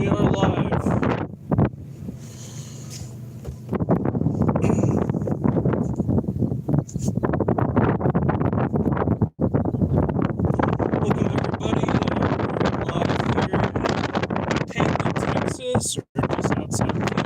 We are live. Welcome everybody. We're live here in Panhandle, Texas, or just outside of town.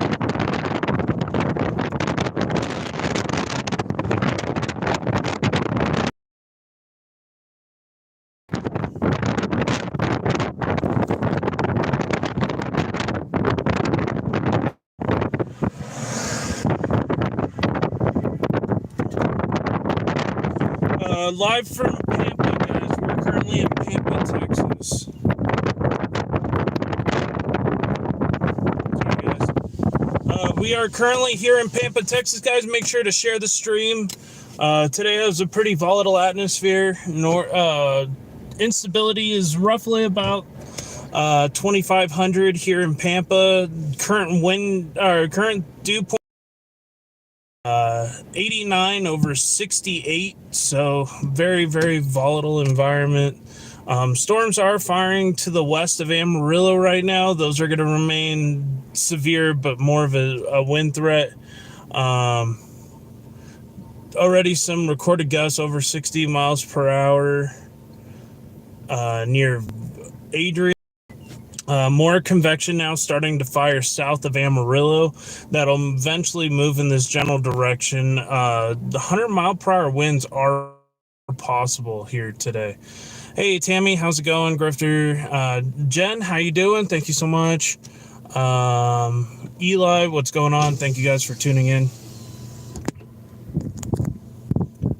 Live from Pampa, guys. We're currently in Pampa, Texas. Okay, guys. We are currently here in Pampa, Texas, guys. Make sure to share the stream. Today has a pretty volatile atmosphere. Instability is roughly about 2,500 here in Pampa. Current dew point 89 over 68, so very, very volatile environment. Storms are firing to the west of Amarillo right now. Those are going to remain severe, but more of a wind threat. Already some recorded gusts over 60 miles per hour near Adrian. More convection now starting to fire south of Amarillo. That'll eventually move in this general direction. The 100-mile-per-hour winds are possible here today. Hey, Tammy, how's it going? Grifter. Jen, how you doing? Thank you so much. Eli, what's going on? Thank you guys for tuning in.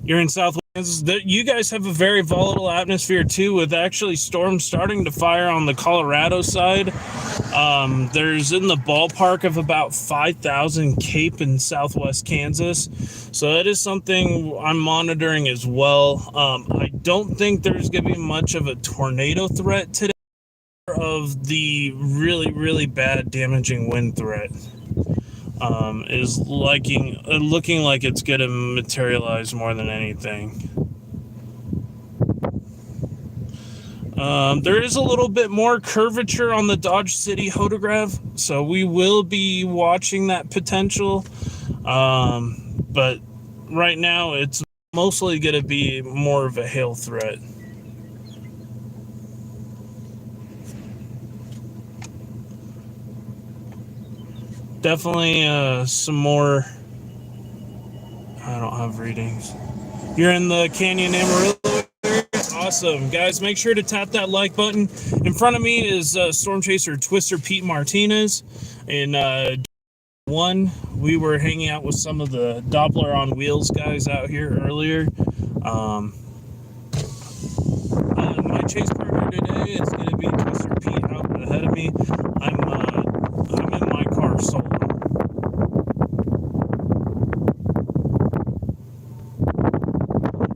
You're in South Kansas. You guys have a very volatile atmosphere too, with actually storms starting to fire on the Colorado side. There's in the ballpark of about 5,000 Cape in southwest Kansas. So that is something I'm monitoring as well. I don't think there's going to be much of a tornado threat today, of the really, really bad damaging wind threat. Is looking like it's going to materialize more than anything. There is a little bit more curvature on the Dodge City photograph, so we will be watching that potential. But right now, it's mostly going to be more of a hail threat. Definitely some more. I don't have readings. You're in the Canyon Amarillo area? Awesome. Guys, make sure to tap that like button. In front of me is Storm Chaser Twister Pete Martinez. In one, we were hanging out with some of the Doppler on Wheels guys out here earlier. My chase partner today is going to be Twister Pete out ahead of me. I'm in my car solo.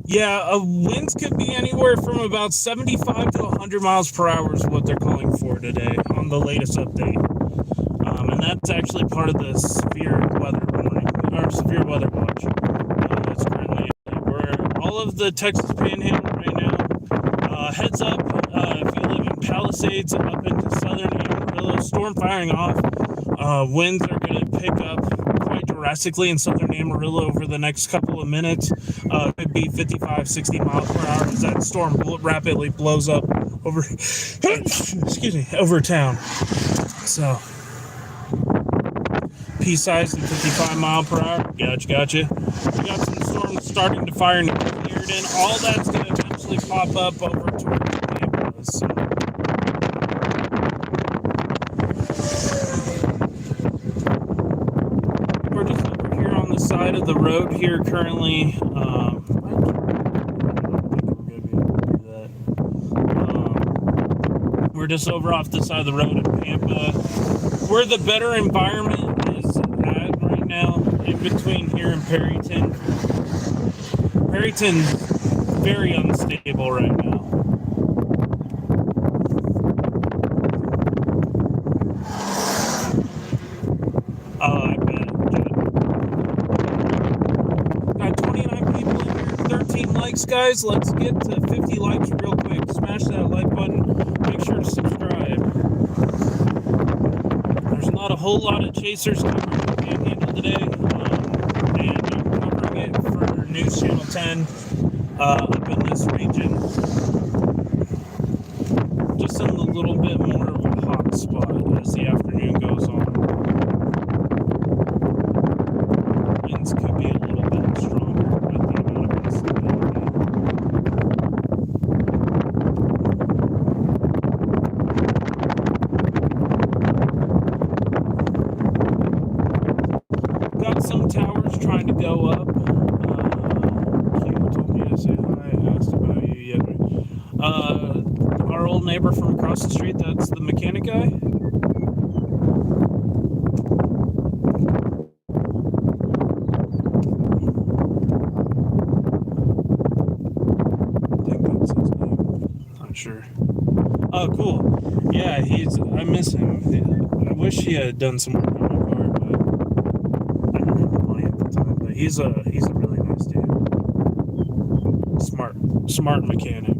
Yeah, winds could be anywhere from about 75 to 100 miles per hour is what they're calling for today on the latest update. And that's actually part of the severe weather warning, or severe weather watch. That's currently we're all of the Texas Panhandle right now. Heads up, if you live in Palisades up into southern Amarillo, storm firing off. Winds are going to pick up quite drastically in southern Amarillo over the next couple of minutes. Could be 55, 60 miles per hour as that storm rapidly blows up over, over town. So, P-size and 55 mile per hour. Gotcha. We got some storms starting to fire near Nearden. All that's going to eventually pop up over towards Tampa. So. We're just over here on the side of the road here currently. I don't think we're going to be able to do that. We're just over off the side of the road in Pampa, where the better environment is at right now, in between here and Perryton. Perryton's very unstable right now. I bet. Got 29 people in here, 13 likes, guys. Let's get to 50 likes real quick. Smash that like button. Make sure to subscribe. whole lot of chasers covering the Panhandle today, and I'm covering it for News Channel 10 up in this region. Just in a little bit more of a hot spot as the afternoon goes on. Winds could be a little bit stronger with the amount of instability. Got some towers trying to go up. Q told me to say hi. I asked about you yesterday. Our old neighbor from across the street, that's the mechanic guy. I think that's his name. Not sure. Oh, cool. Yeah, I miss him. I wish he had done some work on my car, but I didn't have the money at the time. But he's a really nice dude. Smart mechanic.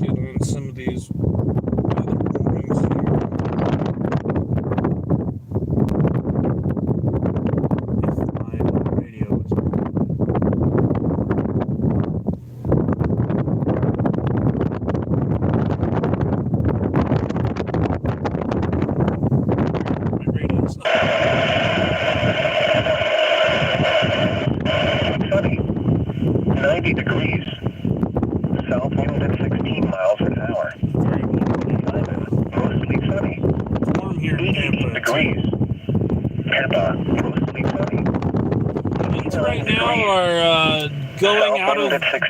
Get on some of these weather warnings here. If my radio is my radio's up. Sunny, 90 degrees. South wind at 16 miles an hour. Very warm. Mostly sunny. It's warm here in 88 Tampa. degrees. Tampa, mostly sunny. Winds right now are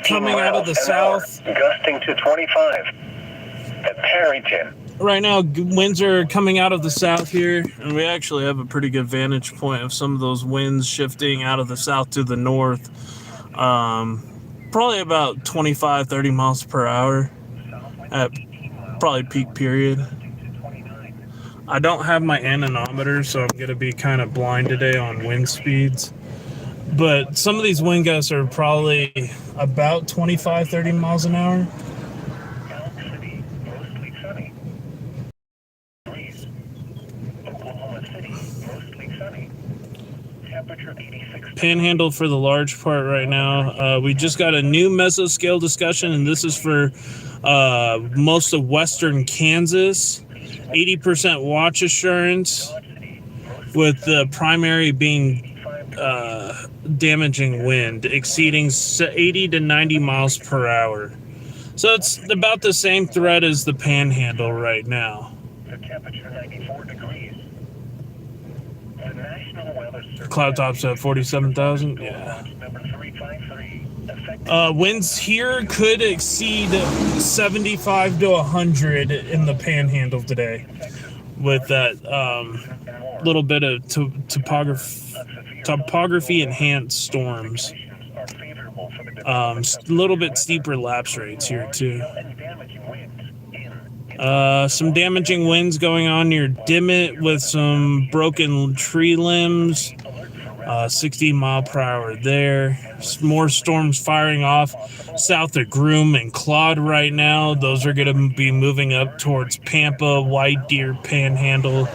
coming out of the south. Gusting to 25 at Perryton. Right now, winds are coming out of the south here, and we actually have a pretty good vantage point of some of those winds shifting out of the south to the north. Probably about 25, 30 miles per hour at probably peak period. I don't have my anemometer, so I'm going to be kind of blind today on wind speeds. But some of these wind gusts are probably about 25, 30 miles an hour. City, mostly sunny. Oklahoma City, mostly sunny. Temperature 86. Panhandle for the large part right now. We just got a new mesoscale discussion, and this is for most of western Kansas. 80% watch assurance, with the primary being damaging wind exceeding 80 to 90 miles per hour. So it's about the same threat as the Panhandle right now. The temperature 94 degrees. The National Weather Service. Cloud tops at 47,000. Yeah. Number 353. Winds here could exceed 75 to 100 in the Panhandle today, with that little bit of topography enhanced storms. A little bit steeper lapse rates here too. Some damaging winds going on near Dimmitt with some broken tree limbs. 60 mile per hour there. More storms firing off south of Groom and Claude right now. Those are going to be moving up towards Pampa, White Deer, Panhandle.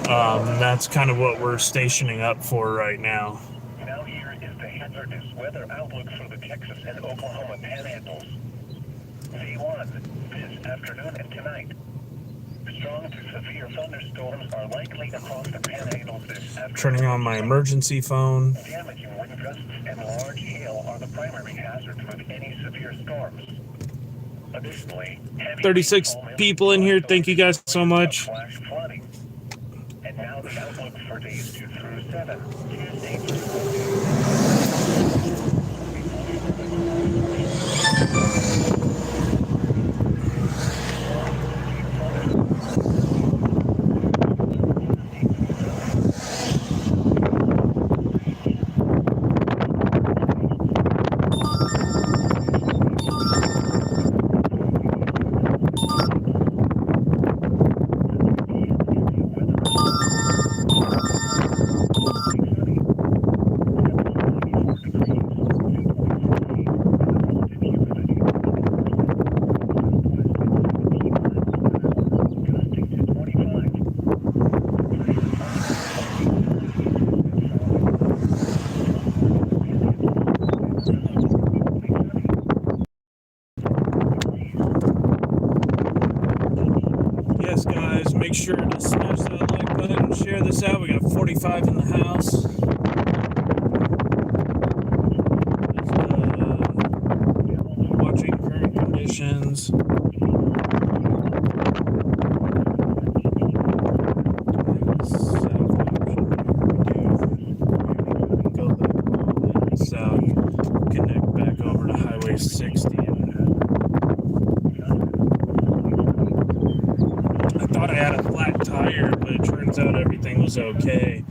That's kind of what we're stationing up for right now. Now here is the hazardous weather outlook for the Texas and Oklahoma panhandles. V1 this afternoon and tonight. Strong to severe thunderstorms are likely across the panhandles this afternoon. Turning on my emergency phone. Damaging wind gusts and large hail are the primary hazards with any severe storms. Additionally, 36 people in here. Thank you guys so much. Flash flooding. And now the outlook for days 2 through 7. Tuesday through sure to smash that like button and share this out. We got 45 in the house. Just, watching current conditions. Go back a little bit south, connect back over to Highway 60. I thought I had a flat tire, but it turns out everything was okay.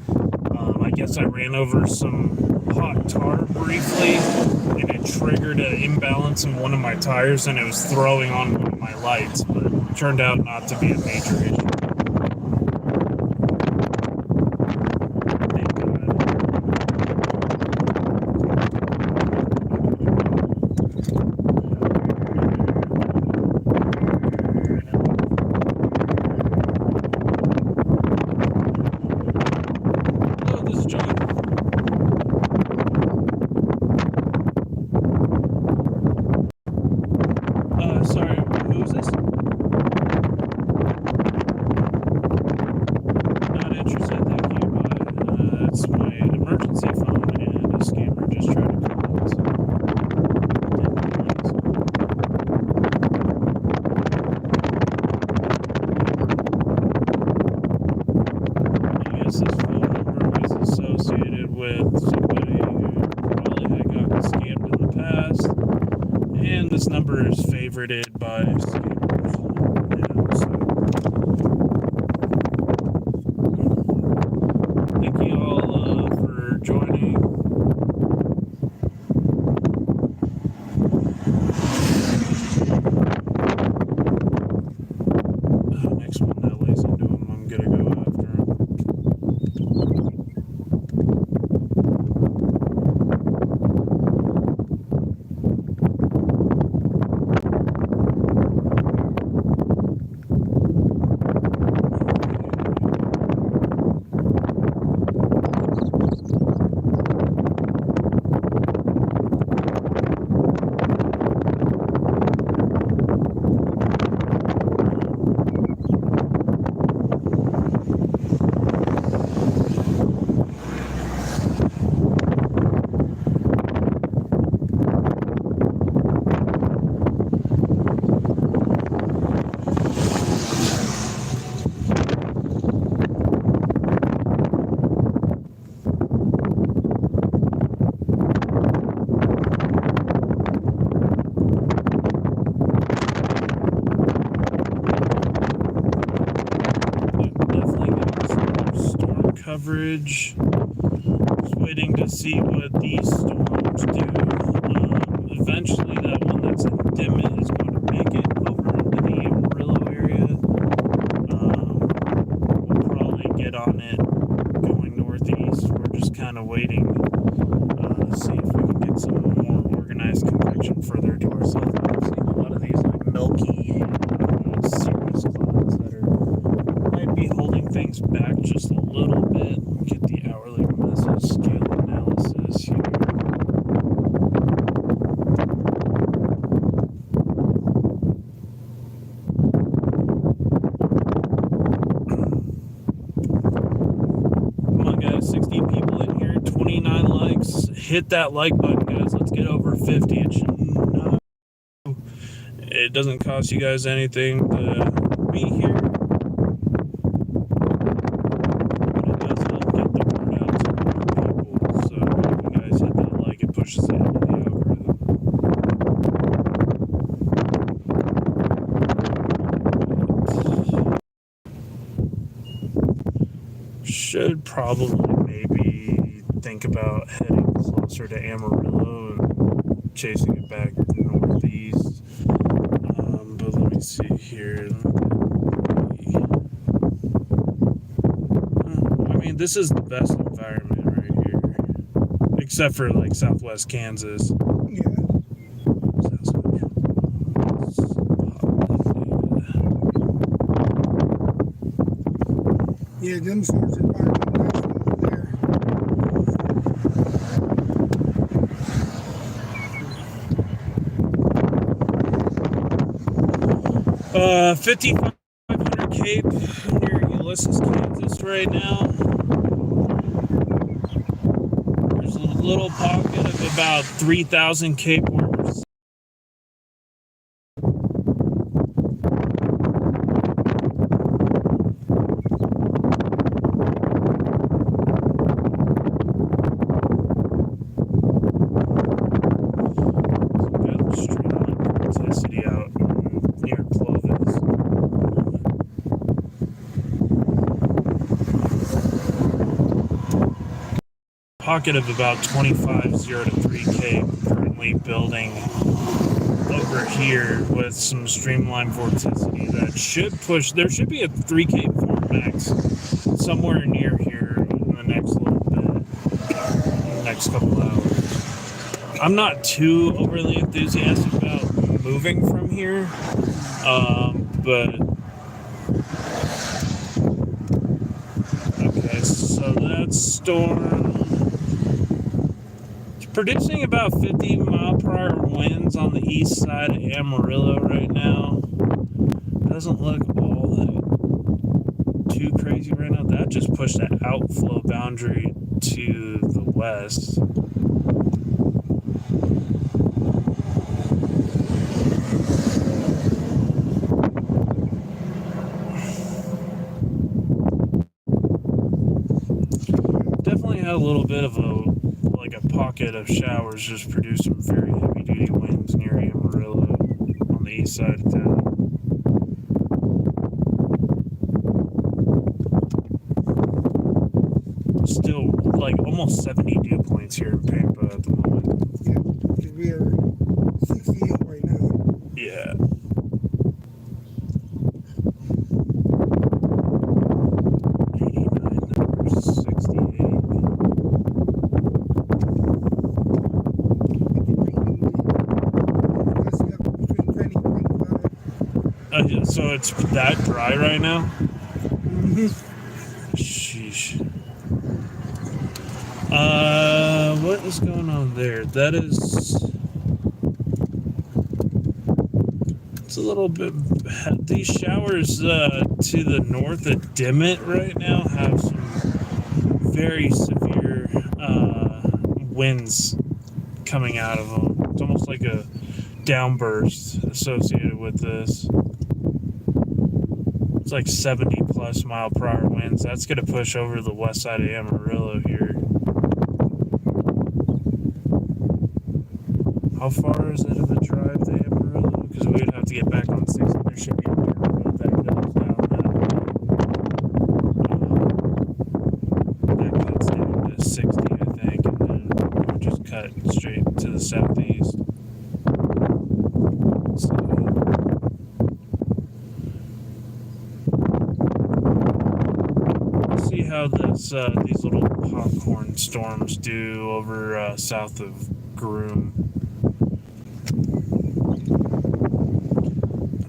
I guess I ran over some hot tar briefly, and it triggered an imbalance in one of my tires, and it was throwing on one of my lights, but it turned out not to be a major issue. Thank God. Hello, this is John. Sorry, who's this? Not interested, thank you, but it's my emergency phone, and a scammer just tried to call it. I guess this phone number was associated with somebody who probably had gotten scammed in the past. And this number is favorited by scammers. So thank you all for joining. Next one that lays into him, I'm gonna go after him. Coverage. Just waiting to see what these storms do. Eventually, that one that's in Dimmitt is going to make it over into the Amarillo area. We'll probably get on it going northeast. We're just kind of waiting to see if we can get some more organized convection further to our south. I've seen a lot of these like milky cirrus clouds that might be holding things back just a little bit. Get the hourly message scale analysis here. Come on guys, 60 people in here, 29 likes. Hit that like button guys, let's get over 50. It doesn't cost you guys anything to be here. Pushes it into the algorithm. Should probably maybe think about heading closer to Amarillo and chasing it back northeast. But let me see here. I mean, this is the best environment right here. Except for like southwest Kansas. Yeah. Yeah, them sorts of environment, that's over there. 5500 Cape near Ulysses, Kansas right now. There's a little pocket of about 3,000 Cape where we're pocket of about 25 0 to 3K currently building over here with some streamline vorticity that should push. There should be a 3K max somewhere near here in the next little bit, in the next couple hours. I'm not too overly enthusiastic about moving from here, but okay, so that storm producing about 50-mile-per-hour winds on the east side of Amarillo right now. Doesn't look all that too crazy right now. That just pushed that outflow boundary to the west. Definitely had a little bit of a pocket of showers, just produced some very heavy duty winds near Amarillo on the east side of town. Still like almost 70 dew points here in Pampa at the moment. Yeah, we are 68 right now. Yeah. So it's that dry right now? Mm-hmm. Sheesh. What is going on there? That is... It's a little bit... These showers to the north of Dimmitt right now have some very severe winds coming out of them. It's almost like a downburst associated with this. It's like 70 plus mile per hour winds. That's going to push over the west side of Amarillo here. How far is it of a drive to Amarillo? Because we would have to get back on 60. There should be a dirt road that goes down that cuts down to 60, I think, and then we'll just cut straight to the southeast. So, see how this these little popcorn storms do over south of Groom.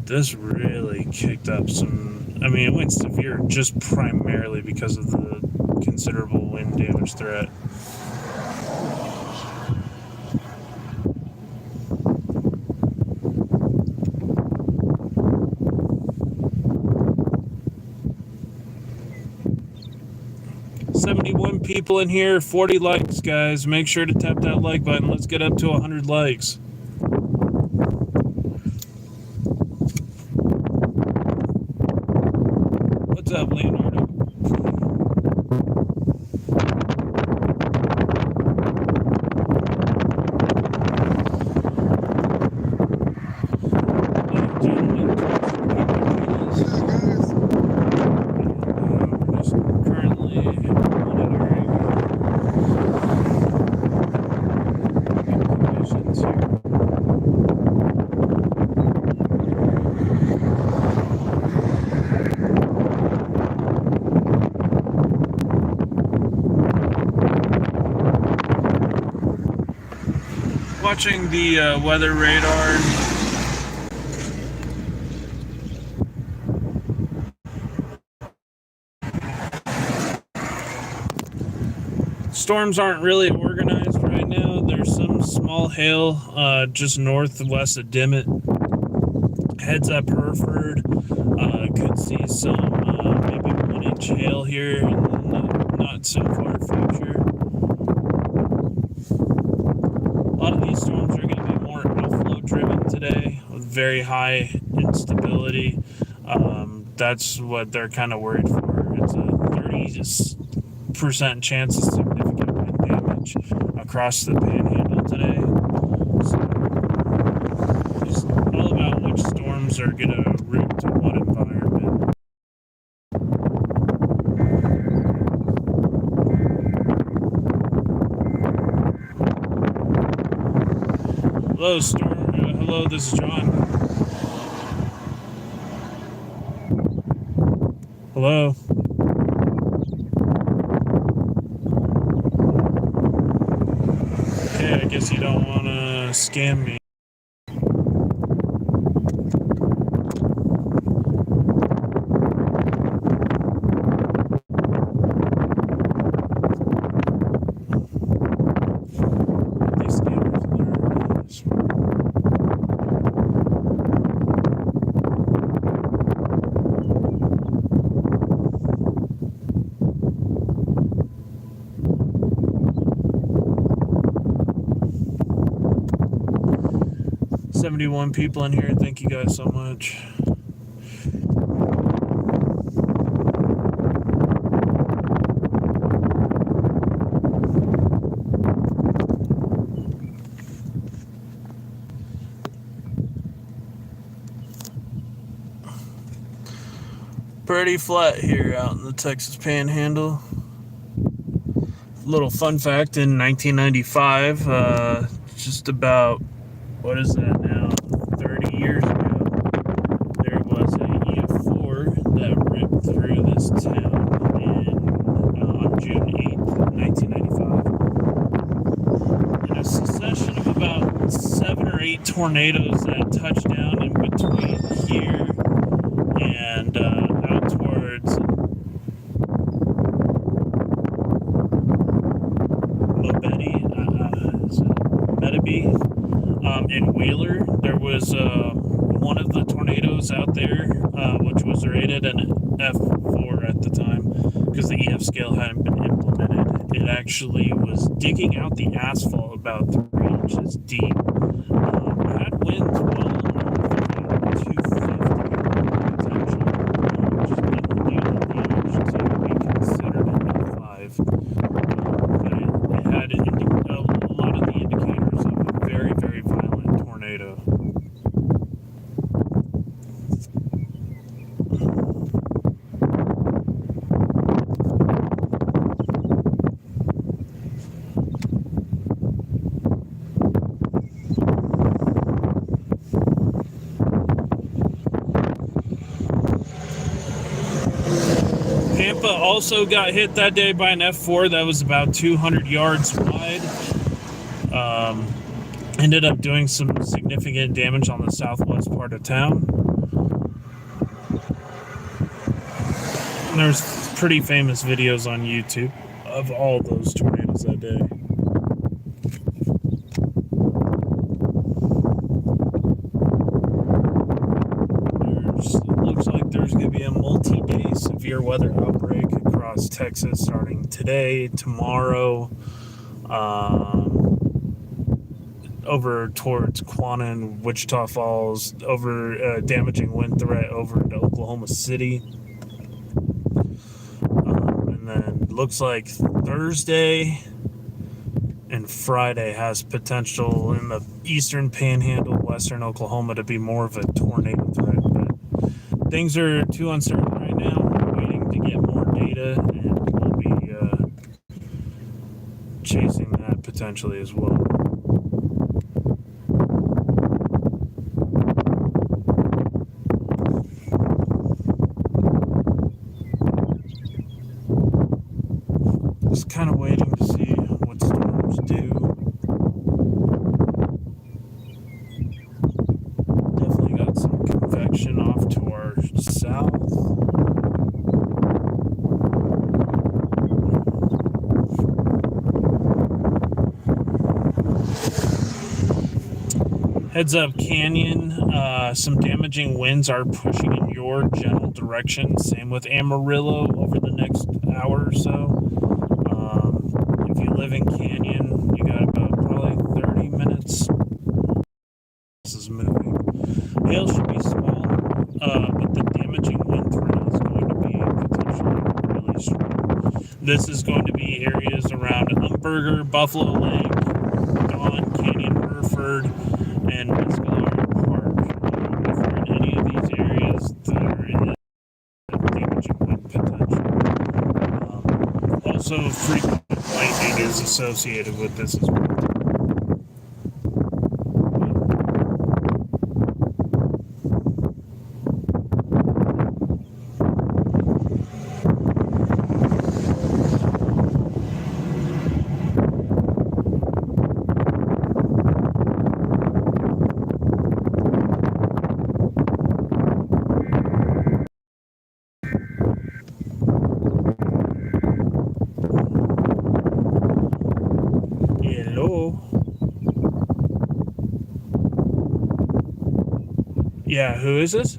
This really kicked up some. I mean, it went severe just primarily because of the considerable wind damage threat. People in here, 40 likes, guys. Make sure to tap that like button. Let's get up to 100 likes. What's up, Leonardo? Watching the weather radar. Storms aren't really organized right now. There's some small hail just northwest of Dimmitt. Heads up Hereford. Could see some maybe 1 8-inch hail here in the not so far future. A lot of these storms are going to be more outflow driven today with very high instability. That's what they're kind of worried for. It's a 30% chance of significant wind damage across the Panhandle today. So it's all about which storms are going to route to what environment. Hello, storm. Hello, this is John. Hello. Okay, I guess you don't want to scam me. These scammers are 71 people in here. Thank you guys so much. Pretty flat here out in the Texas Panhandle. Little fun fact, in 1995, just about, what is that now, 30 years ago, there was a EF4 that ripped through this town on June 8th, 1995. And a succession of about 7 or 8 tornadoes that touched down in between here and out towards in Wheeler. There was one of the tornadoes out there, which was rated an F4 at the time because the EF scale hadn't been implemented. It actually was digging out the asphalt about 3 inches deep. Had winds well north of 250 potential, which didn't do the damage to be considered an F5. But it had a lot of the indicators of a very, very violent tornado. Pampa also got hit that day by an F4 that was about 200 yards wide. Ended up doing some significant damage on the southwest part of town. And there's pretty famous videos on YouTube of all those tornadoes that day. It looks like there's going to be a multi-day severe weather outbreak across Texas starting today, tomorrow, over towards Quanah and Wichita Falls, over damaging wind threat over into Oklahoma City. And then looks like Thursday and Friday has potential in the eastern Panhandle, western Oklahoma to be more of a tornado threat. But things are too uncertain right now. We're waiting to get more data, and we'll be chasing that potentially as well. Just kind of waiting to see what storms do. Definitely got some convection off to our south. Heads up, Canyon. Some damaging winds are pushing in your general direction. Same with Amarillo over the next hour or so. If you live in Canyon, you got about probably 30 minutes. This is moving. Hail should be small, but the damaging wind threat is going to be potentially really strong. This is going to be areas around Umberger, Buffalo Lake, Dawn, Canyon, Hereford, and Mescalero Park. If we're in any of these areas, there is damaging wind potential. Also, frequent lightning is associated with this as well. Hello? Yeah, who is this?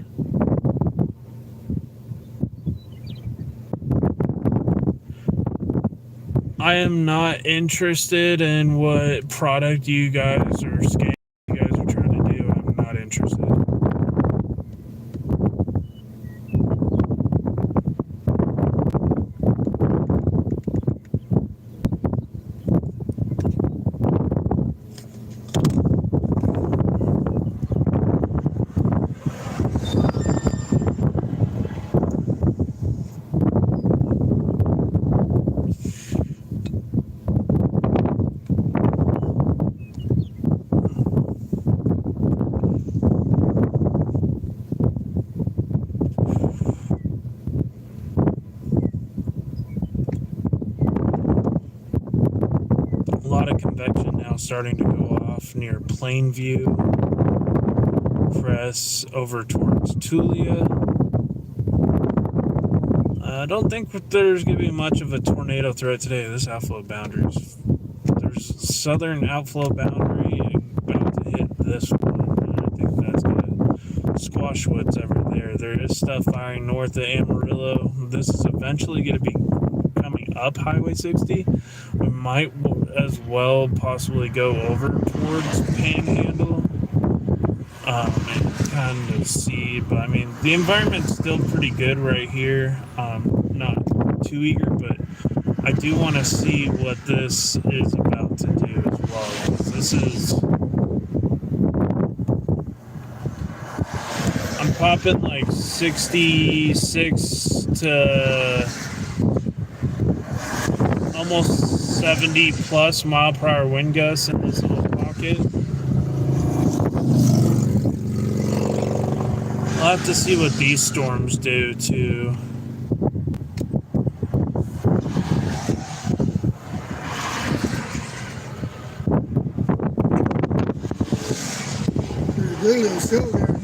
I am not interested in what product you guys or scam you guys are trying to do. I'm not interested. A lot of convection now starting to go off near Plainview. Press over towards Tulia. I don't think there's going to be much of a tornado threat today. This outflow boundary is... There's southern outflow boundary about to hit this one. And I think that's going to squash what's ever there. There is stuff firing north of Amarillo. This is eventually going to be coming up Highway 60. We might as well possibly go over towards Panhandle and kind of see. But I mean, the environment's still pretty good right here. Not too eager, but I do want to see what this is about to do as well. This is... I'm popping like 66 to almost 70 plus mile per hour wind gusts in this little pocket. I'll have to see what these storms do too. Amarillo still there.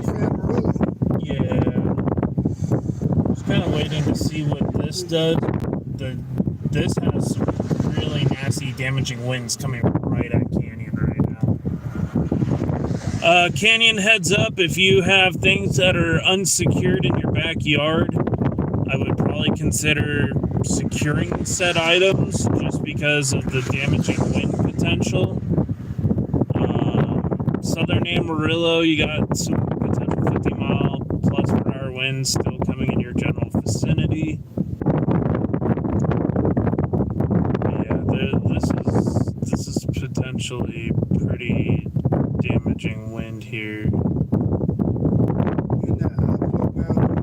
East Amarillo. Yeah. Just kind of waiting to see what this does. This has some really nasty damaging winds coming right at Canyon right now. Canyon, heads up, if you have things that are unsecured in your backyard, I would probably consider securing said items just because of the damaging wind potential. Southern Amarillo, you got some potential 50 mile plus per hour winds still coming in your general vicinity. This is potentially pretty damaging wind here. In that outflow boundary.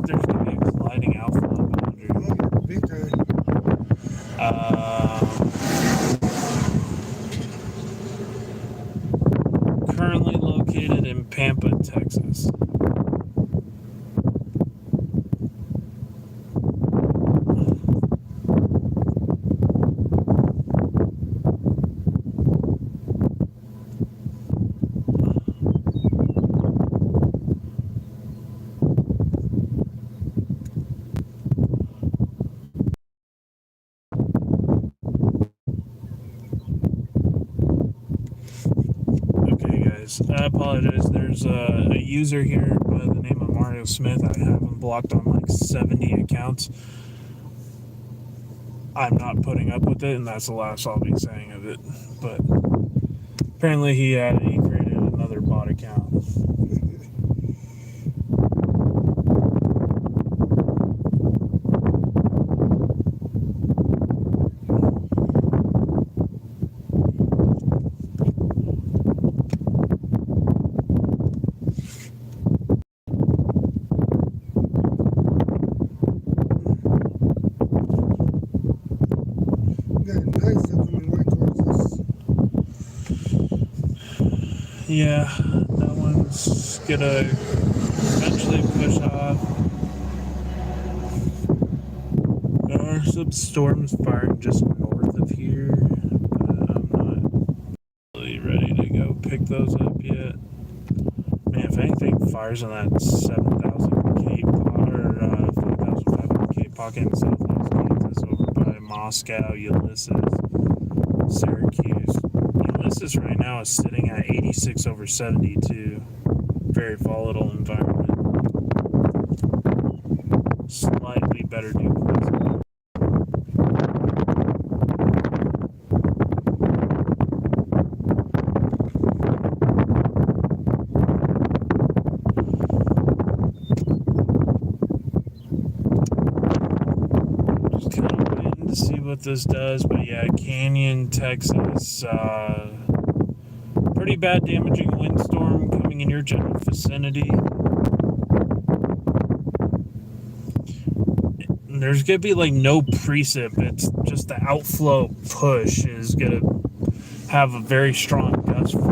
There's going to be a colliding outflow boundary. Big time. Currently located in Pampa, Texas. I apologize. There's a user here by the name of Mario Smith. I have him blocked on like 70 accounts. I'm not putting up with it, and that's the last I'll be saying of it. But apparently he created another bot account. Yeah, that one's gonna eventually push off. There are some storms firing just north of here, but I'm not really ready to go pick those up yet. Man, if anything fires in that 7,000 Cape or 5,500 Cape pocket in southwest Kansas over by Moscow, Ulysses, Syracuse. Ulysses right now is sitting at 86 over 72. Very volatile environment. Slightly better dew points. Just kind of waiting to see what this does, but yeah, Canyon, Texas, pretty bad damaging windstorm coming in your general vicinity. There's gonna be like no precip. It's just the outflow push is gonna have a very strong gust front.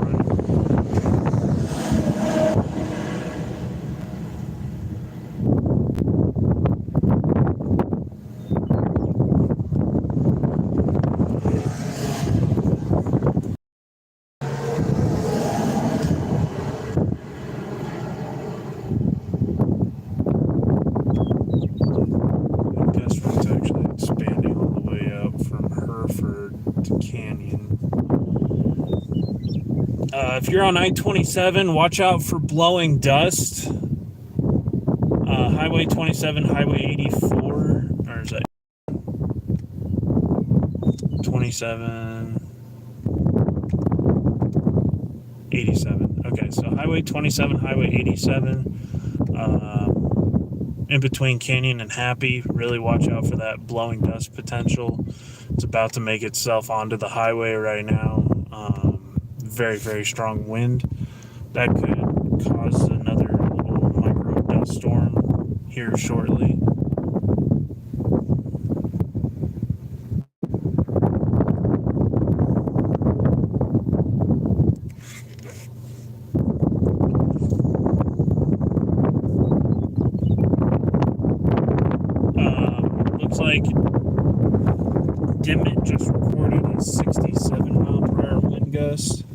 If you're on I-27, watch out for blowing dust. Highway 27, Highway 84, or is that 27, 87? Okay, so Highway 27, Highway 87, in between Canyon and Happy. Really watch out for that blowing dust potential. It's about to make itself onto the highway right now. Very, very strong wind. That could cause another little micro dust storm here shortly. Looks like Dimmitt just recorded a 67 mile per hour wind gust.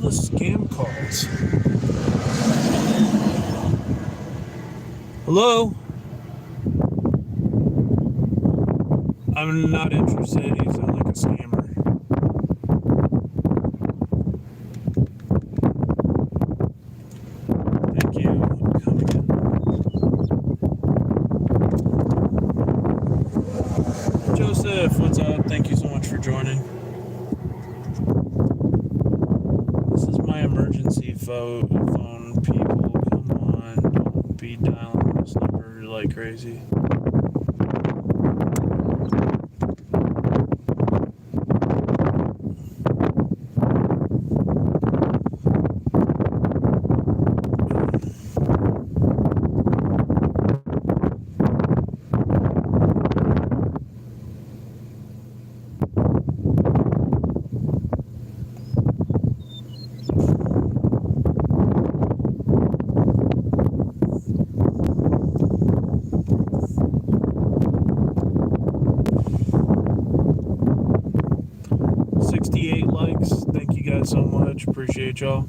Scam calls. Hello? I'm not interested. You sound like a scammer. Thank you. Come again. Joseph, what's up? Thank you so much for joining. Emergency phone, people, come on, don't be dialing this number like crazy. So much, appreciate y'all.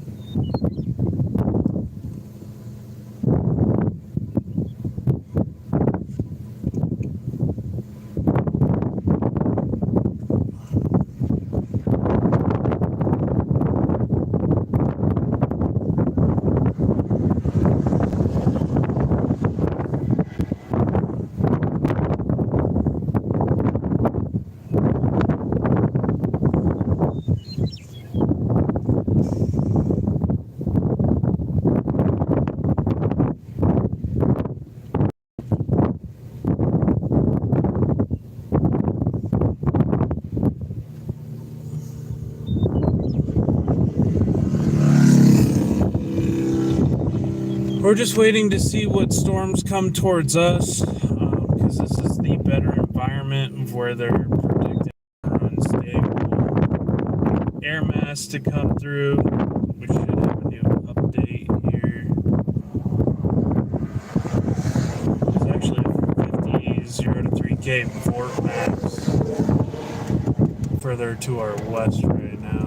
We're just waiting to see what storms come towards us, because this is the better environment of where they're predicting unstable air mass to come through. We should have a new update here. It's actually a 50 0 to 3K forecast further to our west right now.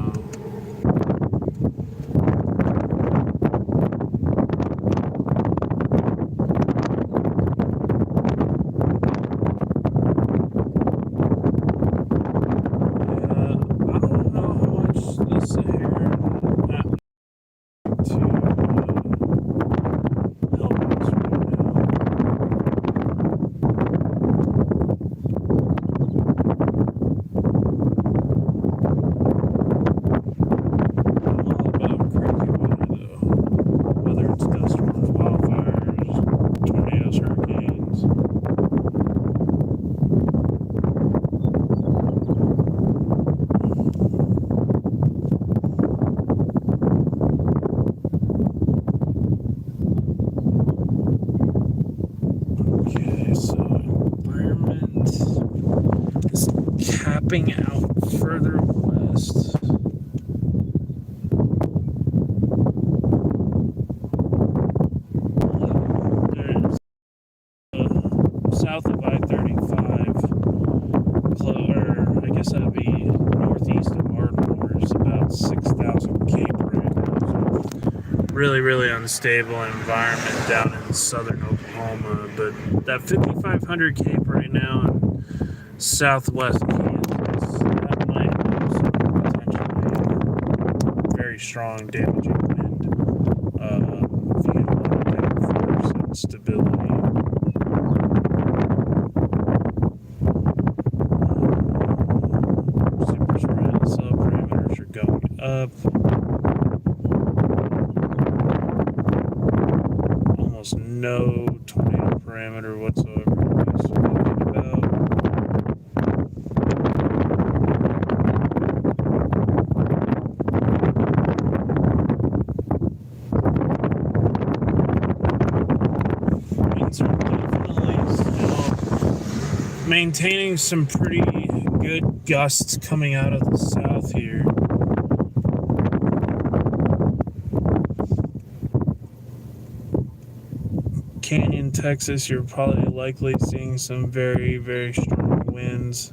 Capping out further west. There's south of I-35, or I guess that would be northeast of Ardmore, is about 6,000 cape right now. So really unstable environment down in southern Oklahoma, but that 5,500 cape right now in southwest Kansas, that might have some potentially very strong damaging wind if you get a lot of downforce and stability. Super spread cell parameters are going up. Almost no tornado parameter whatsoever. Maintaining some pretty good gusts coming out of the south here. Canyon, Texas, you're probably likely seeing some very strong winds.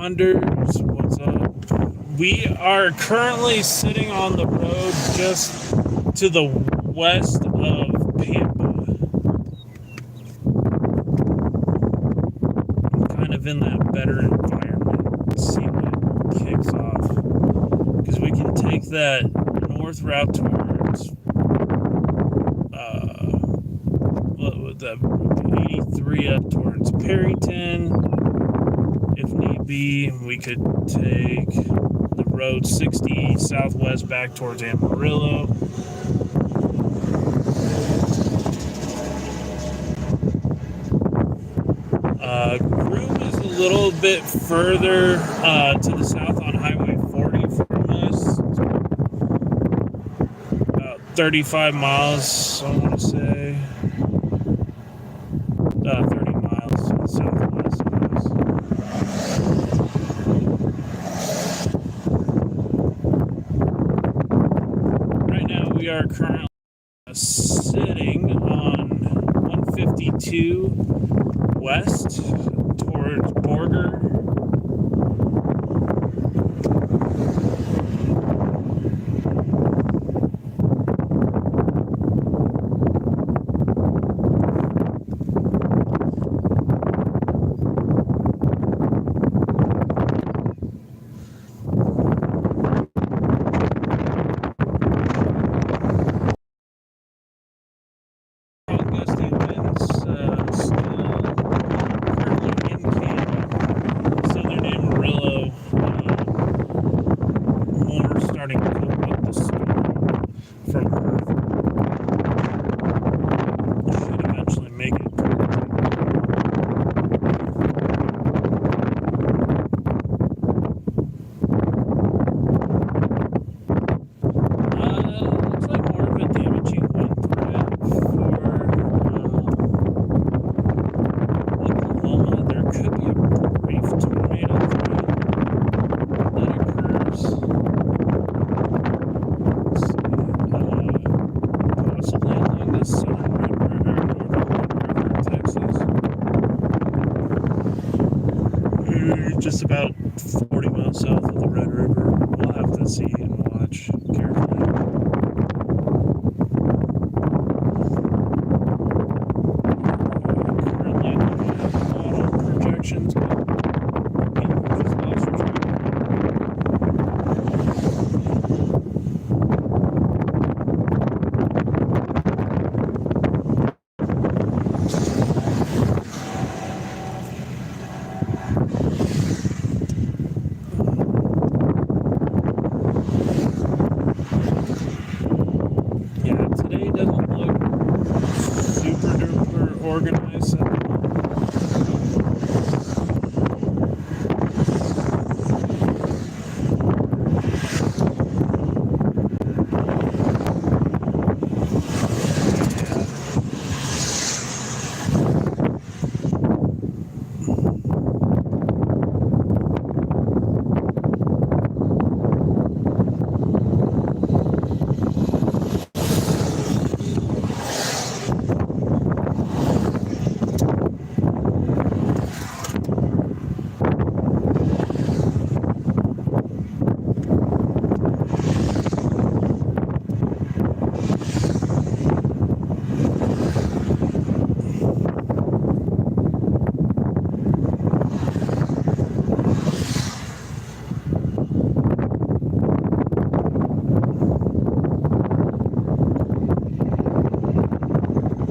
Anders, what's up? We are currently sitting on the road just to the west of Pampa. I'm kind of in that better environment. See what kicks off. Because we can take that north route towards what would that be? 83 up towards Perryton. If need be, we could take the road 60 southwest back towards Amarillo. Groom is a little bit further to the south on Highway 40 from us. About 35 miles, I want to say. 30 miles to the southwest of us. We are currently sitting on 152 west towards Borger. We're just about 40 miles south of the Red River. We'll have to see and watch carefully. Currently looking at model projections. Just lost your track. Yeah, today doesn't look super duper organized.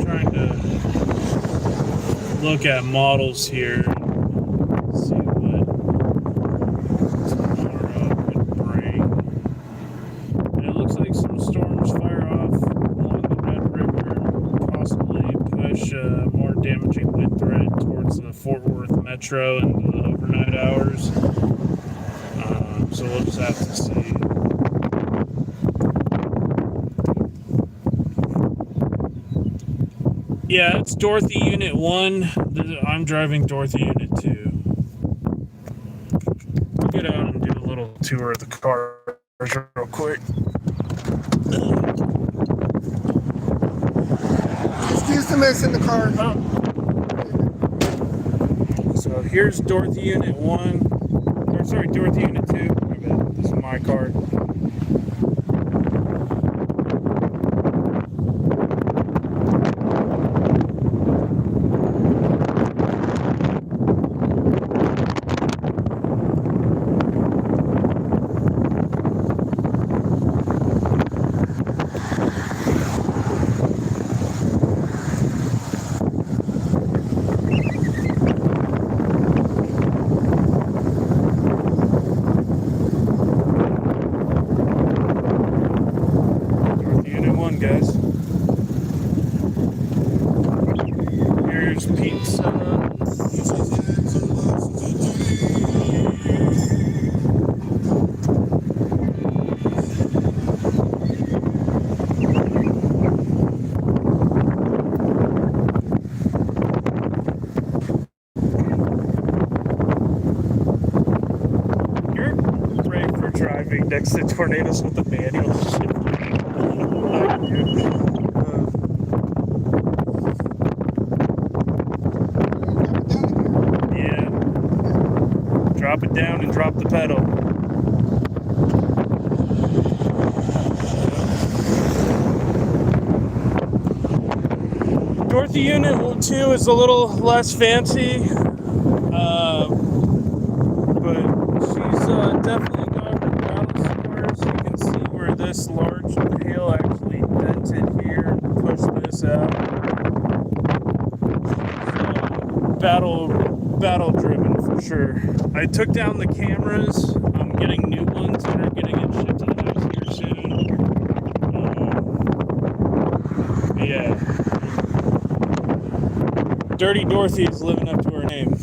Trying to look at models here and see what tomorrow could bring. And it looks like some storms fire off along the Red River, possibly push a more damaging wind threat towards the Fort Worth metro in the overnight hours. So we'll just have to see. Yeah, it's Dorothy Unit 1. I'm driving Dorothy Unit 2. We'll get out and do a little tour of the cars real quick. Excuse the mess in the car. So here's Dorothy Unit 1. Or sorry, Dorothy Unit 2. My bad. This is my car. Guys, here's pizza. You're brave for driving next to tornadoes with a manual shift. Yeah. Drop it down and drop the pedal. Dorothy Unit 2 is a little less fancy, but she's definitely got her battle scars. You can see where this large hail actually dented here and pushed this out. Battle driven for sure. I took down the cameras. I'm getting new ones that are getting it shipped to the house here soon. Yeah. Dirty Dorothy is living up to her name.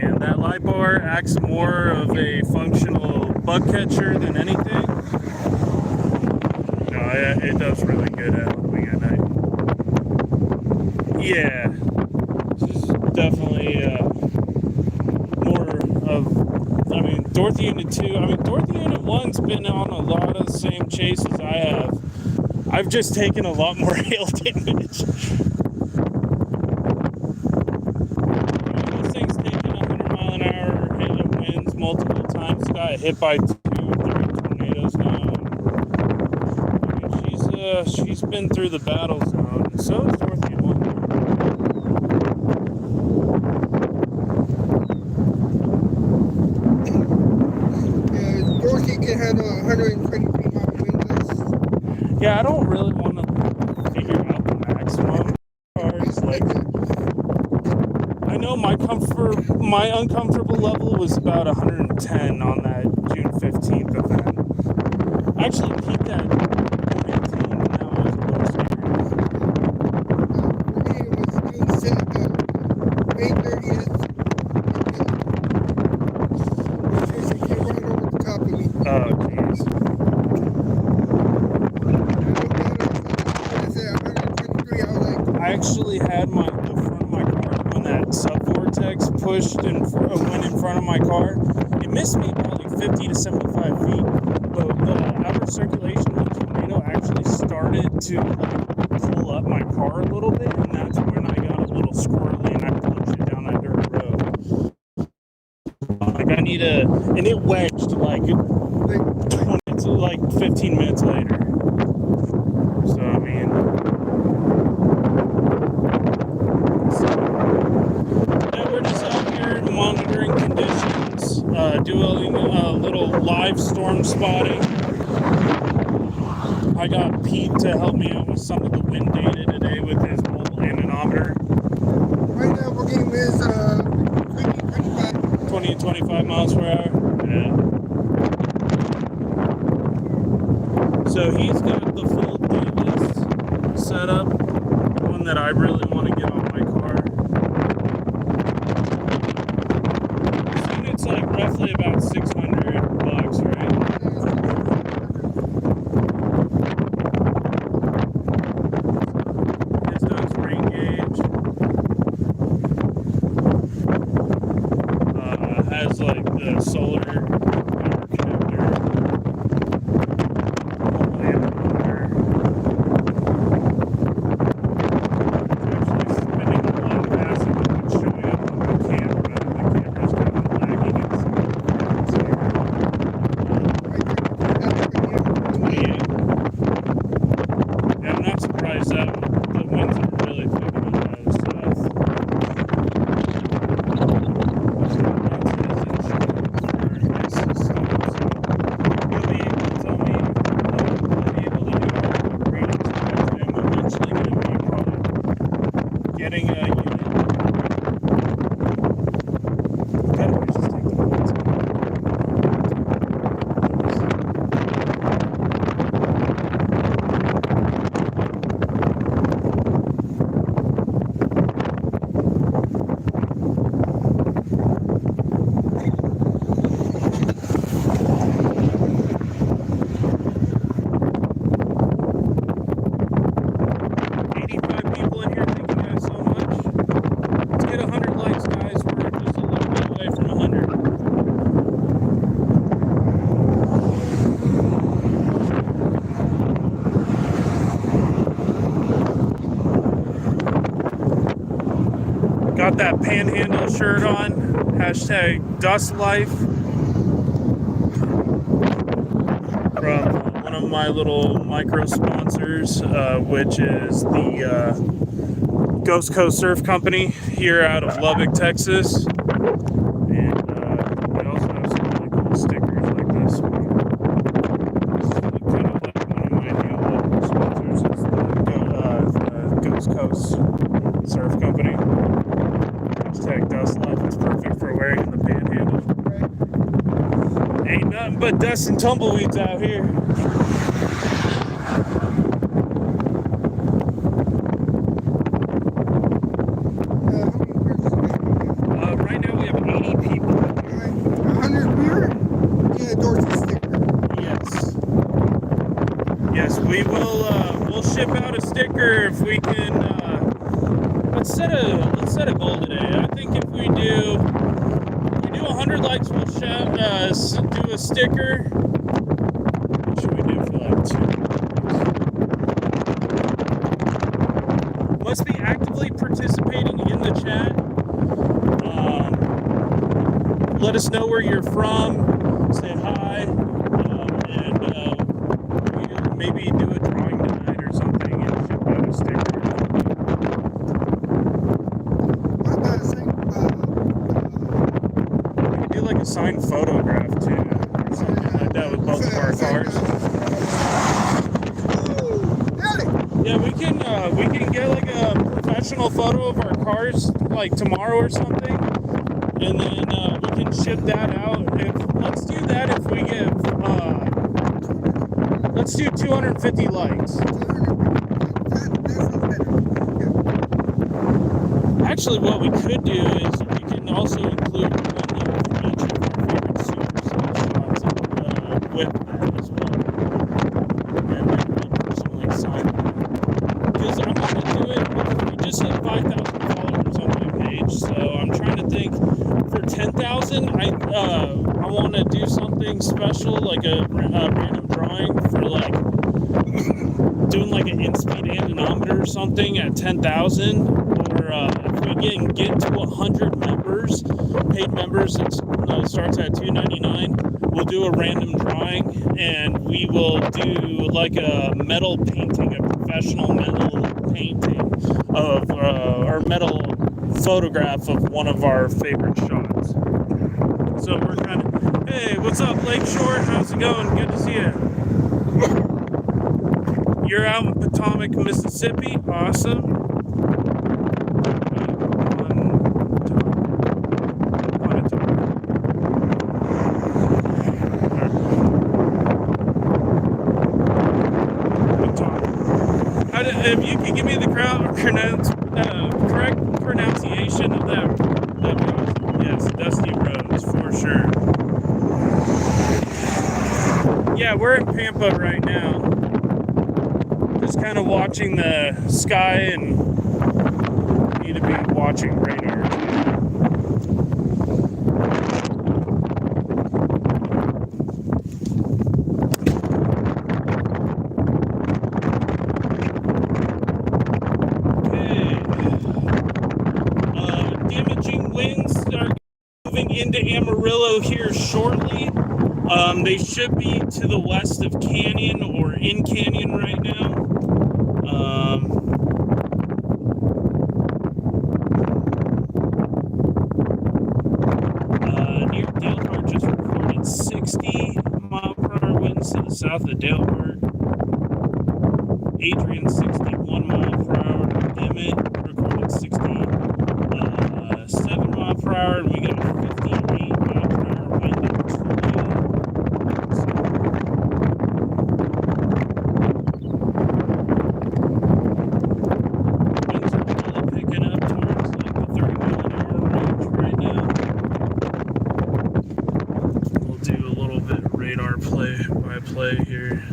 And that light bar acts more of a functional bug catcher than anything. No, it does really good at helping at night. Yeah, she's definitely more of, Dorothy Unit 2, Dorothy Unit 1's been on a lot of the same chase as I have. I've just taken a lot more hail damage. got hit by 2-3 tornadoes now. I mean, she's been through the battle zone, and so is Dorothy One. Dorothy can handle 123 mile wind gusts. Yeah, I don't really want to figure out the maximum. Like, I know my uncomfortable level was about 110 on that June 15th event. I actually peaked at 118, and that was a little scary. For me, it was June May 30th. It came right over the top of me. Oh, jeez. I actually had the front of my car when that subvortex went in front of my car. It missed me about like 50 to 75 feet, but the outer circulation of the tornado actually started to like pull up my car a little bit, and that's when I got a little squirrely and I punched it down that dirt road. Like and it wedged like 15 minutes later. So I mean. Monitoring conditions, doing a little live storm spotting. I got Pete to help me out with some of the wind data today with his mobile anemometer. Right now, we're getting this 20 and 25 miles per hour. Yeah. So he's got the full date list set up, one that I really want to get on my car. It's like roughly about $600, right? It's done rain gauge. Has like the solar power connector. Anemometer. Actually spinning a lot faster than it's showing up on the camera. The camera's kind of lagging in some parts here. 28. Yeah, I'm not surprised that the winds are really picking up out of stuff. He'll be able to tell me, he'll be able to do our readings. I'm eventually going to be probably getting a unit. Better we just take the winds. People in here, thank you guys so much. Let's get 100 likes, guys. We're just a little bit away from 100. Got that Panhandle shirt on. Hashtag Dust Life. From one of my little micro sponsors, which is the Ghost Coast Surf Company here out of Lubbock, Texas. And we also have some really cool stickers like this one. This is kind of like one of my new local sponsors. It's the Ghost Coast Surf Company. Hashtag Dust Life. It's perfect for wearing in the Panhandle. Ain't nothing but dust and tumbleweeds out here. Right now we have 80 people. 100 beer? Yeah, Dorothy sticker. Yes. Yes, we will. We'll ship out a sticker if we can. Let's set a goal today. I think if we do 100 likes, we'll do a sticker. What should we do for like 2? Must be actively participating in the chat. Let us know where you're from. say hi, and we'll maybe do a drawing tonight or something and ship out a sticker. What about a thing? We could do like a signed photograph too, or something like that with both of our cars. Yeah, we can get like a professional photo of our cars like tomorrow or something, and then we can ship that out. Let's do that if we give let's do 250 likes. Actually, what we could do is we can also include one of each of our favorite super shots with that as well, and then we'll personally sign that. Because I'm going to do it, we just hit 5,000 followers on my page, so I'm trying to think, for 10,000, I want to do something special, like a random drawing for like, doing like an in-speed anemometer or something at 10,000, or if we can get to 100 members, paid members, it starts at $2.99, we'll do a random drawing, and we will do like a metal painting, a professional metal painting of or metal photograph of one of our favorite shots. So we're kind of, hey, what's up, Lakeshore? How's it going? Good to see you. You're out in Potomac, Mississippi. Awesome. If you could give me the correct pronunciation of that, yes, Dusty Rose, for sure. Yeah, we're in Pampa right now. Just kind of watching the sky, and need to be watching radar too. Into Amarillo here shortly. They should be to the west of Canyon or in Canyon right now. Near Dalehart just recorded 60 mile per hour winds to the south of Dalehart. Adrian 61 mile per hour. Emmett recorded 67 mile per hour, and we got 58 mile per hour wind in Tula. Winds are really picking up towards like the 30 mile an hour range right now. We'll do a little bit of radar play-by-play here.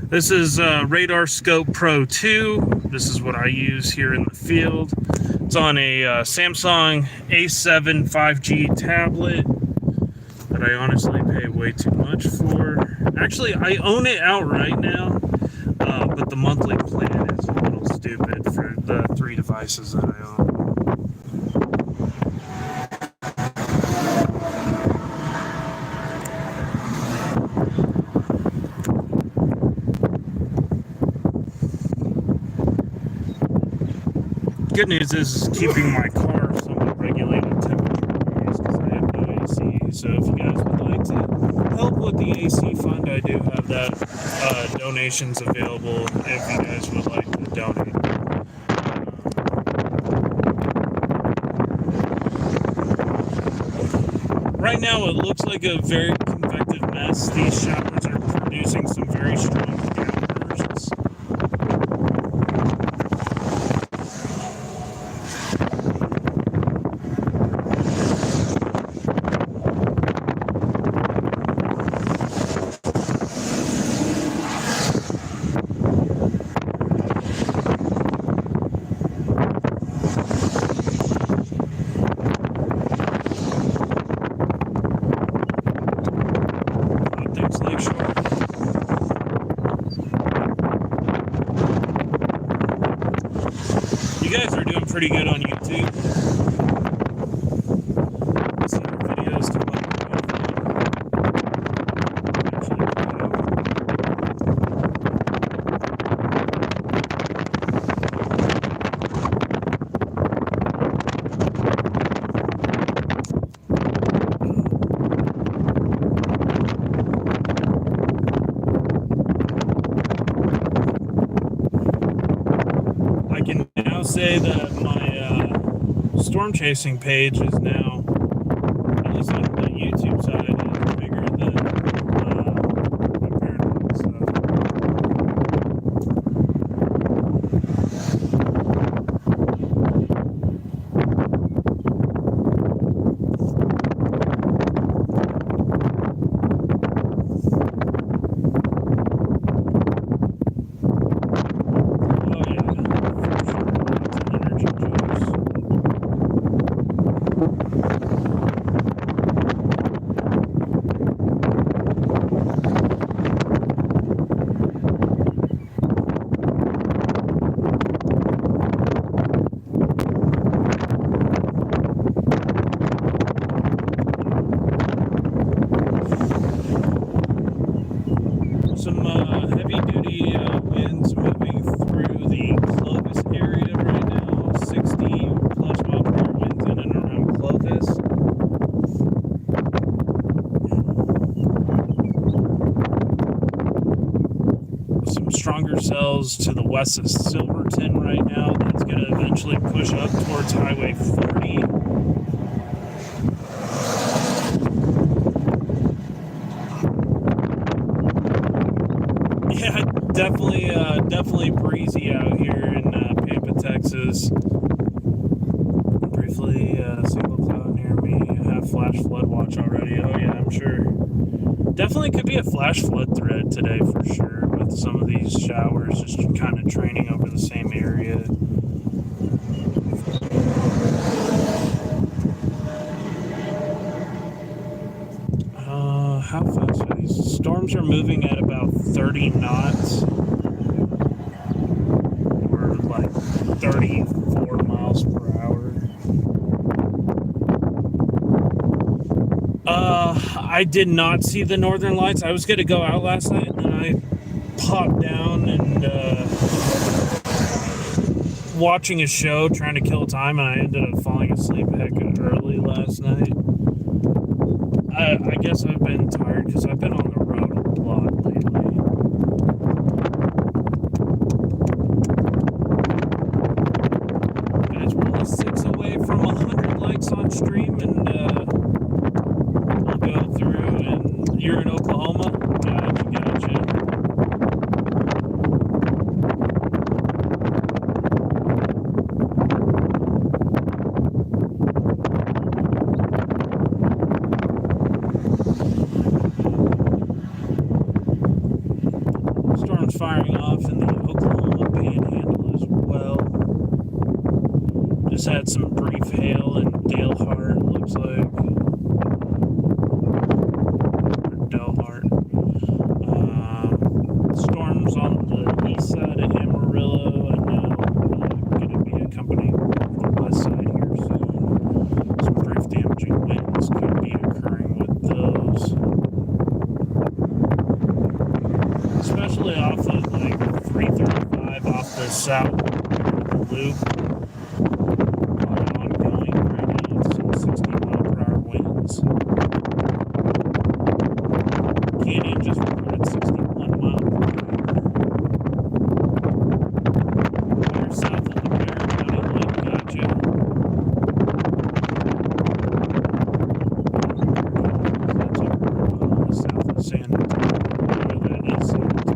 This is Radar Scope Pro 2. This is what I use here in the field. It's on a Samsung A7 5G tablet that I honestly pay way too much for. Actually, I own it outright now, but the monthly plan is a little stupid for the 3 devices that I own. Good news is keeping my car somewhat regulated temperature-wise because I have no AC. So if you guys would like to help with the AC fund, I do have that donations available if you guys would like to donate. Right now it looks like a very convective mess. These showers are producing some very strong downbursts. say that my storm chasing page is now, at least on the YouTube side, is bigger than my paranormal stuff. Oh yeah, for sure. Lots of energy juice. Some heavy-duty winds moving through the Clovis area right now. 60-plus mile-per-hour winds in and around Clovis. Some stronger cells to the west of Silverton right now. That's going to eventually push up towards Highway 40. Yeah, definitely breezy out here in Pampa, Texas. Briefly, single cloud near me. Half flash flood watch already. Oh yeah, I'm sure. Definitely could be a flash flood threat today for sure, with some of these showers just kind of training over the same area. How fast are these? Storms are moving at about 30 knots, or like 34 miles per hour. I did not see the northern lights. I was going to go out last night, and then I popped down and watching a show, trying to kill time, and I ended up falling asleep heck early last night. I guess I've been tired because I've been on the road a lot lately. Guys, we're only 6 away from 100 likes on stream, and we'll go through, and you're in Oklahoma? Gotcha. Storms firing off in the Oklahoma Panhandle as well. Just had some brief hail in Dalehart, looks like. Or Delhart. Storms on the east side of Amarillo, and now going to be accompanying the west side here soon. Some brief damaging winds could be occurring with those. Especially off of like 335 off the south loop. Ongoing right now with some 60-mile-per-hour winds. Canyon just reported 61 miles per hour. We're south of the Bear County Lake, gotcha. That's over south of San Antonio. That is San Antonio.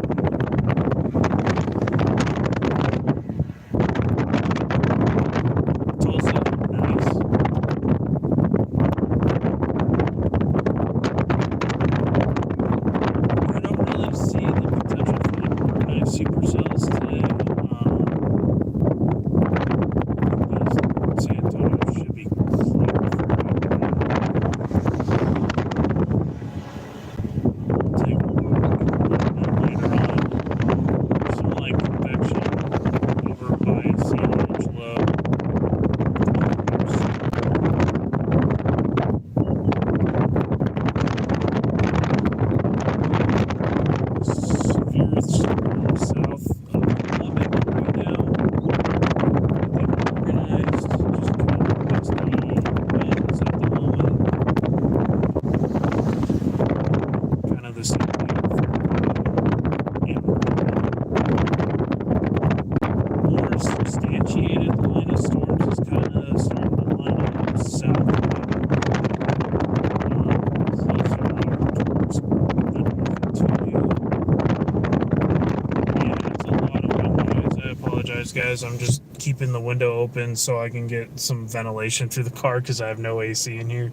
apologize. I'm just keeping the window open so I can get some ventilation through the car because I have no AC in here.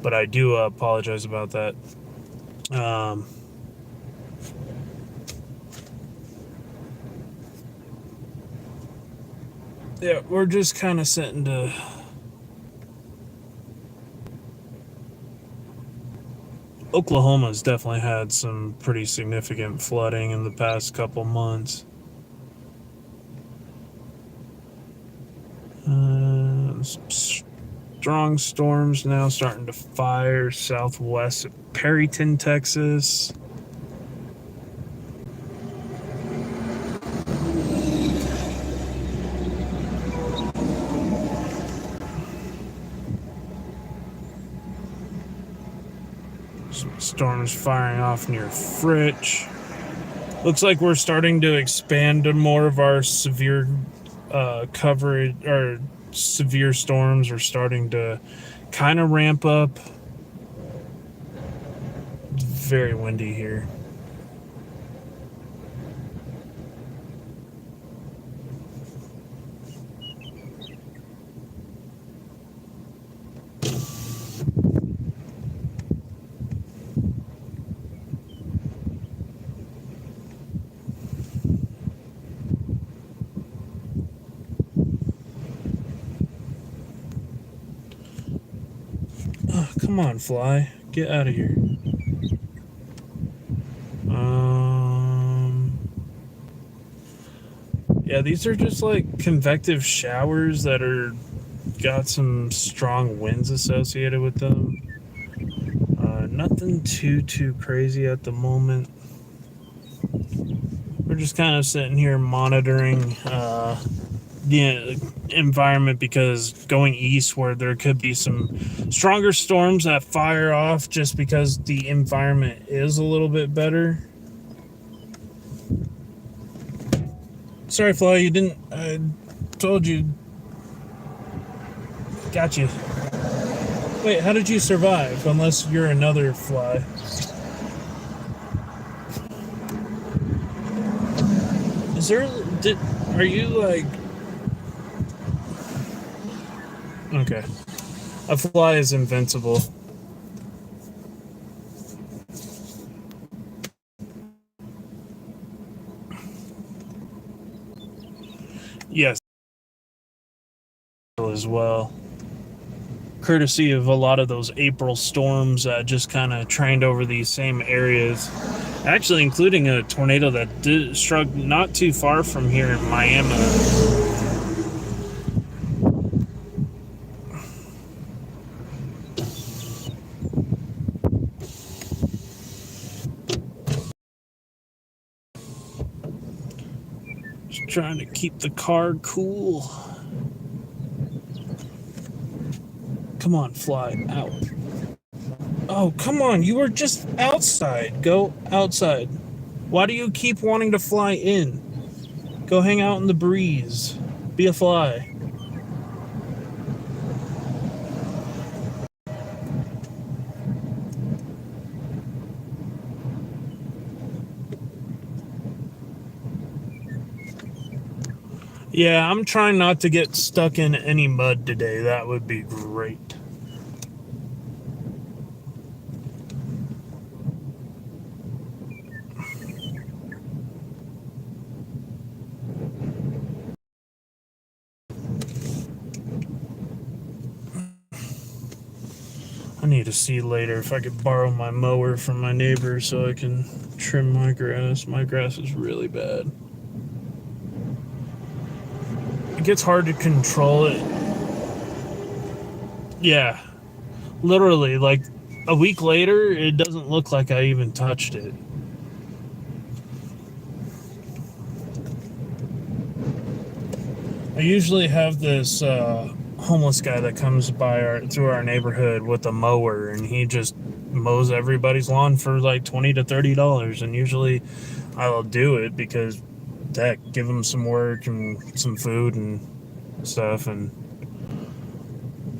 But I do apologize about that. Yeah, we're just kind of sitting to... Oklahoma's definitely had some pretty significant flooding in the past couple months. Strong storms now starting to fire southwest of Perryton, Texas. Some storms firing off near Fritch. Looks like we're starting to expand to more of our severe coverage, or severe storms are starting to kind of ramp up. It's very windy here. Oh, come on, fly. Get out of here. Yeah, these are just like convective showers that are got some strong winds associated with them. Nothing too crazy at the moment. We're just kind of sitting here monitoring the environment, because going east where there could be some stronger storms that fire off just because the environment is a little bit better. Sorry, Fly, you didn't... I told you. Got you. Wait, how did you survive? Unless you're another fly. Is there... Are you, like... Okay. A fly is invincible. Yes. As well. Courtesy of a lot of those April storms that just kind of trained over these same areas. Actually, including a tornado that struck not too far from here in Miami. Just trying to keep the car cool. Come on, fly out. Oh, come on. You were just outside. Go outside. Why do you keep wanting to fly in? Go hang out in the breeze. Be a fly. Yeah, I'm trying not to get stuck in any mud today. That would be great. I need to see later if I could borrow my mower from my neighbor so I can trim my grass. My grass is really bad. It gets hard to control it. Yeah. Literally, like a week later, it doesn't look like I even touched it. I usually have this homeless guy that comes by through our neighborhood with a mower, and he just mows everybody's lawn for like $20 to $30, and usually I'll do it because heck, give him some work and some food and stuff, and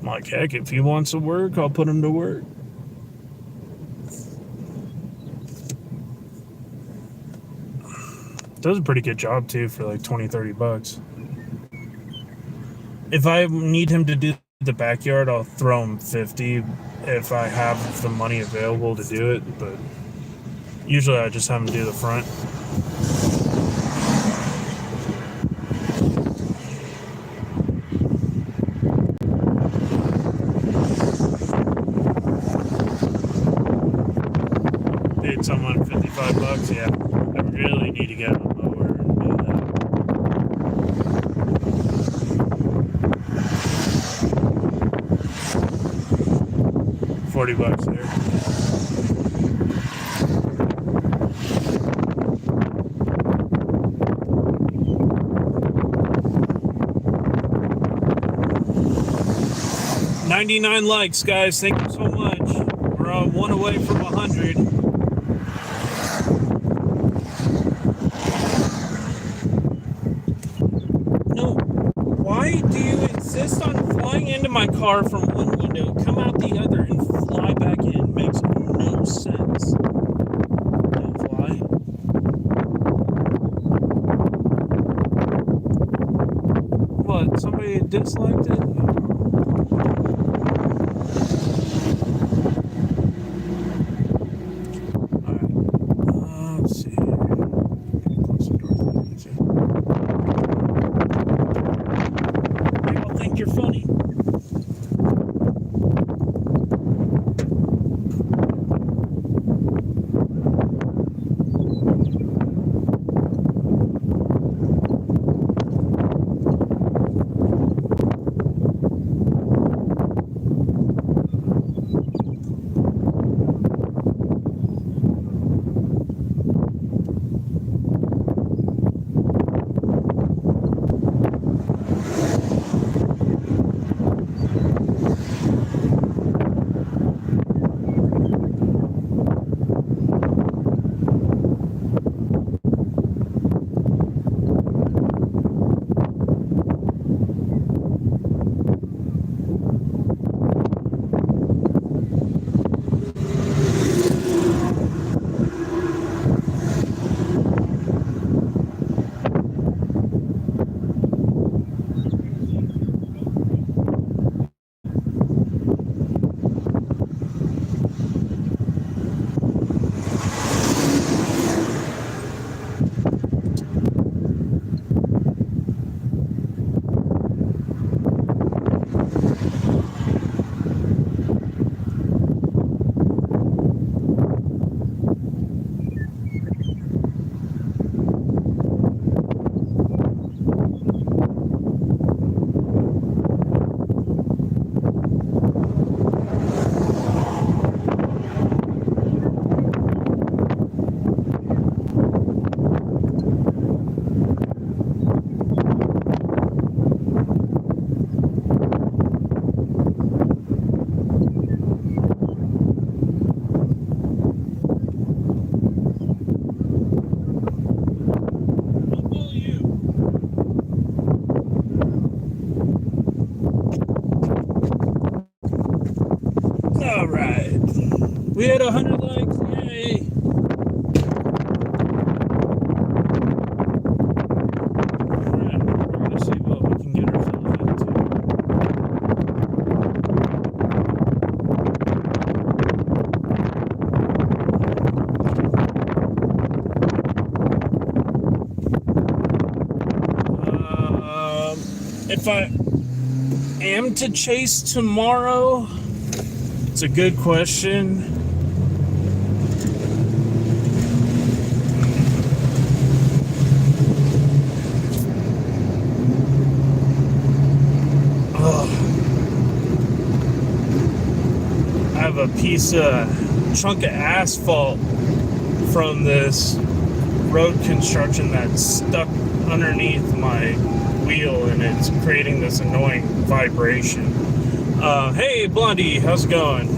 I'm like, heck, if he wants to work, I'll put him to work. Does a pretty good job too for like $20-$30. If I need him to do the backyard, I'll throw him 50 if I have the money available to do it, but usually I just have him do the front. Paid someone $55, yeah. I really need to get him a mower and do that. $40 there. $99 likes, guys. Thank you so much. We're one away from 100. No, why do you insist on flying into my car from one window, come out the other, and fly back in? Makes no sense. Don't fly. What? Somebody disliked it? Let's see. Close the door. They all think you're funny. All right. We had 100 likes. Yay. All right. We're going to see what we can get ourselves into. If I am to chase tomorrow, it's a good question. I have a chunk of asphalt from this road construction that's stuck underneath my wheel, and it's creating this annoying vibration. Hey, Blondie, how's it going?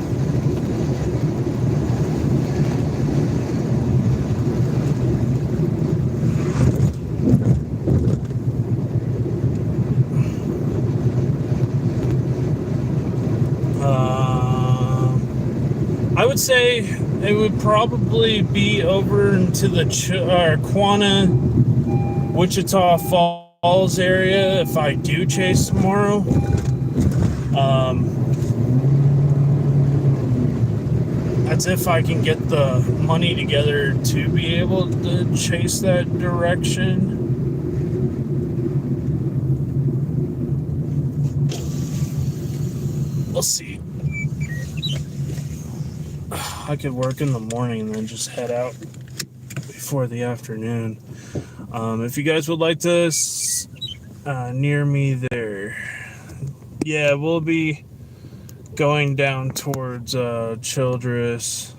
I would say it would probably be over into the Quanah, Wichita Falls Falls area if I do chase tomorrow. That's if I can get the money together to be able to chase that direction. We'll see. I could work in the morning and then just head out before the afternoon. If you guys would like to near me there, yeah, we'll be going down towards Childress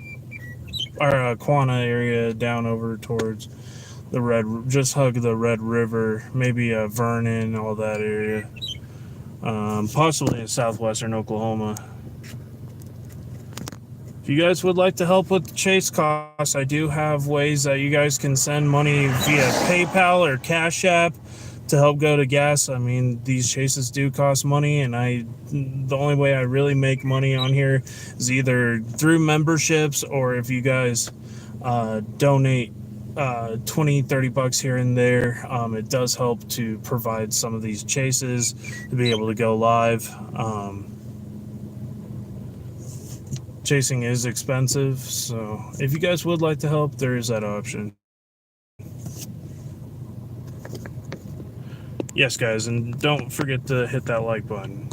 or Quanah area, down over towards the just hug the Red River, maybe Vernon, all that area, possibly in southwestern Oklahoma. If you guys would like to help with the chase costs, I do have ways that you guys can send money via PayPal or Cash App to help go to gas. I mean, these chases do cost money, and the only way I really make money on here is either through memberships, or if you guys donate 20, 30 bucks here and there. It does help to provide some of these chases to be able to go live. Chasing is expensive, so if you guys would like to help, there is that option. Yes, guys, and don't forget to hit that like button.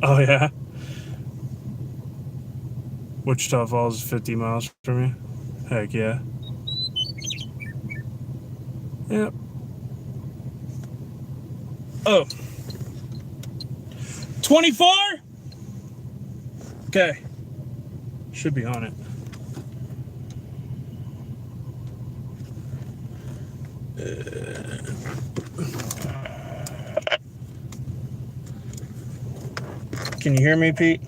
Oh, yeah? Wichita Falls is 50 miles from you? Heck yeah. Yep. Oh. 24? Okay. Should be on it. Can you hear me, Pete?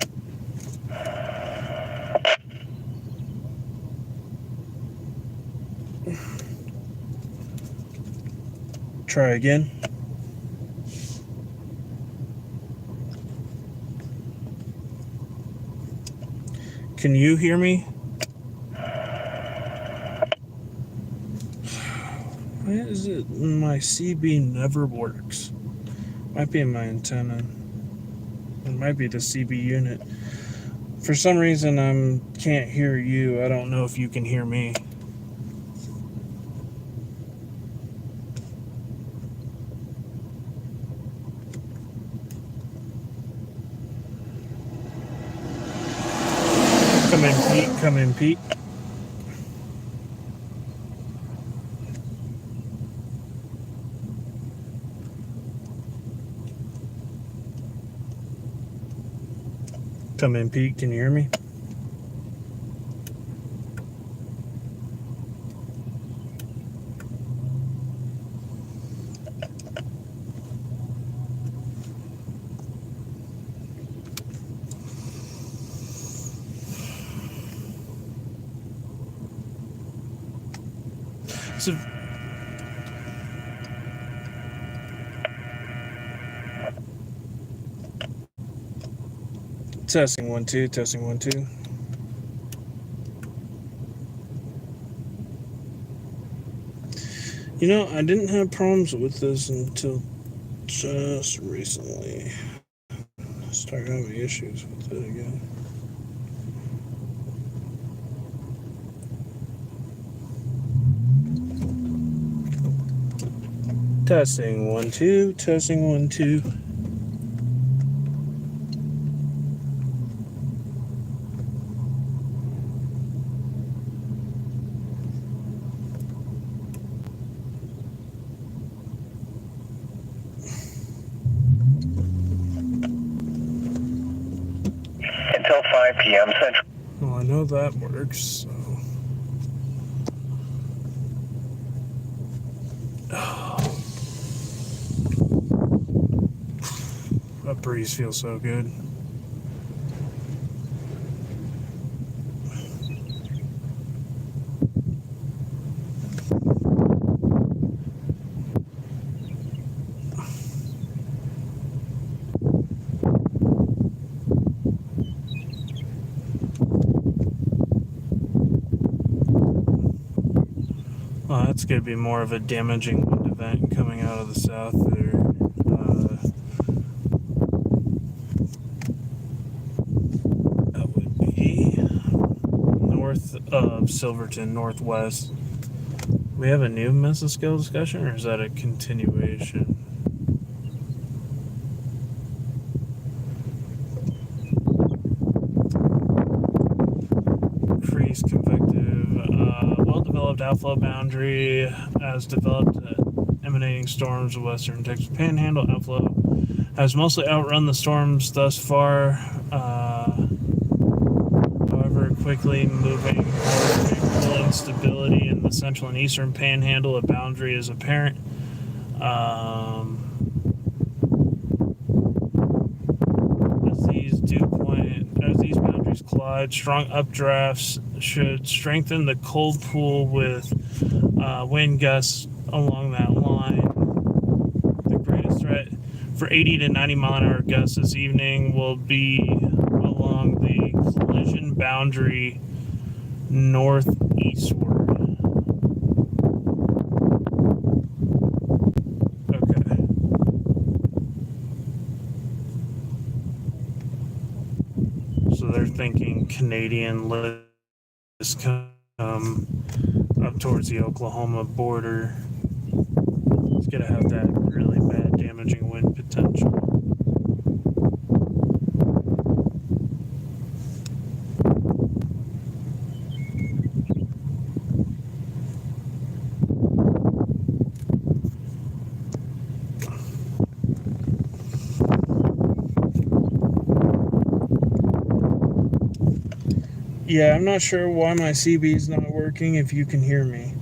Try again. Can you hear me? Why is it my CB never works? Might be in my antenna. It might be the CB unit. For some reason, I can't hear you. I don't know if you can hear me. Come in, Pete. Come in, Pete. Come in, Pete. Can you hear me? So, testing 1 2, testing 1 2. You know, I didn't have problems with this until just recently. I started having issues with it again. Testing 1 2, testing 1 2. Until 5 p.m. Central. Well, I know that works, so. That breeze feels so good. Well, that's going to be more of a damaging wind event coming out of the south there. That would be north of Silverton, northwest. We have a new mesoscale discussion, or is that a continuation? Freeze convective, well-developed outflow boundary as developed emanating storms of western Texas Panhandle. Outflow has mostly outrun the storms thus far. However, quickly moving towards instability in the central and eastern Panhandle, a boundary is apparent. As these boundaries collide, strong updrafts should strengthen the cold pool with wind gusts along that line. The greatest threat for 80 to 90 mile an hour gusts this evening will be along the collision boundary northeastward. Okay. So they're thinking Canadian lists come up towards the Oklahoma border. It's going to have that really bad damaging wind potential. Yeah, I'm not sure why my CB is not working, if you can hear me.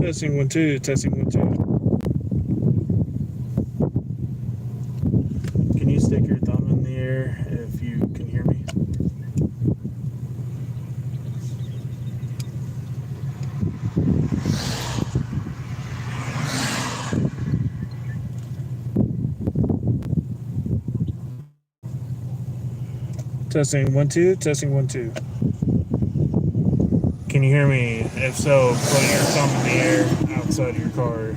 Testing 1 2, testing 1 2. Can you stick your thumb in the air if you can hear me? Testing 1 2, testing 1 2. Can you hear me? If so, put your thumb in the air outside of your car.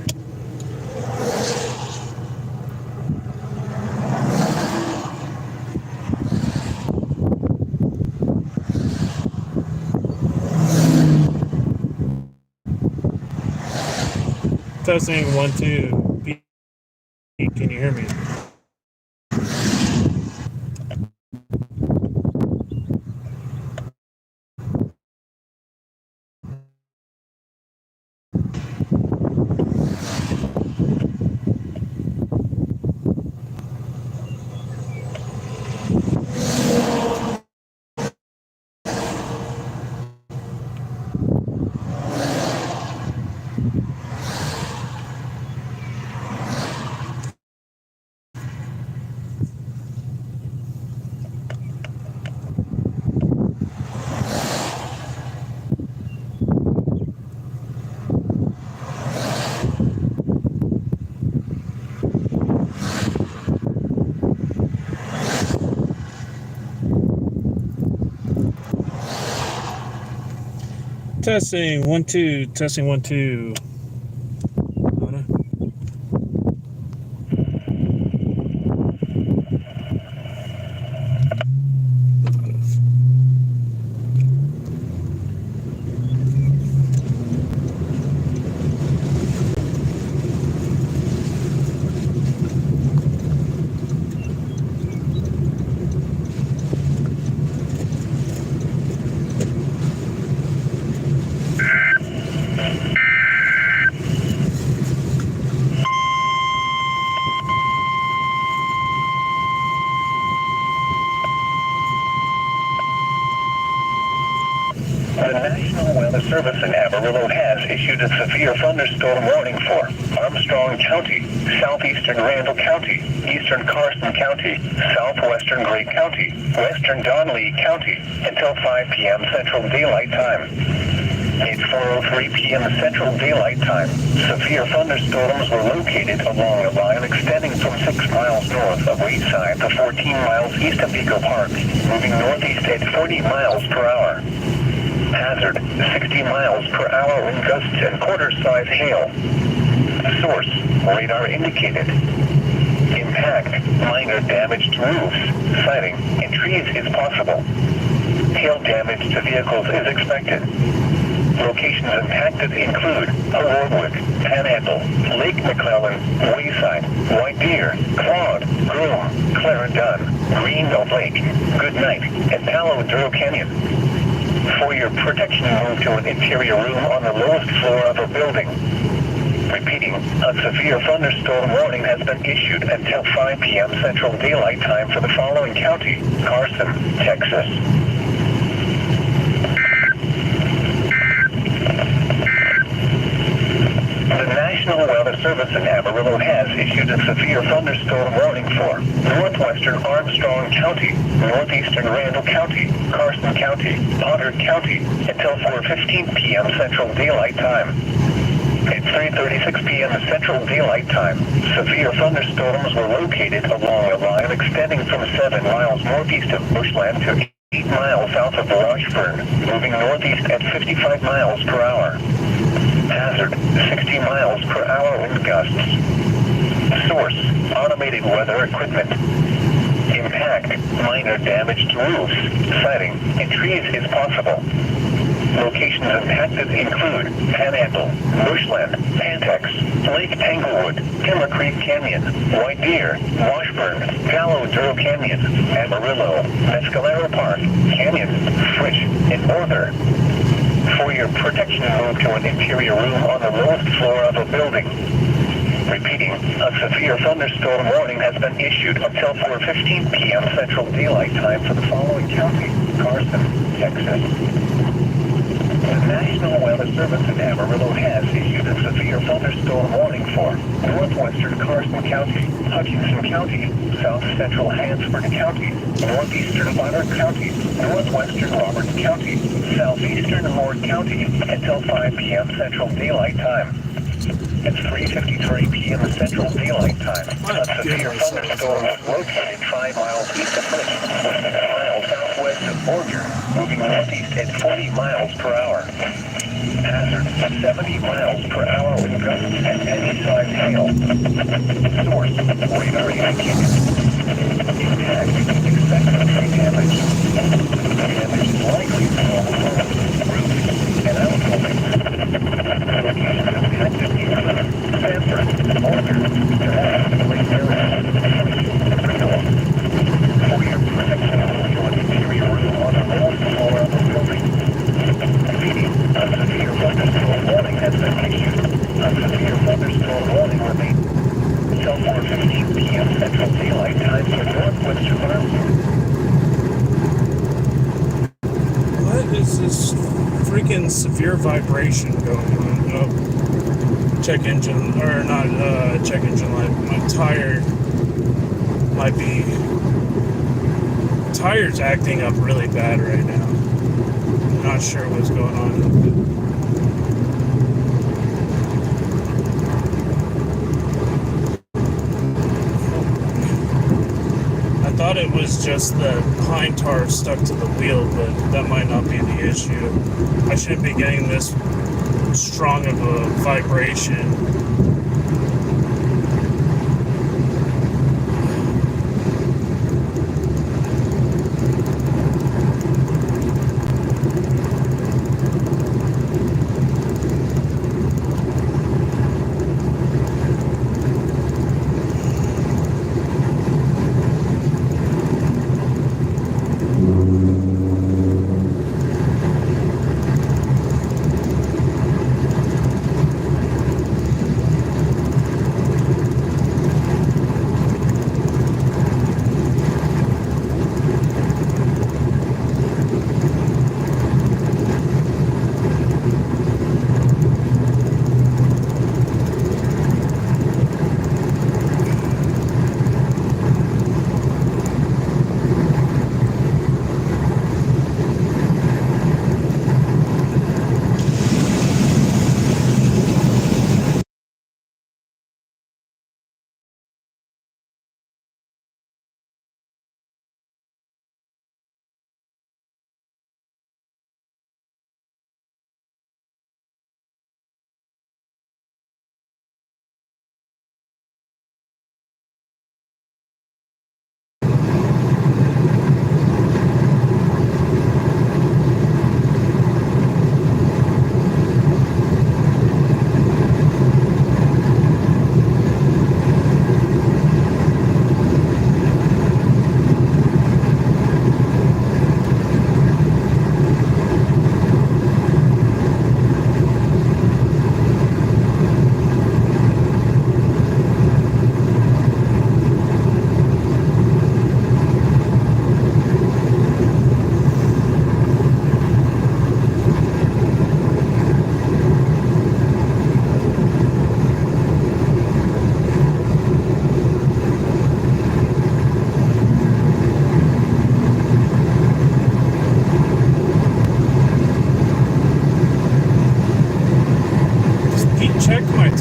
Testing 1 2. Pete, can you hear me? Testing 1 2, testing 1 2. The National Weather Service in Amarillo has issued a severe thunderstorm warning for Armstrong County, southeastern Randall County, eastern Carson County, southwestern Gray County, western Donley County until 5 p.m. Central Daylight Time. It's 4:03 p.m. Central Daylight Time. Severe thunderstorms were located along a line extending from 6 miles north of Wayside to 14 miles east of Eagle Park, moving northeast at 40 miles per hour. Hazard, 60 miles per hour wind gusts and quarter-size hail. Source, radar indicated. Impact, minor damage to roofs, siding, and trees is possible. Hail damage to vehicles is expected. Locations impacted include Wardwood, Panhandle, Lake McClellan, Wayside, White Deer, Claude, Groom, Clarendon, Greenville Lake, Goodnight, and Palo Duro Canyon. For your protection, move to an interior room on the lowest floor of a building. Repeating, a severe thunderstorm warning has been issued until 5 p.m. Central Daylight Time for the following county: Carson, Texas. The National Weather Service in Amarillo has issued a severe thunderstorm warning for northwestern Armstrong County, northeastern Randall County, Carson County, Potter County until 4:15 p.m. Central Daylight Time. At 3:36 p.m. Central Daylight Time, severe thunderstorms were located along a line extending from 7 miles northeast of Bushland to 8 miles south of Washburn, moving northeast at 55 miles per hour. Hazard, 60 miles per hour wind gusts. Source, automated weather equipment. Impact, minor damage to roofs, siding, and trees is possible. Locations impacted include Panhandle, Bushland, Pantex, Lake Tanglewood, Timber Creek Canyon, White Deer, Washburn, Palo Duro Canyon, Amarillo, Mescalero Park, Canyon, Fritch, and Norther. For your protection, move to an interior room on the lowest floor of a building. Repeating, a severe thunderstorm warning has been issued until 4:15 p.m. Central Daylight Time for the following county: Carson, Texas. The National Weather Service in Amarillo has issued a severe thunderstorm warning for northwestern Carson County, Hutchinson County, south central Hansford County, northeastern Bonner County, northwestern Roberts County, southeastern Lord County until 5 p.m. Central Daylight Time. It's 3:53 p.m. Central Daylight Time. A severe thunderstorm was located 5 miles east of Fritch, 6 miles southwest of Borger, moving northeast at 40 miles per hour. Hazard, 70 miles per hour wind gusts and any size hail. Source, radar indicated. Impact, expected tree damage. Damage is likely to overwhelm roofs and outbuildings. Locations impacted include Sanford, Boulder, Gustnado, Lake Area, Reno. For your protection, move to an interior room on the lowest floor of the building. Repeating, a severe thunderstorm warning has been issued. A severe thunderstorm warning remains until 4:15 p.m. Central Daylight Time for northwestern Armstrong. What is this freaking severe vibration going on? Oh, check engine, or not check engine light. My tire might be... Tire's acting up really bad right now. I'm not sure what's going on with it. I thought it was just the pine tar stuck to the wheel, but that might not be the issue. I shouldn't be getting this strong of a vibration.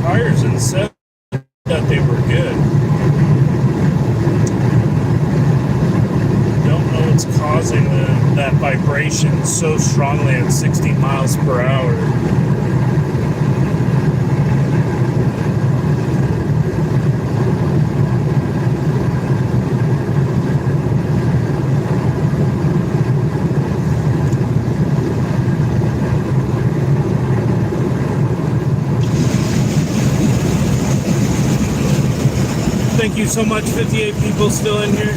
tires and said that they were good. Don't know what's causing that vibration so strongly at 60 miles per hour. Thank you so much, 58 people still in here.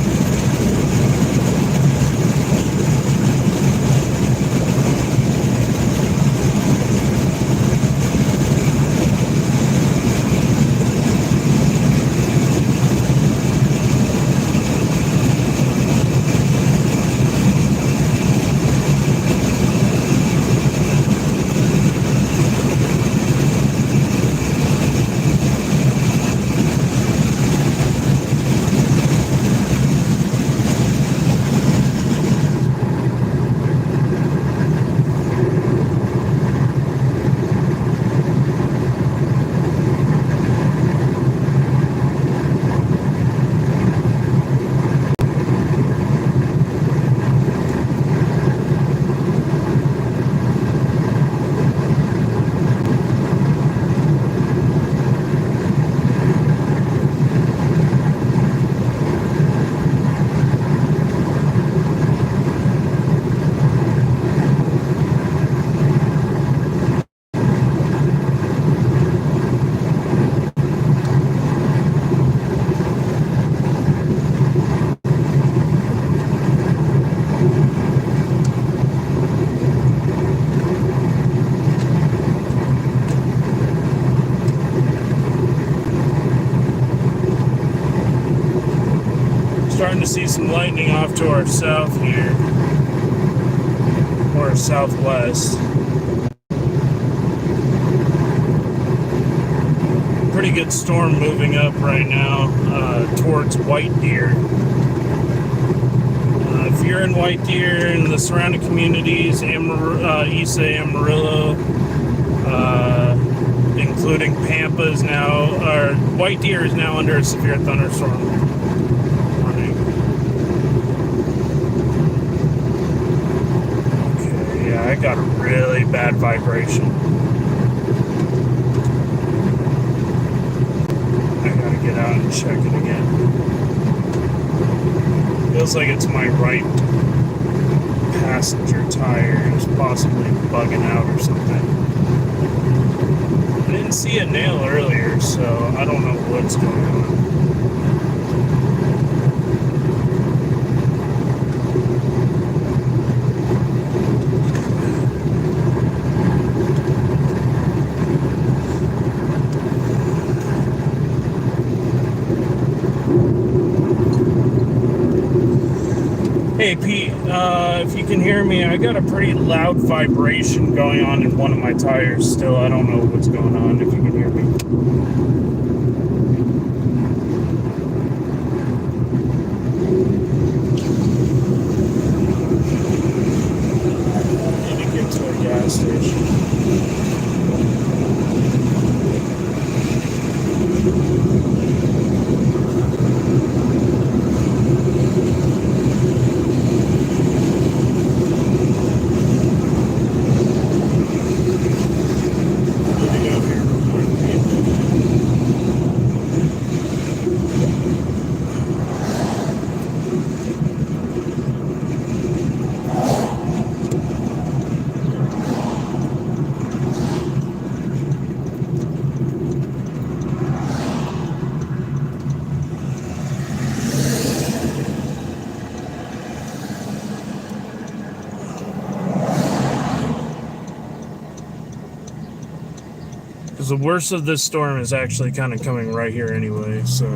Starting to see some lightning off to our south here, or southwest. Pretty good storm moving up right now towards White Deer. If you're in White Deer and the surrounding communities, Isa, Amarillo, including Pampa is now, or White Deer is now under a severe thunderstorm. I got a really bad vibration. I gotta get out and check it again. Feels like it's my right passenger tire is possibly bugging out or something. I didn't see a nail earlier, so I don't know what's going on. Hey Pete, if you can hear me, I got a pretty loud vibration going on in one of my tires still. I don't know what's going on, if you can hear me. I need to get to a gas station. Because the worst of this storm is actually kind of coming right here anyway, so.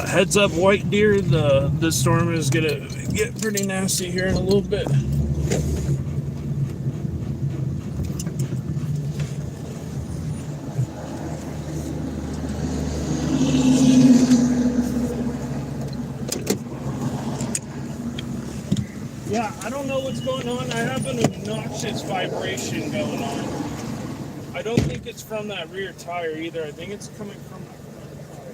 Heads up, White Deer, this storm is going to get pretty nasty here in a little bit. Yeah, I don't know what's going on. I have an obnoxious vibration going on. I don't think it's from that rear tire either. I think it's coming from my front tire.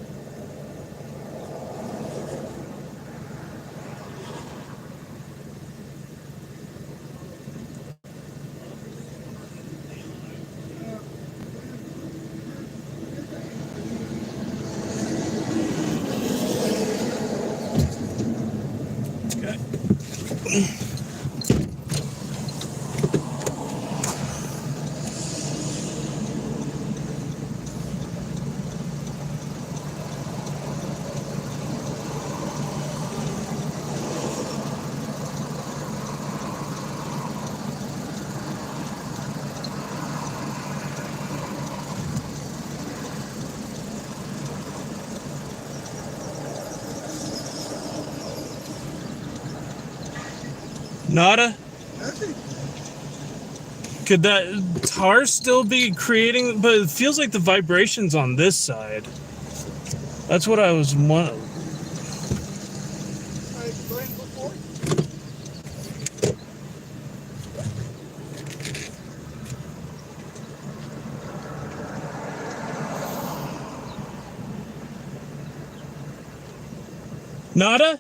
Nada? Nothing. Could that tar still be creating? But it feels like the vibration's on this side. That's what I was wondering. Alright, go ahead and look for it. Nada?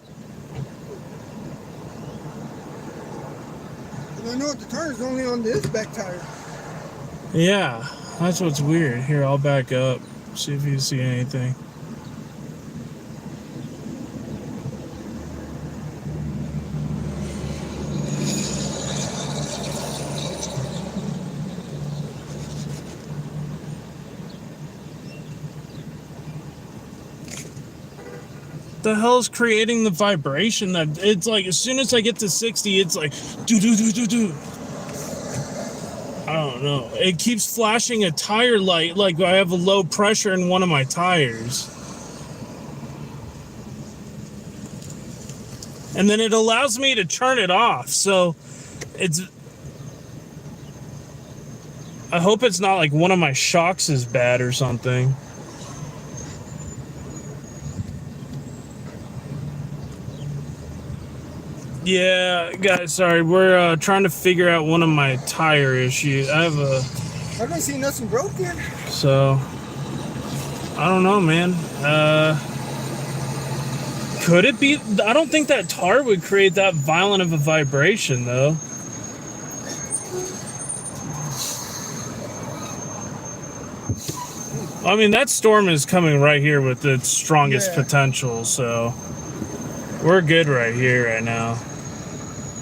And I know the tire's only on this back tire. Yeah, that's what's weird. Here, I'll back up. See if you see anything. The hell's creating the vibration that it's like as soon as I get to 60 it's like do. I don't know. It keeps flashing a tire light like I have a low pressure in one of my tires. And then it allows me to turn it off. So it's I hope it's not like one of my shocks is bad or something. Yeah, guys, sorry. We're trying to figure out one of my tire issues. I don't see nothing broken. So, I don't know, man. Could it be? I don't think that tar would create that violent of a vibration, though. I mean, that storm is coming right here with its strongest potential, so we're good right here right now.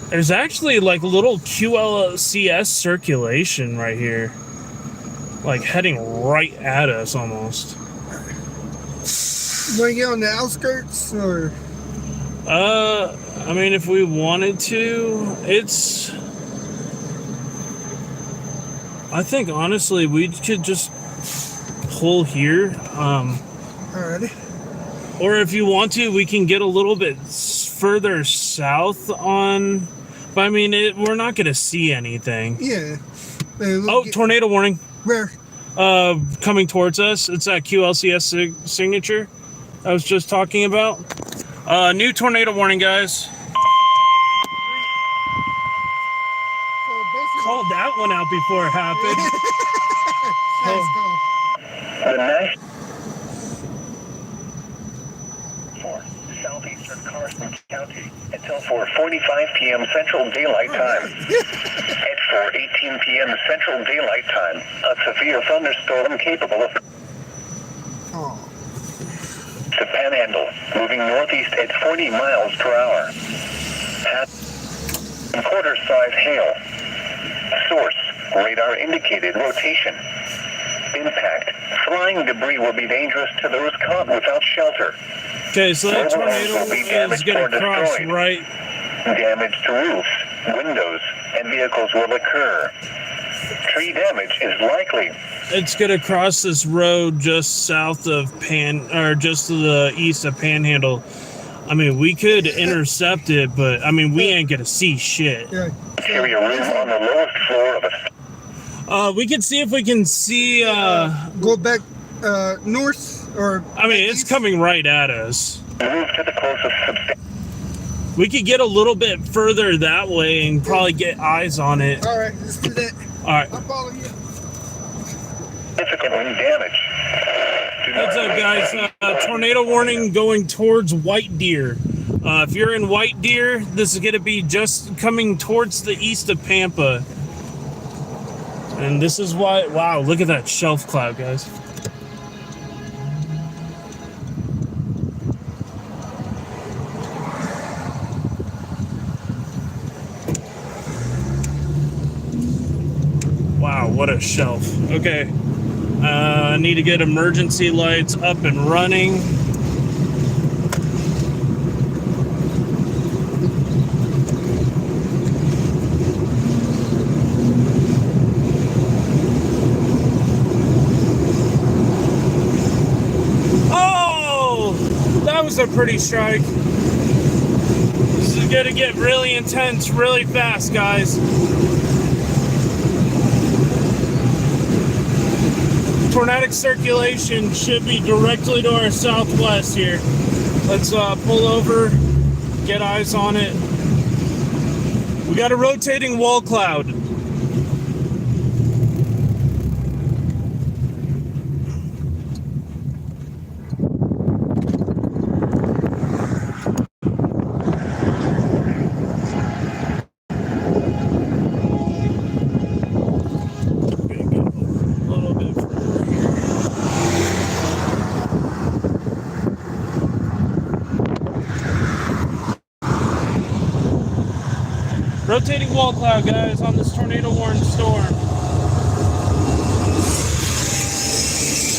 There's actually like a little QLCS circulation right here. Like heading right at us almost. You want to get on the outskirts or? I mean, if we wanted to, it's... I think honestly we could just pull here. Alrighty. Or if you want to, we can get a little bit further south on... But I mean, we're not going to see anything. Yeah. Tornado warning. Where? Coming towards us. It's that QLCS signature I was just talking about. New tornado warning, guys. Called that one out before it happened. Nice call. The next for southeastern Carson County until 4:45 p.m. Central Daylight Time. At 4:18 p.m. Central Daylight Time, a severe thunderstorm capable of the Panhandle, moving northeast at 40 miles per hour. Quarter-size hail. Source, radar indicated rotation. Impact, flying debris will be dangerous to those caught without shelter. Okay, so that tornado is going to cross right. Damage to roofs, windows, and vehicles will occur. Tree damage is likely. It's going to cross this road just south of just to the east of Panhandle. I mean, we could intercept it, but I mean, we ain't going to see shit. Yeah. Interior room on the lowest floor of a... We can see if we can see... go back north or... I mean, it's coming right at us. Move to the closest We could get a little bit further that way and probably get eyes on it. All right, let's do that. All right. I'll follow you. significant wind damage. Heads up, guys. Tornado warning going towards White Deer. If you're in White Deer, this is going to be just coming towards the east of Pampa. And this is why, wow, look at that shelf cloud, guys. Wow, what a shelf. Okay. I need to get emergency lights up and running. Oh, that was a pretty strike. This is going to get really intense really fast, guys. Tornadic circulation should be directly to our southwest here. Let's pull over, get eyes on it. We got a rotating wall cloud. Rotating wall cloud, guys, on this tornado warned storm.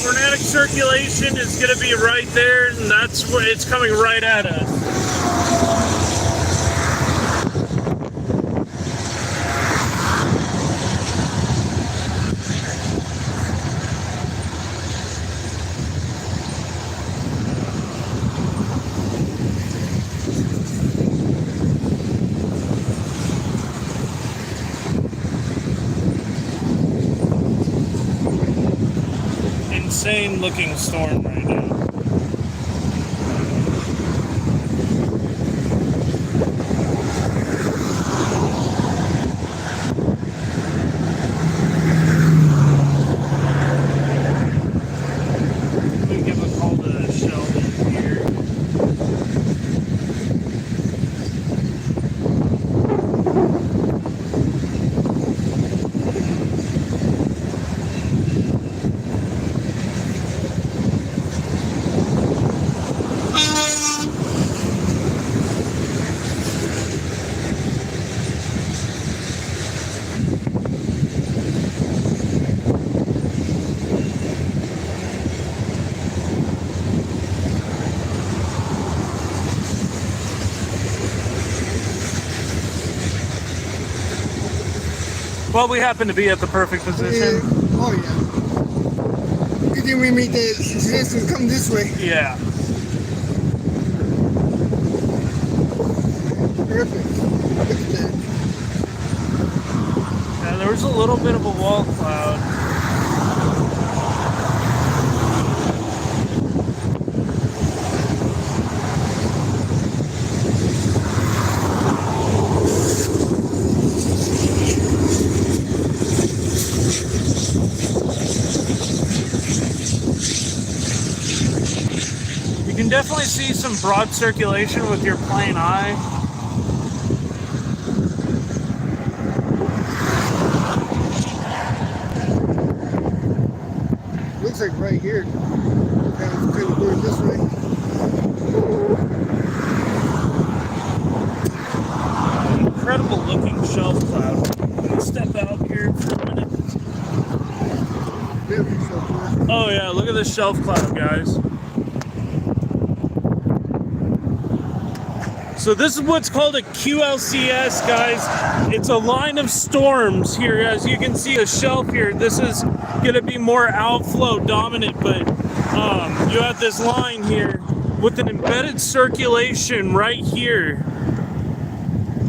Tornadic circulation is going to be right there, and that's where it's coming right at us. Insane looking storm right now. Let me give a call to Sheldon here. Well, we happen to be at the perfect position. Oh, yeah. Good thing we made the suggestion come this way. Yeah. Perfect. Look at that. Yeah, there was a little bit of a wall cloud. You can definitely see some broad circulation with your plain eye. Looks like right here. Kind of going this way. Incredible looking shelf cloud. I'm gonna step out here for a minute. Very shelf cloud. Oh yeah, look at this shelf cloud, guys. So this is what's called a QLCS, guys. It's a line of storms here. As you can see, a shelf here. This is going to be more outflow dominant, but you have this line here with an embedded circulation right here.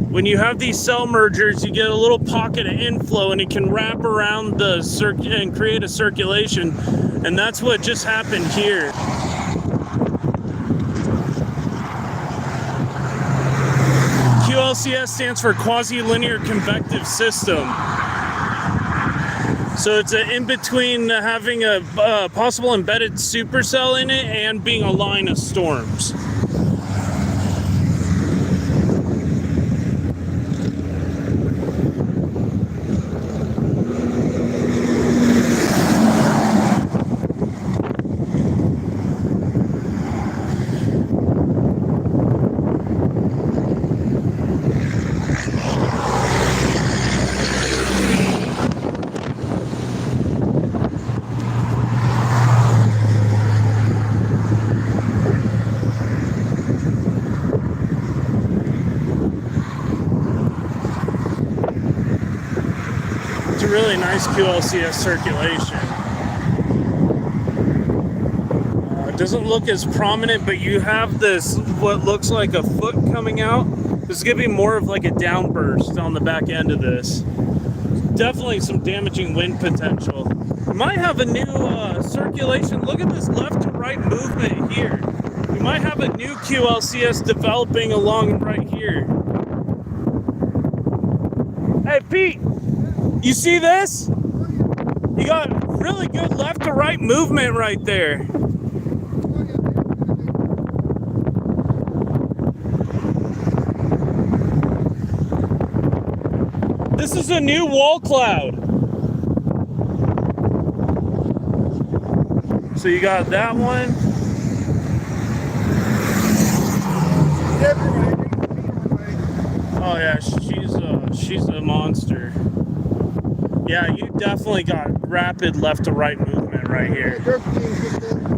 When you have these cell mergers, you get a little pocket of inflow, and it can wrap around the circuit and create a circulation. And that's what just happened here. QLCS stands for quasi-linear convective system. So it's in between having a possible embedded supercell in it and being a line of storms. It's a really nice QLCS circulation. It doesn't look as prominent, but you have this, what looks like a foot coming out. This is going to be more of like a downburst on the back end of this. Definitely some damaging wind potential. You might have a new circulation. Look at this left to right movement here. You might have a new QLCS developing along right here. Hey, Pete, you see this? You got really good left to right movement right there. This is a new wall cloud. So you got that one. Oh yeah, she's a monster. Yeah, you definitely got rapid left to right movement right here.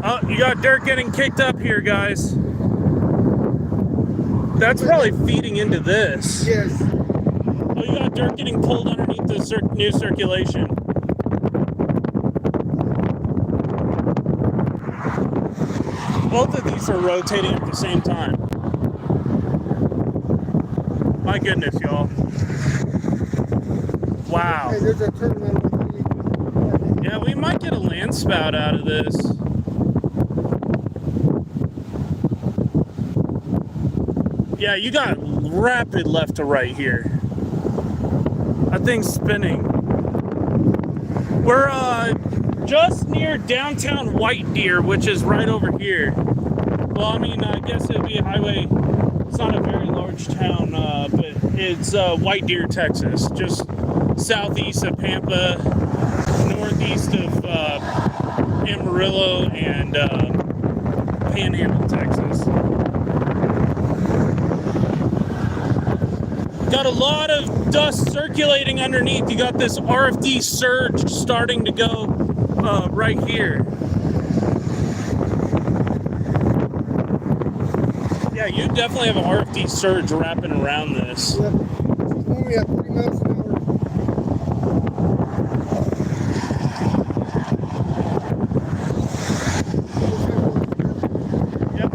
Oh, you got dirt getting kicked up here, guys. That's probably feeding into this. Yes. Oh, you got dirt getting pulled underneath the new circulation. Both of these are rotating at the same time. My goodness, y'all. Wow. Hey, there's a tournament. Yeah, we might get a land spout out of this. Yeah, you got rapid left to right here. That thing's spinning. We're just near downtown White Deer, which is right over here. Well, I mean, I guess it'd be a highway. It's not a very large town, but it's White Deer, Texas, just southeast of Pampa, northeast of Amarillo, and Panhandle, Texas. Got a lot of dust circulating underneath. You got this RFD surge starting to go right here. Yeah, you definitely have an RFD surge wrapping around this. Yep. Only at 3 miles an hour. Yep.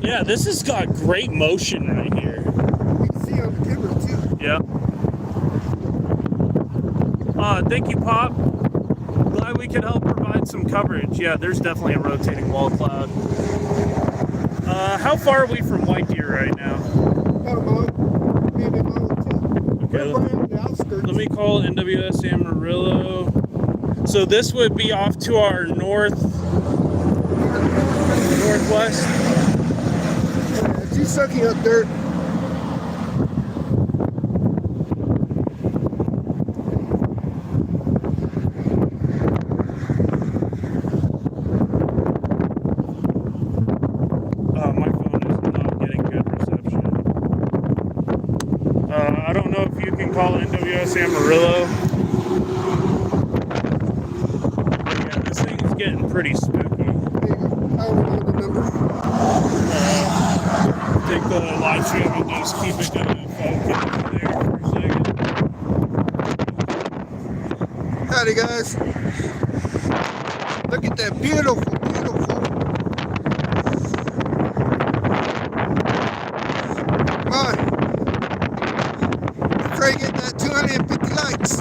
Yeah, this has got great motion right here. You can see on the camera too. Yep. Thank you, Pop. Glad we could help provide some coverage. Yeah, there's definitely a rotating wall cloud. How far are we from White Deer right now? About a mile, maybe a mile or two. Okay, We're right on the outskirts. let me call NWS Amarillo. So this would be off to our northwest. Yeah, she's sucking up dirt. My phone is not getting good reception. I don't know if you can call NWS Amarillo. Yeah, this thing's getting pretty spooky. There you go. I don't know the number. I think the live stream will just keep it going if I get there for a second. Howdy, guys. Look at that beautiful, beautiful. Come on. Try to get that 250 likes.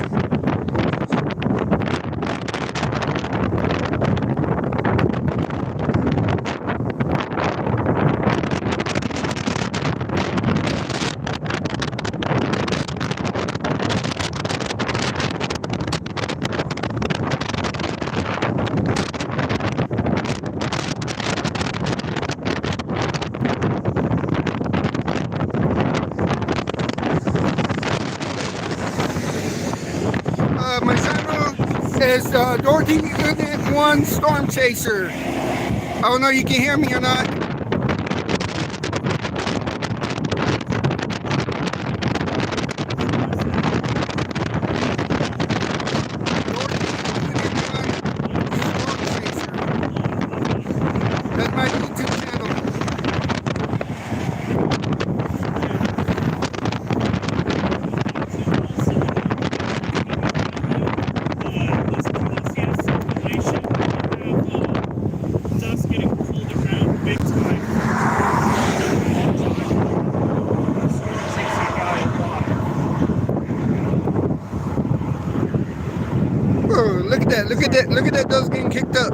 It's Dorothy Unit 1 Storm Chaser. I don't know if you can hear me or not. That's my YouTube channel. Oh, look at that, look at that, look at that dust getting kicked up.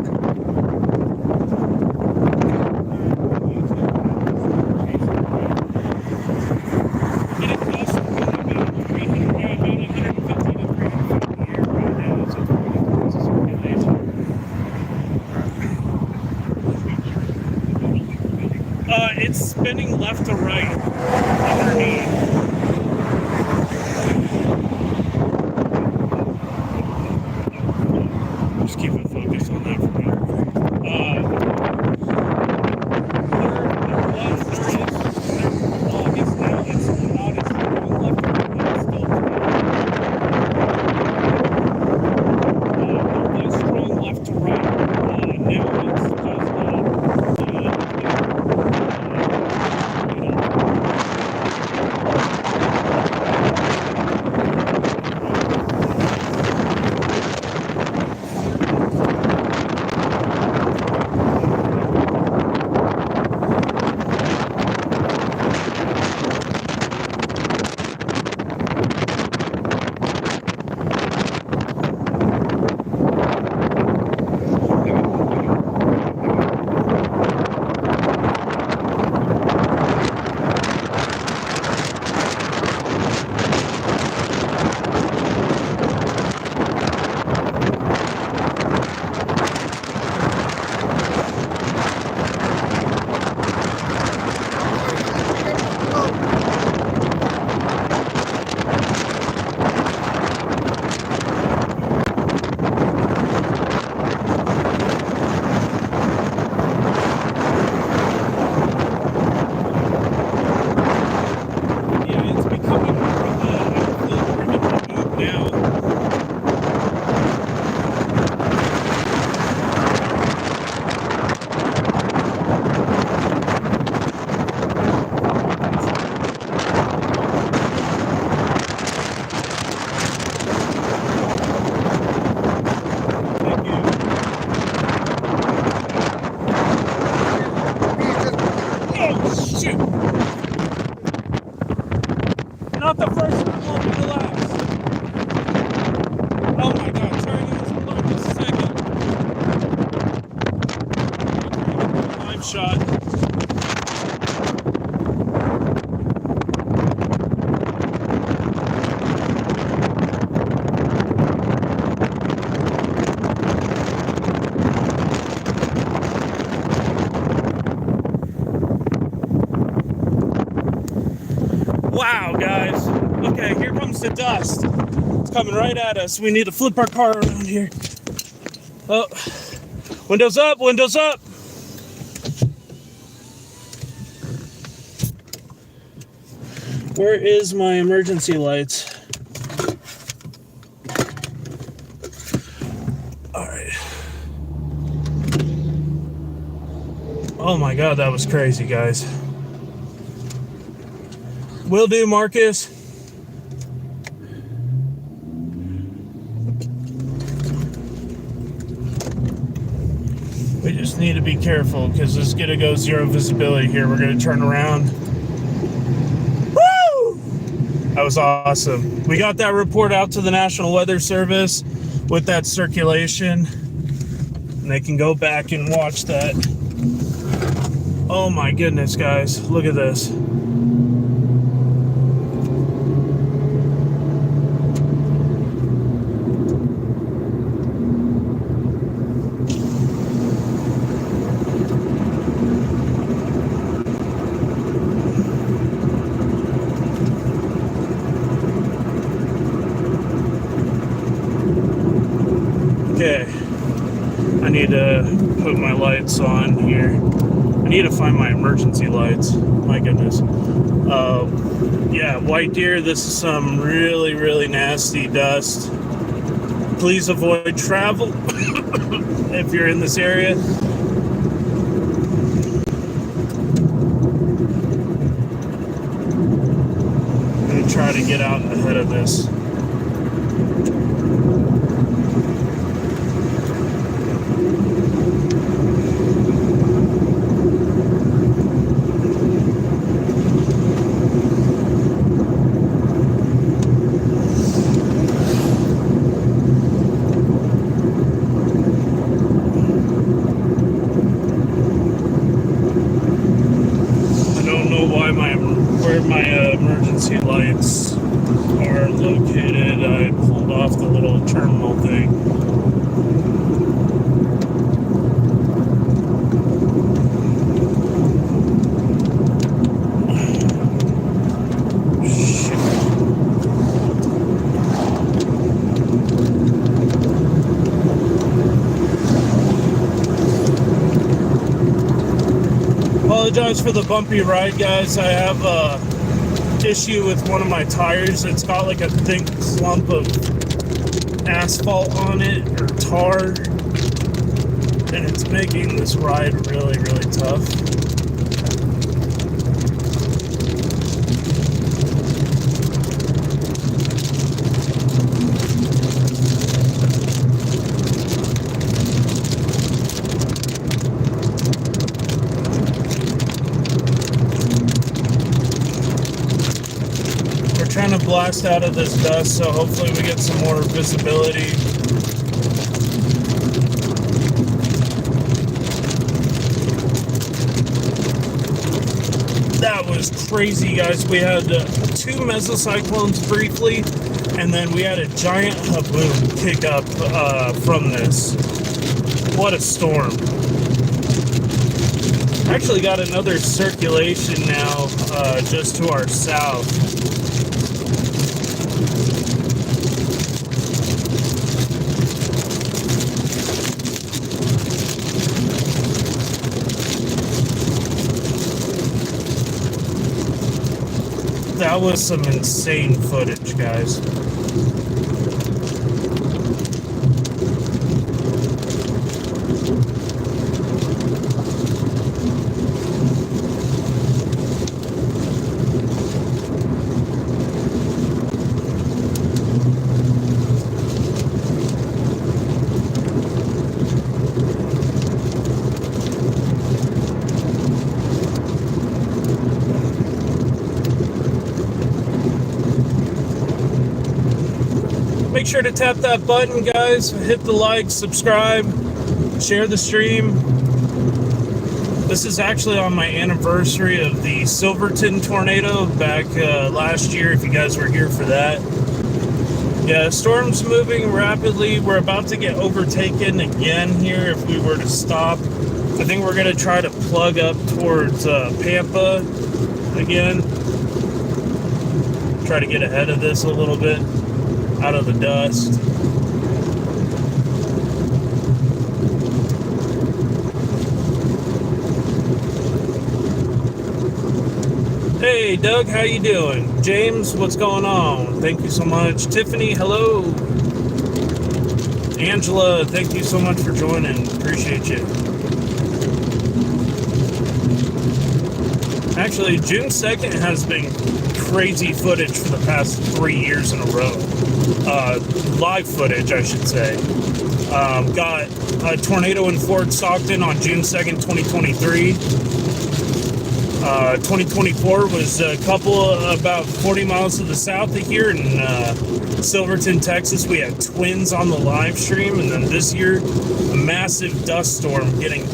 It's spinning left to right underneath. Just keep it focused on that for now. Strong left to right. Now it's not the first one, won't be the last. Oh my god, turning this below just a second. Live shot. Wow, guys. Okay, here comes the dust. It's coming right at us. We need to flip our car around here. Oh, windows up, windows up. Where is my emergency lights? All right. Oh my God, that was crazy, guys. Will do, Marcus. We just need to be careful because it's going to go zero visibility here. We're going to turn around. Woo! That was awesome. We got that report out to the National Weather Service with that circulation. And they can go back and watch that. Oh my goodness, guys. Look at this. need to put my lights on here. I need to find my emergency lights. My goodness. Yeah, white deer, this is some really, really nasty dust. Please avoid travel if you're in this area. I'm going to try to get out ahead of this. Where my emergency lights are located. I pulled off the little terminal thing. Apologize for the bumpy ride, guys. I have a issue with one of my tires. It's got like a thick clump of asphalt on it, or tar, and it's making this ride really, really tough. Trying to blast out of this dust, so hopefully we get some more visibility. That was crazy, guys. We had 2 mesocyclones briefly, and then we had a giant haboom kick up from this. What a storm. Actually got another circulation now just to our south. That was some insane footage, guys. Make sure to tap that button, guys. Hit the like, subscribe, share the stream. This is actually on my anniversary of the Silverton tornado back last year, if you guys were here for that. Yeah, storm's moving rapidly. We're about to get overtaken again here if we were to stop. I think we're going to try to plug up towards Pampa again. Try to get ahead of this a little bit. Out of the dust. Hey Doug, how you doing? James, what's going on? Thank you so much. Tiffany, hello. Angela, thank you so much for joining. Appreciate you. Actually, June 2nd has been crazy footage for the past 3 years in a row. Live footage, I should say. Got a tornado in Fort Stockton on June 2nd, 2023. 2024 was a couple about 40 miles to the south of here in Silverton, Texas. We had twins on the live stream, and then this year, a massive dust storm getting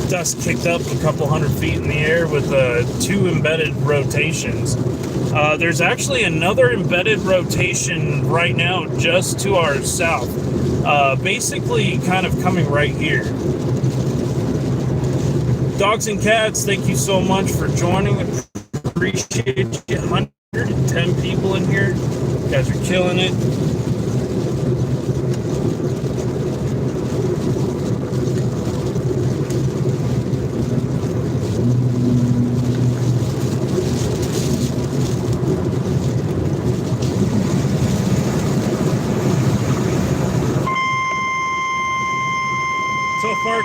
dust kicked up a couple hundred feet in the air with 2 embedded rotations. There's actually another embedded rotation right now just to our south, basically kind of coming right here. Dogs and cats, thank you so much for joining. Appreciate you. 110 people in here. You guys are killing it.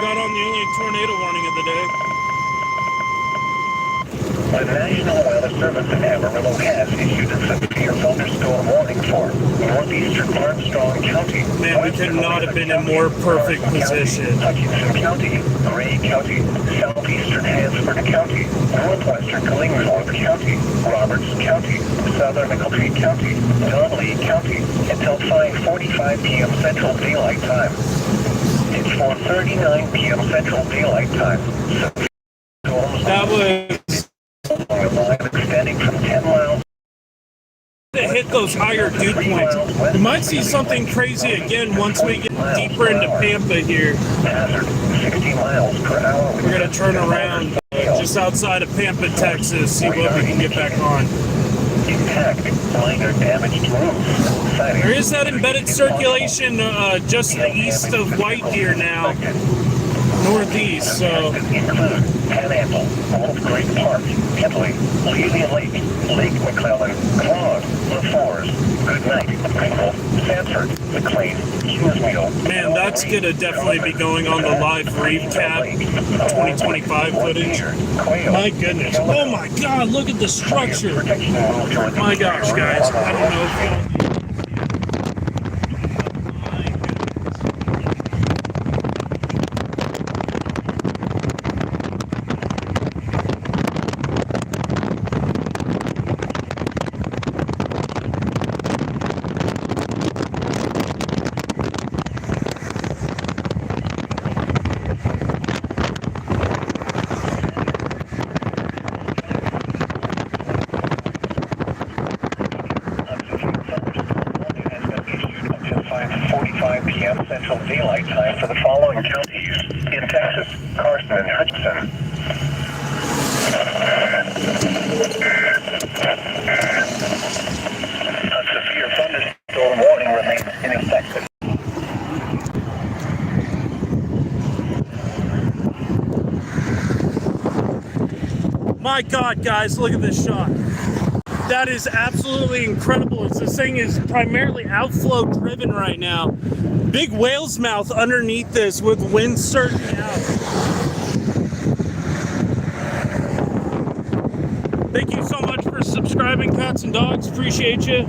got on the only tornado warning of the day. The National Weather Service in Amarillo has issued a severe thunderstorm warning for northeastern Armstrong County. Man, we could not have been in more perfect position. Hutchinson County, Gray County, southeastern Hansford County, northwestern Killingworth County, Roberts County, southern Nicholson County, Donnelly County, until 5:45 p.m. Central Daylight Time. It's 4:39 p.m. Central Daylight Time. That was Extending from 10 miles to hit those higher dew points. We might see something crazy again once we get deeper into Pampa here. hazard 60 miles per hour. We're going to turn around just outside of Pampa, Texas, see what we can get back on. Impact, minor damaged roofs. There is that embedded circulation just east of White Deer now, northeast, so Include Panhandle, Old Great Park, Henley, Levy Lake, Lake McClellan, Claude, LaForest, Goodnight, Pringle, Sanford, McLean, Kingsmill. man, that's going to definitely be going on the live recap 2025 footage. My goodness. Oh my God, look at the structure. My gosh, guys. I don't know if y'all... Central Daylight Time for the following counties in Texas: Carson and Hutchinson. A severe thunderstorm warning remains in effect. My God, guys, look at this shot. That is absolutely incredible. This thing is primarily outflow driven right now. Big whale's mouth underneath this with wind surging out. Thank you so much for subscribing, cats and dogs. Appreciate you.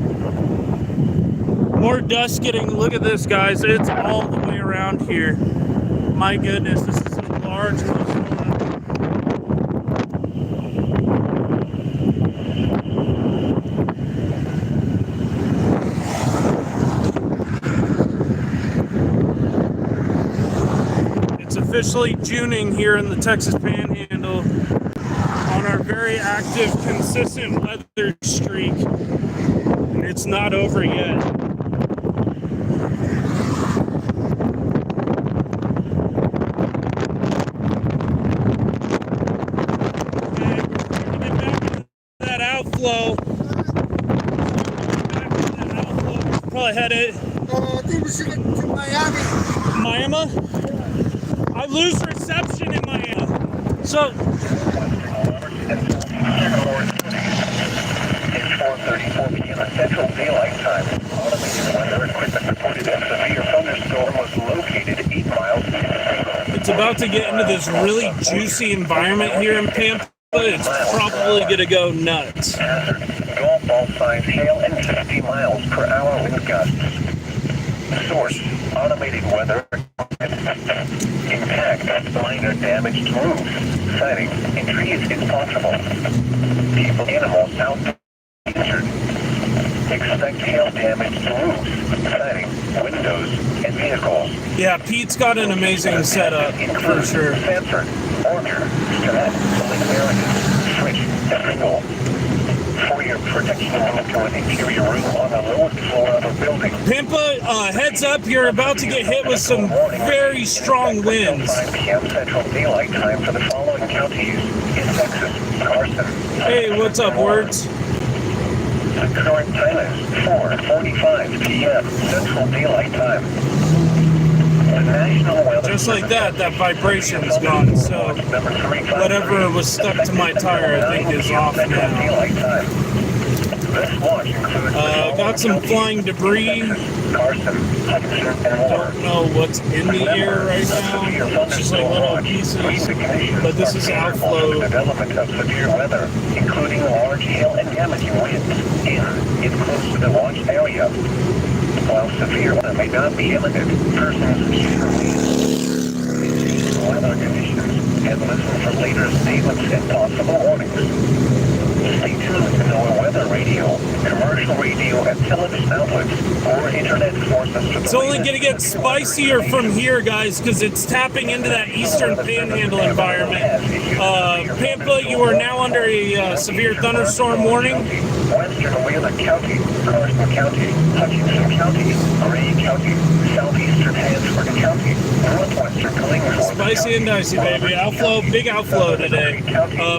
More dust getting, look at this, guys. It's all the way around here. My goodness, this is a large one. Officially Juning here in the Texas Panhandle on our very active, consistent weather streak. And it's not over yet. Okay, we're gonna get back to that outflow. Probably headed. I think we should get to Miami. Miami? I lose reception in Miami. So, It's 4:34 p.m. Central Daylight Time. Automated weather equipment reported a severe thunderstorm was located 8 miles. it's about to get into this really juicy environment here in Pampa. It's probably going to go nuts. Hazard, golf ball size hail and 50 miles per hour wind gusts. Source, automated weather. Impact, minor damaged roofs. Sighting, in trees is possible. People, animals out injured. Expect hail damaged roofs. Sighting, windows, and vehicles. Yeah, Pete's got an amazing setup for sure. Sanford, Orchard, Gillette, Lake Marion, Fritch, and Pringle. For your protection, move to an interior room on the lowest floor of a building. Pampa, heads up, you're about to get hit with some very strong winds. 5 p.m. Central Daylight Time for the following counties in Texas: Carson. Hey, what's up, Words? The current time is 4:45 p.m. Central Daylight Time. The National Weather Just like that vibration is gone. So whatever was stuck to my tire, I think, is off now. Daylight Time. This watch includes Got some flying debris. Carson, Hudson, and more. Don't know what's in the air right now. It's just like little pieces. But this is outflow. Development of severe weather, including large hail and damaging winds, is close to the watch area. While severe weather may not be imminent, persons should weather conditions and listen for later statements and possible warnings. Stay tuned to our weather radio, commercial radio, and television outlets, or internet sources. It's only going to get spicier from here, guys, because it's tapping into that eastern Panhandle environment. Pampa, you are now under a severe thunderstorm warning. Western Wheeler County, Carson County, Hutchinson County, Gray County, Southeastern Hansford County, Northwestern Clingford. Spicy and dicey, baby. Outflow, big outflow today.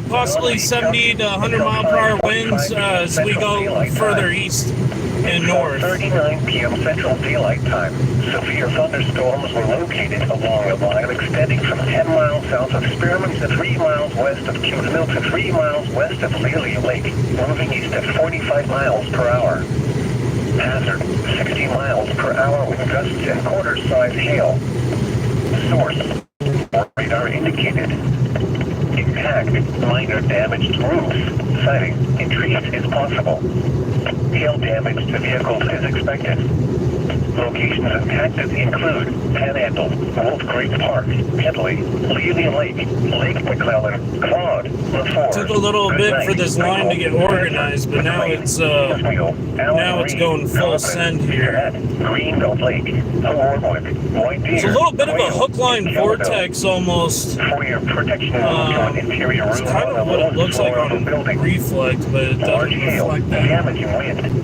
Possibly 70 to 100 mile per hour winds as we go further east and north. 39 p.m. Central Daylight Time. Severe thunderstorms were located along a line extending from 10 miles south of Spearman to 3 miles west of Gustnado to 3 miles west of Lily Lake, moving east at 45 miles per hour. Hazard, 60 miles per hour with gusts and quarter-size hail. Source, radar indicated. Impact, minor damage to roofs, siding, and trees is possible. Hail damage to vehicles is expected. Locations impacted include Panhandle, Wolf Creek Park, Headley, Lily Lake, Lake McClellan, Claude, LaForge. Took a little bit for this line to get organized, but now it's going full send here. Greenville Lake, Warwick, White Deer. It's a little bit of a hook line vortex almost. For your protection, interior It's kind of what it looks like on reflect, but it doesn't reflect that.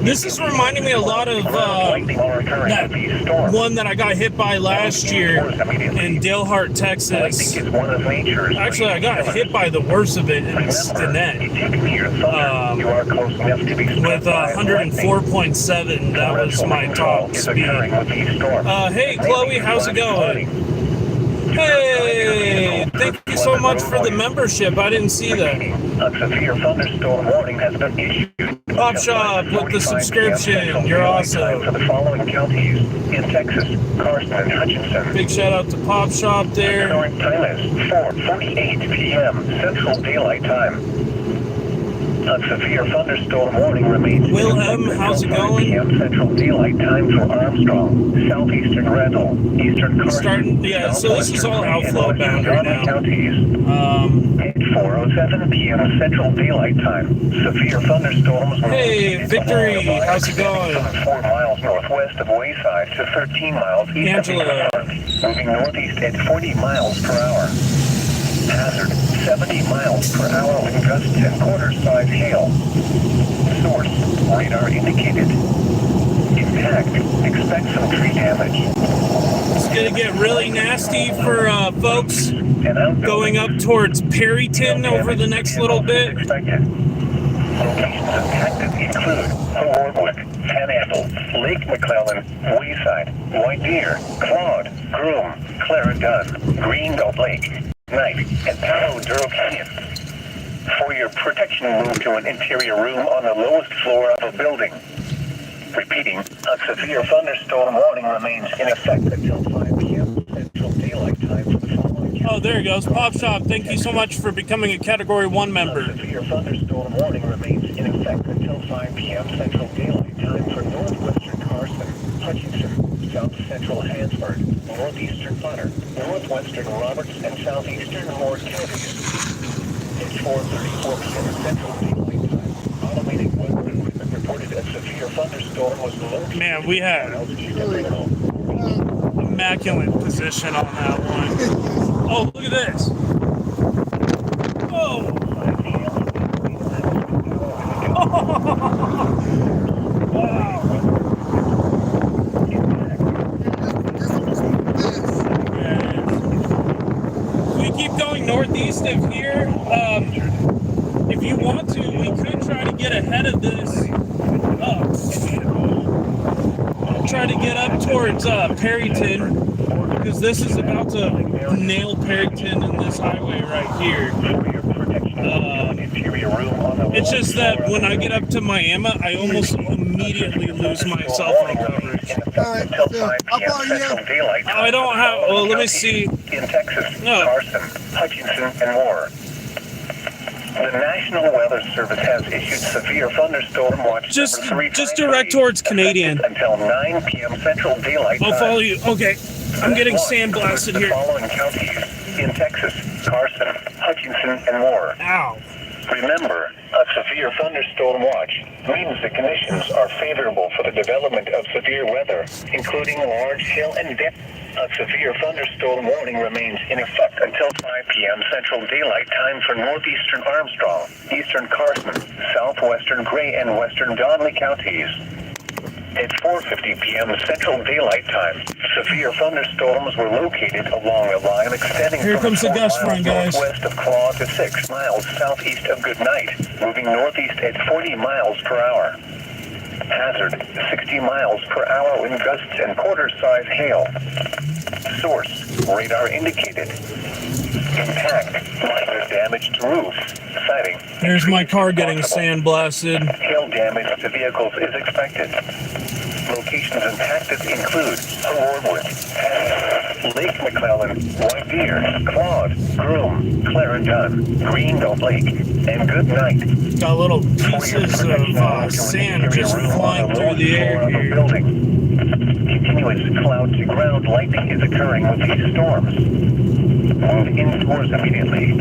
This is reminding me a lot of that one that I got hit by last year in Dalehart, Texas. Actually, I got hit by the worst of it in Gustnado with 104.7. That was my top speed. Hey, Chloe, how's it going? Hey, thank you so much for the membership. I didn't see that. A severe thunderstorm warning has been issued. Pop Shop with the subscription. You're awesome. For the following counties in Texas, Carson and Hutchinson. Big shout out to Pop Shop there. Current time is 4:48 p.m. Central Daylight Time. A severe thunderstorm warning remains. Will M, how's it going? PM Central Daylight Time for Armstrong, Southeastern Randall, Eastern Carson. Yeah, so this is all outflow bound right now. At 4:07 p.m. Central Daylight Time, severe thunderstorms were Hey, Victory, how's it going? 4 miles northwest of Wayside to 13 miles east Angela. of Eastern, moving northeast at 40 miles per hour. Hazard, 70 miles per hour with gusts and quarter-size hail. Source, radar indicated. Impact, expect some tree damage. It's going to get really nasty for folks going up towards Perryton over the next little bit. Expected. Locations impacted include Warwick, Panhandle, Lake McClellan, Wayside, White Deer, Claude, Groom, Clarendon, Greenville Lake, Knight, and Palo Duro Canyon. For your protection, move to an interior room on the lowest floor of a building. Repeating, a severe thunderstorm warning remains in effect until 5 p.m. Central Daylight Time for the following. Oh, there he goes. Pop Shop, thank you so much for becoming a Category 1 member. A severe thunderstorm warning remains in effect until 5 p.m. Central Daylight Time for northwestern Carson, Hutchinson, south central Hansford, northeastern Butter, northwestern Roberts, and southeastern Ward counties. It's 4:34 p.m. Central Daylight Time. Automated weather equipment reported a severe thunderstorm was located. Man, we had immaculate position on that one. Oh, look at this. Oh. We keep going northeast of here. If you want to, we could try to get ahead of this. Try to get up towards Perryton, because this is about to It's just that when I get up to Miami, I almost immediately lose my cell phone coverage. Alright, so I'll follow you. I don't have. Well, let me see. In Texas, No. Carson, Hutchinson, and more. The National Weather Service has issued severe thunderstorm watch Just number 3 direct towards Canadian. until 9 p.m. Central Daylight I'll Time. follow you. Okay, I'm This getting watch sandblasted includes here. The following counties in Texas: Carson, Hutchinson, and more. Ow. Remember, a severe thunderstorm watch means the conditions are favorable for the development of severe weather, including large hail and depth. A severe thunderstorm warning remains in effect until 5 p.m. Central Daylight Time for northeastern Armstrong, eastern Carson, southwestern Gray, and western Donley counties. At 4:50 p.m. Central Daylight Time, severe thunderstorms were located along a line extending Here from comes the 4 gust miles front, guys. northwest of Claw to 6 miles southeast of Goodnight, moving northeast at 40 miles per hour. Hazard, 60 miles per hour wind gusts and quarter-size hail. Source, radar indicated. Impact, minor damage to roofs. Sighting. There's my car getting sandblasted. Hail damage to vehicles is expected. Locations impacted include Aurorwood, Lake McClellan, White Deer, Claude, Groom, Clarendon, Greenville Lake, and Goodnight. Got little pieces of sand just flying through the air here. Continuous cloud to ground lightning is occurring with these storms. Move indoors immediately.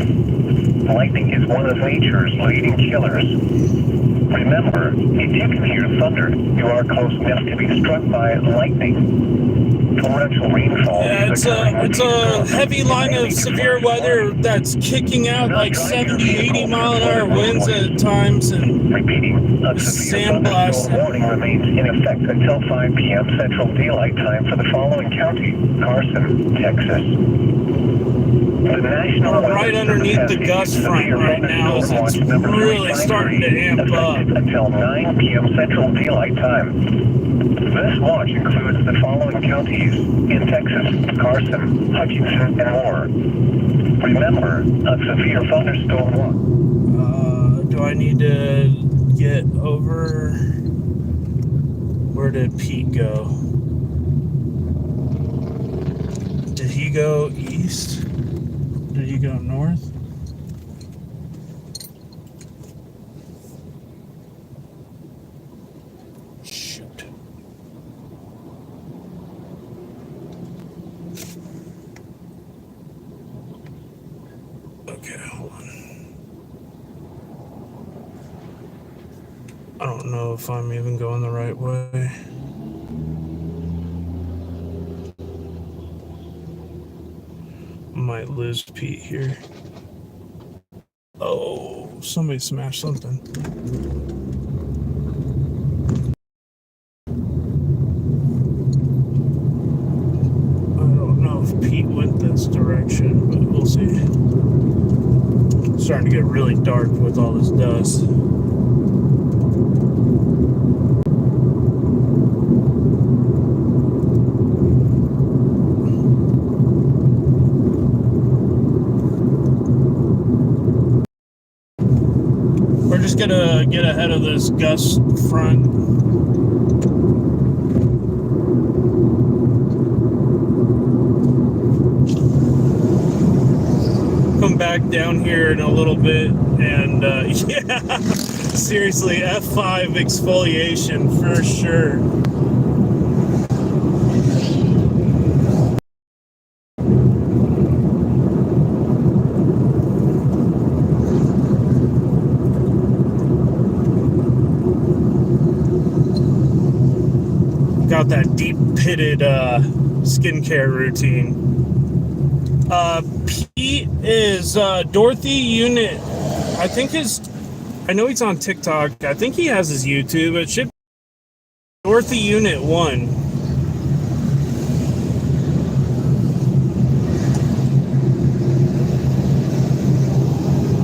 Lightning is one of nature's leading killers. Remember, if you can hear thunder, you are close enough to be struck by lightning. Torrential rainfall. Yeah, it's a heavy line of severe weather that's kicking out like 70, 80 mile an hour winds at times, and Repeating, a severe sandblasting. thunderstorm warning remains in effect until 5 p.m. Central Daylight Time for the following county: Carson, Texas. The National Weather right Service underneath has the issued gust front severe right now is thunderstorm it's watch number really 3 starting to amp up. effective until 9 p.m. Central Daylight Time. This watch includes the following counties in Texas: Carson, Hutchinson, and more. Remember, a severe thunderstorm watch. Do I need to get over? Where did Pete go? Did he go east? Did he go north? Shoot. Okay, hold on. I don't know if I'm even going the right way. Might lose Pete here. Oh, somebody smashed something. I don't know if Pete went this direction, but we'll see. It's starting to get really dark with all this dust. We're just gonna get ahead of this gust front. Come back down here in a little bit, and yeah, seriously, F5 exfoliation for sure. Got that deep pitted skincare routine. Pete is Dorothy Unit. I think I know he's on TikTok. I think he has his YouTube. It should be Dorothy Unit 1.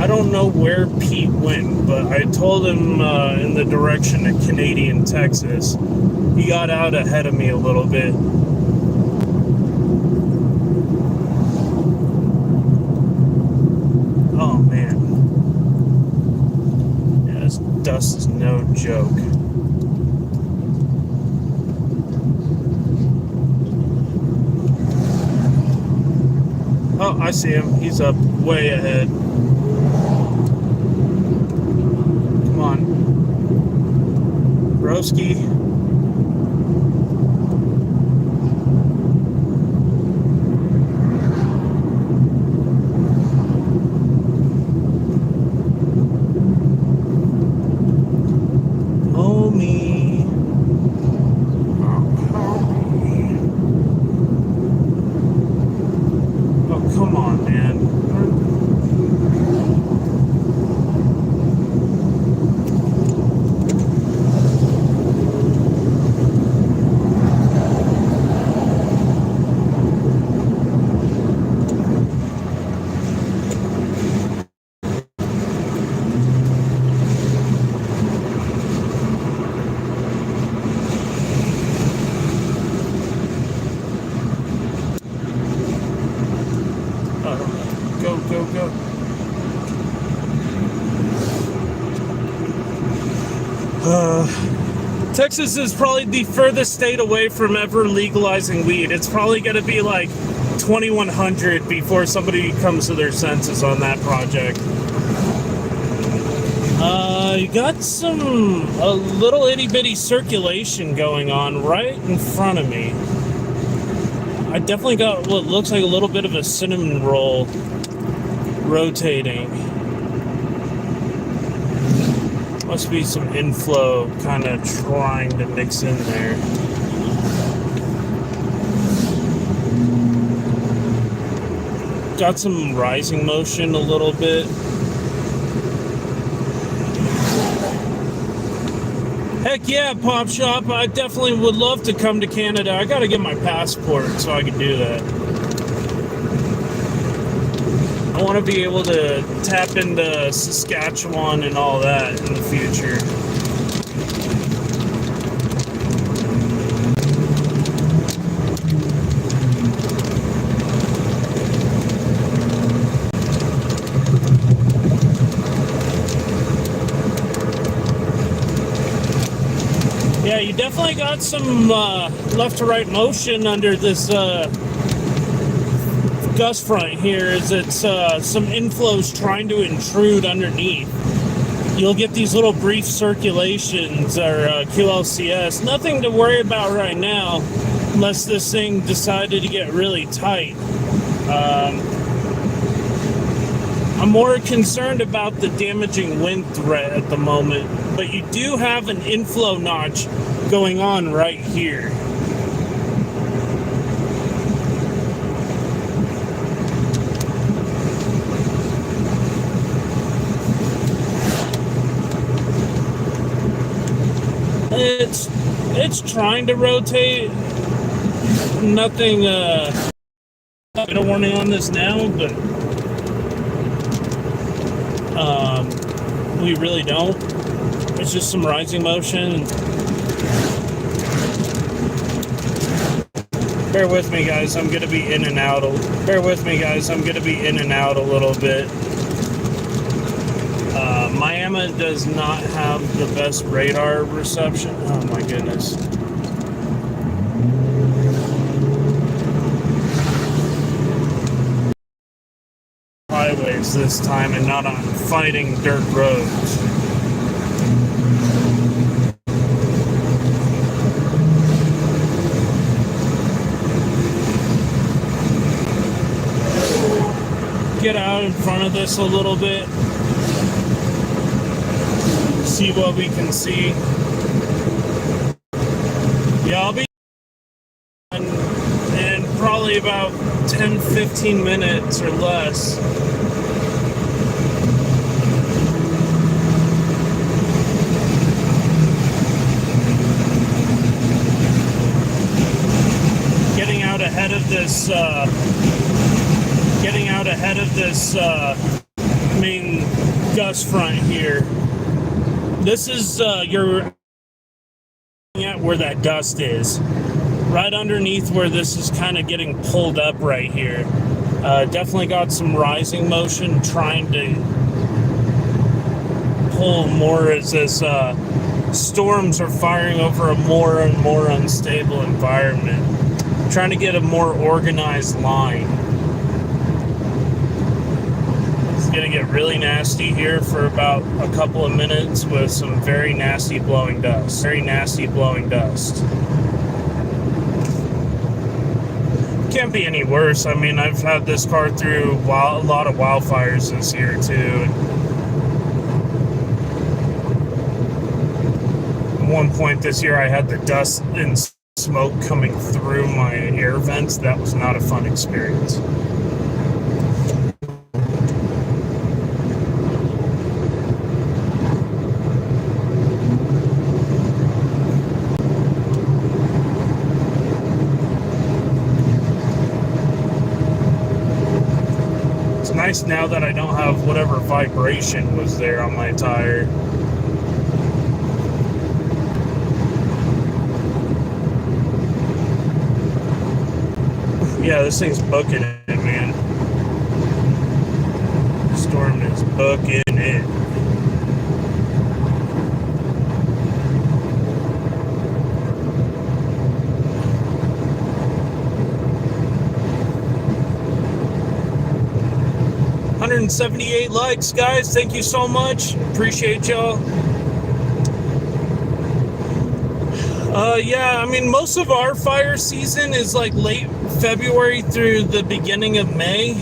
I don't know where Pete went, but I told him in the direction of Canadian, Texas. He got out ahead of me a little bit. Oh man. Yeah, it's dust is no joke. Oh, I see him. He's up way ahead. Come on. Broski. Texas is probably the furthest state away from ever legalizing weed. It's probably going to be like 2100 before somebody comes to their senses on that project. You got a little itty bitty circulation going on right in front of me. I definitely got what looks like a little bit of a cinnamon roll rotating. Must be some inflow kind of trying to mix in there. Got some rising motion a little bit. Heck yeah, Pop Shop. I definitely would love to come to Canada. I gotta get my passport so I can do that. I want to be able to tap into Saskatchewan and all that in the future. Yeah, you definitely got some left to right motion under this gust front here, as it's some inflows trying to intrude underneath. You'll get these little brief circulations or QLCS. Nothing to worry about right now unless this thing decided to get really tight. I'm more concerned about the damaging wind threat at the moment, but you do have an inflow notch going on right here. It's trying to rotate. Nothing, I don't warning on this now, but we really don't. It's just some rising motion. Bear with me, guys. I'm gonna be in and out. Bear with me, guys. I'm gonna be in and out a little bit. Miami does not have the best radar reception. Oh my goodness. Highways this time and not on fighting dirt roads. Get out in front of this a little bit. See what we can see. Yeah, I'll be in probably about 10-15 minutes or less. Getting out ahead of this main gust front here. This is you're at where that dust is, right underneath where this is kind of getting pulled up right here. Definitely got some rising motion trying to pull more as this storms are firing over a more and more unstable environment. I'm trying to get a more organized line. It's going to get really nasty here for about a couple of minutes with some very nasty blowing dust. Very nasty blowing dust. Can't be any worse. I mean, I've had this car through a lot of wildfires this year too. At one point this year, I had the dust and smoke coming through my air vents. That was not a fun experience. Nice now that I don't have whatever vibration was there on my tire. Yeah, this thing's booking it, man. Storm is booking it. $178 likes, guys. Thank you so much. Appreciate y'all. Yeah, I mean, most of our fire season is like late February through the beginning of May.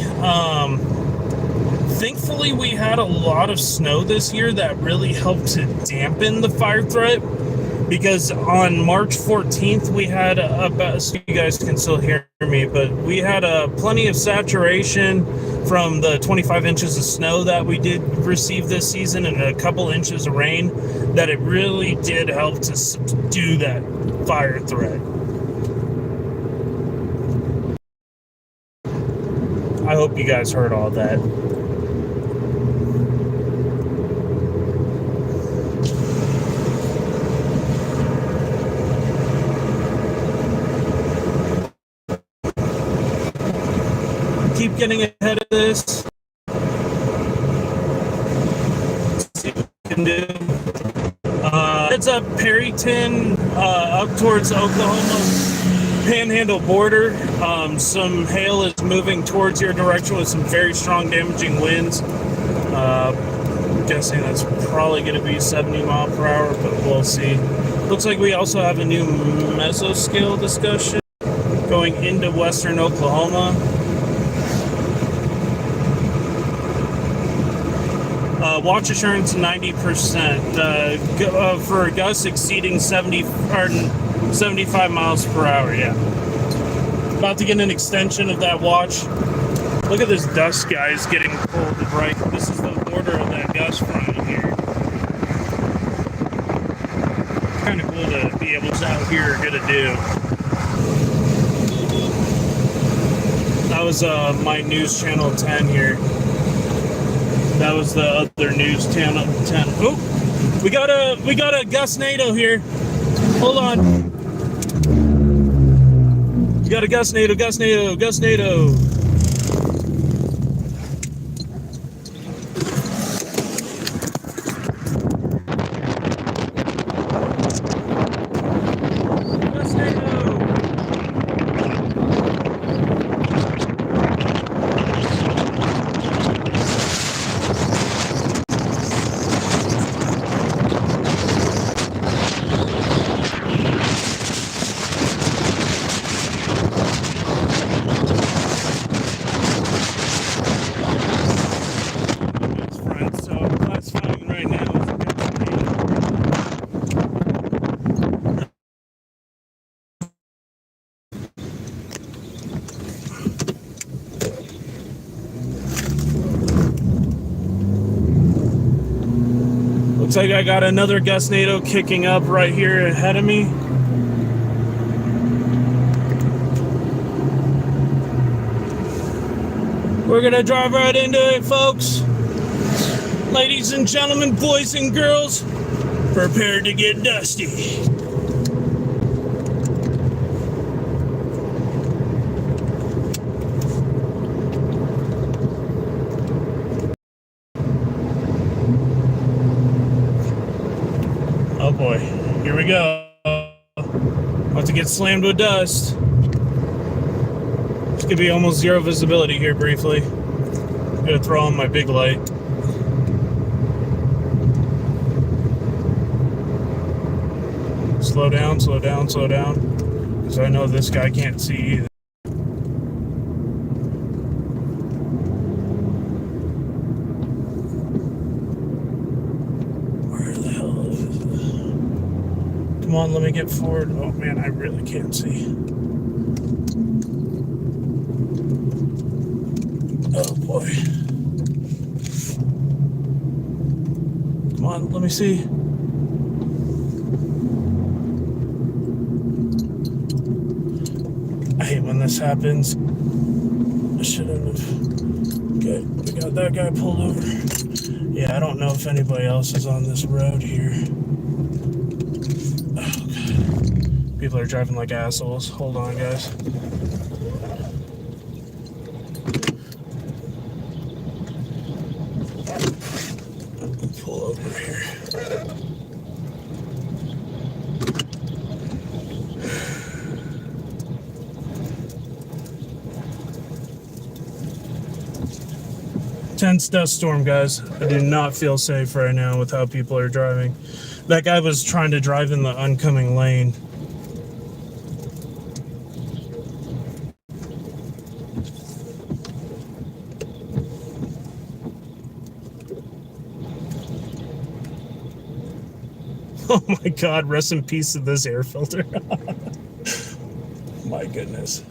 Thankfully, we had a lot of snow this year that really helped to dampen the fire threat. Because on March 14th, we had about, so you guys can still hear me, but we had plenty of saturation from the 25 inches of snow that we did receive this season and a couple inches of rain, that it really did help to subdue that fire threat. I hope you guys heard all that. Keep getting ahead of this. Let's see what we can do. It's up Perryton, up towards Oklahoma Panhandle border. Some hail is moving towards your direction with some very strong damaging winds. I'm guessing that's probably going to be 70 mile per hour, but we'll see. Looks like we also have a new mesoscale discussion going into western Oklahoma. Watch assurance 90%. For gusts exceeding 75 miles per hour. Yeah. About to get an extension of that watch. Look at this dust, guys, getting pulled right. This is the border of that gust front here. Kind of cool to be able to out here get a do. That was my news channel 10 here. That was the other news channel 10. Oh, we got a Gustnado here. Hold on. We got a Gustnado. Looks like I got another Gustnado kicking up right here ahead of me. We're gonna drive right into it, folks. Ladies and gentlemen, boys and girls, prepare to get dusty. Oh boy, here we go. About to get slammed with dust. It's gonna be almost zero visibility here briefly. I'm gonna throw on my big light. Slow down, slow down, slow down. Because I know this guy can't see either. Where the hell is it? Come on, let me get forward. Oh man, I really can't see. Oh boy. Come on, let me see. I hate when this happens. I shouldn't have. Okay, we got that guy pulled over. Yeah, I don't know if anybody else is on this road here. Oh, God. People are driving like assholes. Hold on, guys. Pull over here. Tense dust storm, guys. I do not feel safe right now with how people are driving. That guy was trying to drive in the oncoming lane. Oh my God, rest in peace to this air filter. My goodness.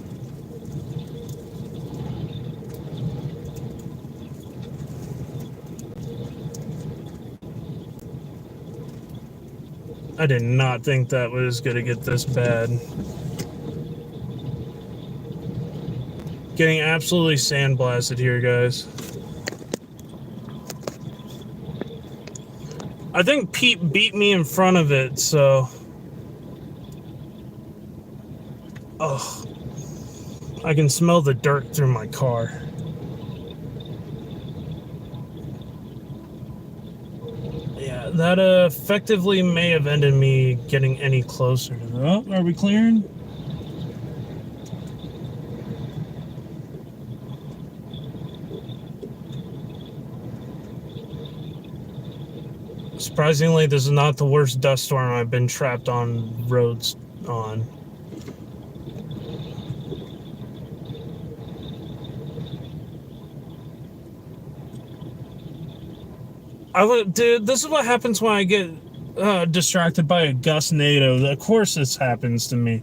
I did not think that was going to get this bad. Getting absolutely sandblasted here, guys. I think Pete beat me in front of it, so... Oh. I can smell the dirt through my car. Yeah, that effectively may have ended me getting any closer to the... Oh, are we clearing? Surprisingly, this is not the worst dust storm I've been trapped on roads on. Dude, this is what happens when I get distracted by a Gustnado. Of course this happens to me.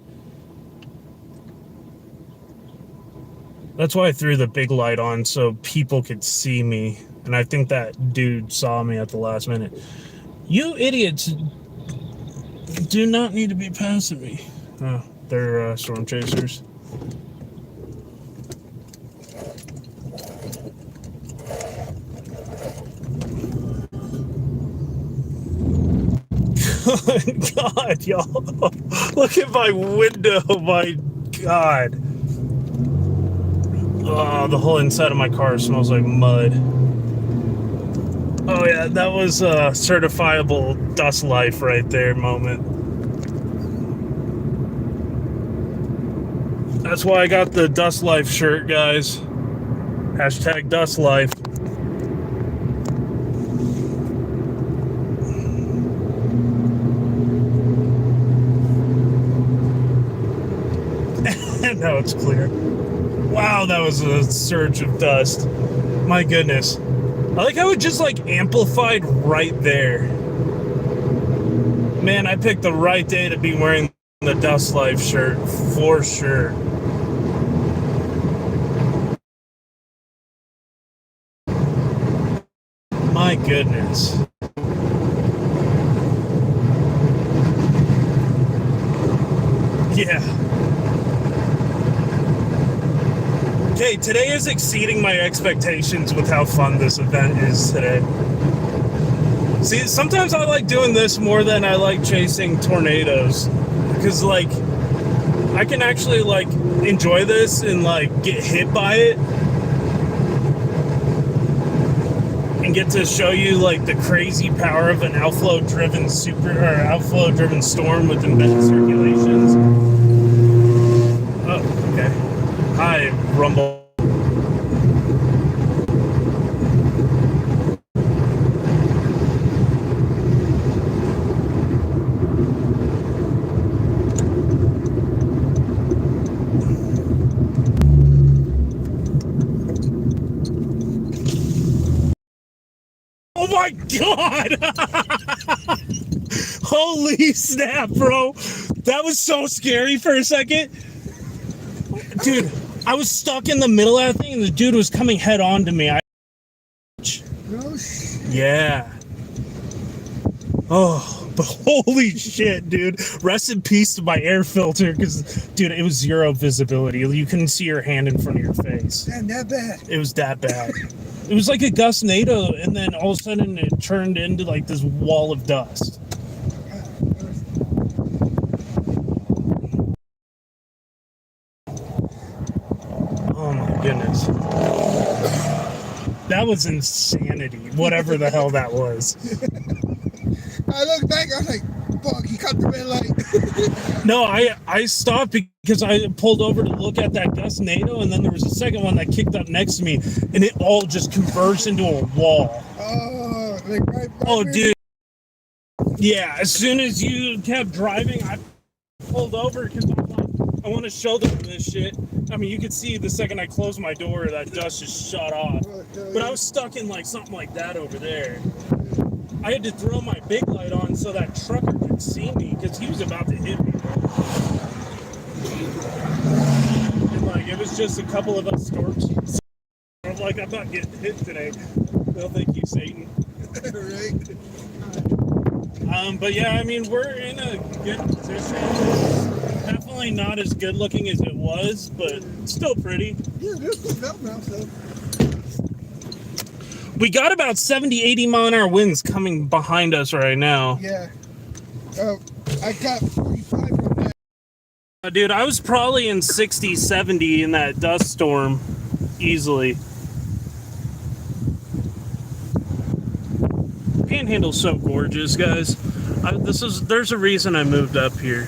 That's why I threw the big light on, so people could see me. And I think that dude saw me at the last minute. You idiots do not need to be passing me. Oh, they're storm chasers. God, y'all. Look at my window, my God. Oh, the whole inside of my car smells like mud. Oh yeah, that was a certifiable dust life right there moment. That's why I got the Dust Life shirt, guys. Hashtag Dust Life. Now it's clear. Wow, that was a surge of dust. My goodness. I like how it just like amplified right there. Man, I picked the right day to be wearing the Dust Life shirt for sure. My goodness. Yeah. Okay, today is exceeding my expectations with how fun this event is today. See, sometimes I like doing this more than I like chasing tornadoes. Because, like, I can actually, like, enjoy this and, like, get hit by it. And get to show you like the crazy power of an outflow-driven outflow-driven storm with embedded circulations. Oh, okay. Hi, Rumble. Oh my god! Holy snap, bro! That was so scary for a second. Dude, I was stuck in the middle of that thing and the dude was coming head on to me. No shit. Yeah. Oh, but holy shit, dude. Rest in peace to my air filter because, dude, it was zero visibility. You couldn't see your hand in front of your face. Damn, that bad. It was that bad. It was like a Gustnado, and then all of a sudden it turned into like this wall of dust. Oh my goodness. That was insanity, whatever the hell that was. I looked back, I was like, fuck, he cut the red light. No, I stopped because I pulled over to look at that Gustnado, and then there was a second one that kicked up next to me, and it all just converged into a wall. Oh, like right Oh, here. dude. Yeah, as soon as you kept driving, I pulled over because I want to show them this shit. I mean, you could see the second I closed my door, that dust just shut off. But I was stuck in like something like that over there. I had to throw my big light on so that trucker could see me because he was about to hit me. And like, it was just a couple of us storms. I'm like, I'm not getting hit today. Well, thank you, Satan. Right. But yeah, I mean, we're in a good position. Definitely not as good looking as it was, but still pretty. Yeah, there's some up now, so. We got about 70, 80 mile an hour winds coming behind us right now. Yeah. I got 45 from that. Dude, I was probably in 60, 70 in that dust storm easily. Panhandle's so gorgeous, guys. There's a reason I moved up here.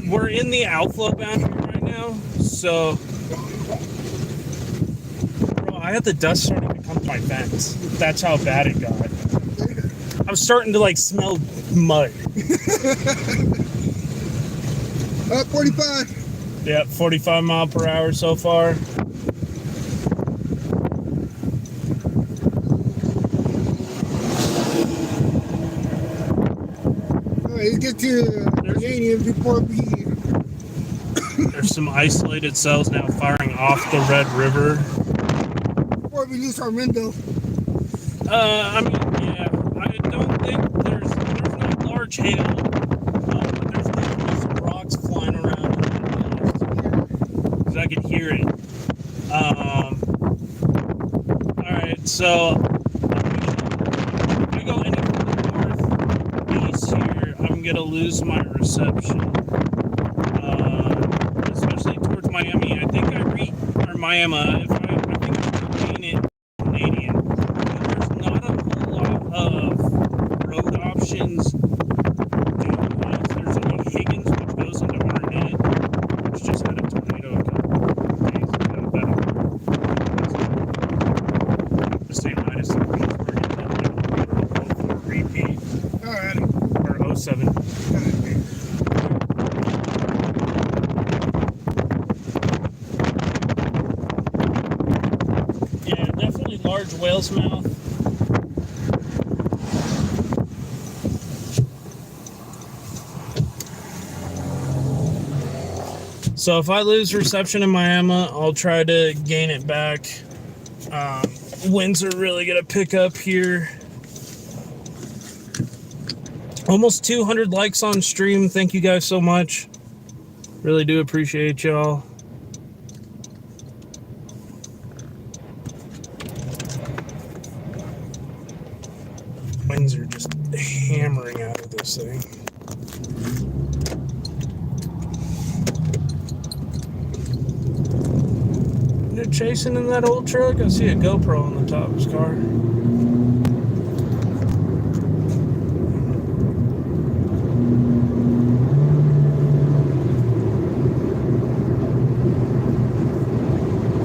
We're in the outflow boundary right now, so bro, I had the dust starting to come to my fence. That's how bad it got. I was starting to like smell mud. 45. Yeah, 45 mile per hour so far. Let's get to Canadian before we. There's some isolated cells now firing off the Red River. Before we lose our window. I mean, yeah, I don't think there's not large hail, but there's definitely some rocks flying around. Because I could hear it. Alright, so if I go any further northeast here, I'm gonna lose my reception. Especially towards Miami. I think Miami, if I think I'm reading it Canadian. There's not a whole lot of road options due west. There's only Higgins, which goes into Arnett, which just had a tornado a couple of days ago. The same night as the Greensburg, repeat. Alright. Or 07. large whale's mouth. So if I lose reception in Miami, I'll try to gain it back. Winds are really going to pick up here. Almost 200 likes on stream. Thank you guys so much. Really do appreciate y'all. Winds are just hammering out of this thing. They're chasing in that old truck. I see a GoPro on the top of his car.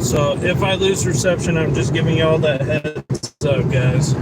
So if I lose reception, I'm just giving y'all that heads up, guys.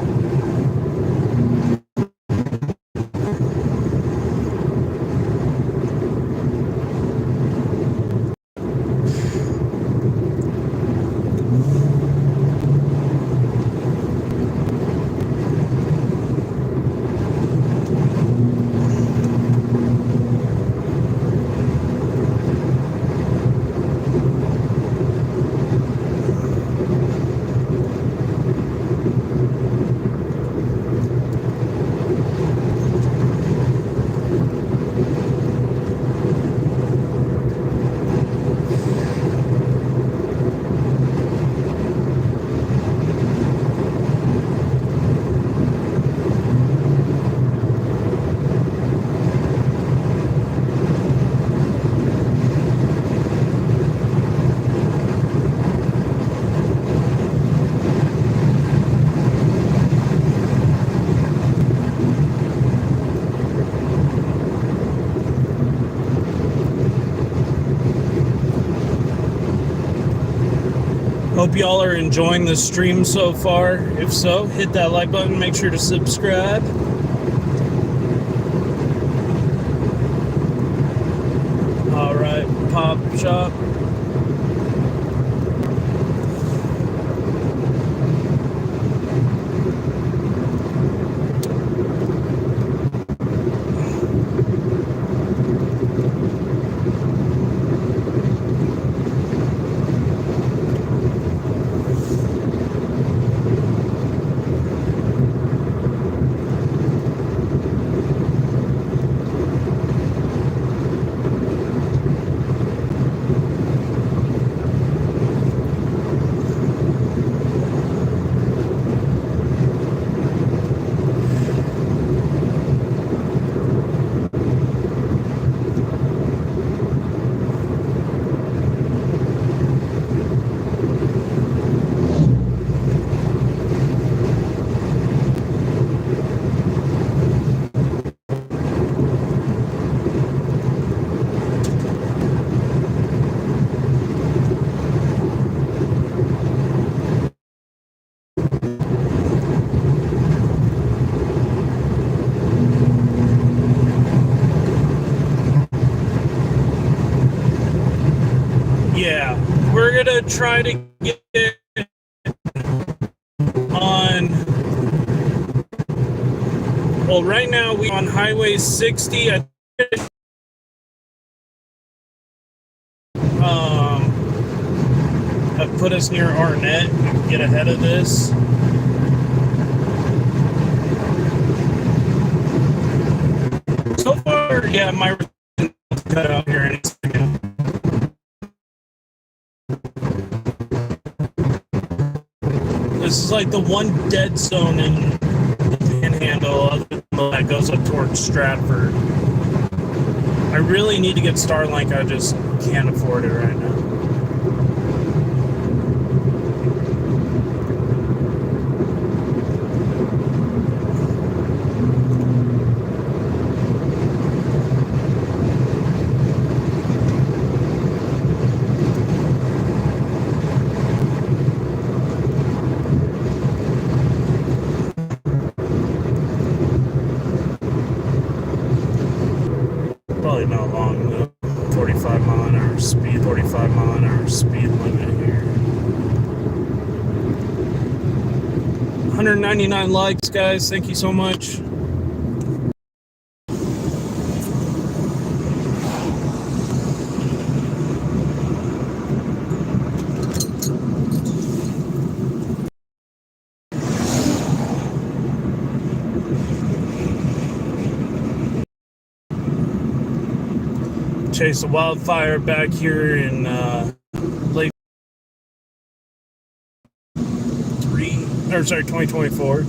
Hope y'all are enjoying the stream so far. If so, hit that like button. Make sure to subscribe. All right, Pop Shop. Yeah, we're gonna try to get on. Well, right now we're on Highway 60. Have put us near Arnett. We can get ahead of this. So far, yeah, my cut out here in a second. This is like the one dead zone in the Panhandle other than that goes up towards Stratford. I really need to get Starlink. I just can't afford it right now. Probably not long though. 45 mile an hour speed limit here. 199 likes, guys. Thank you so much. Chase a wildfire back here in late 2024.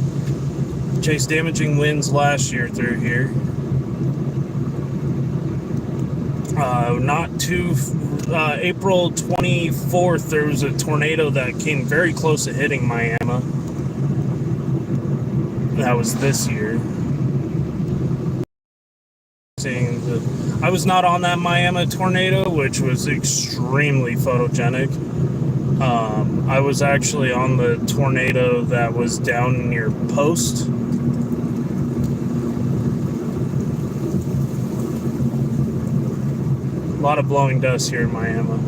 Chase damaging winds last year through here. April 24th, there was a tornado that came very close to hitting Miami. That was this year. I was not on that Miami tornado, which was extremely photogenic. I was actually on the tornado that was down near Post. A lot of blowing dust here in Miami.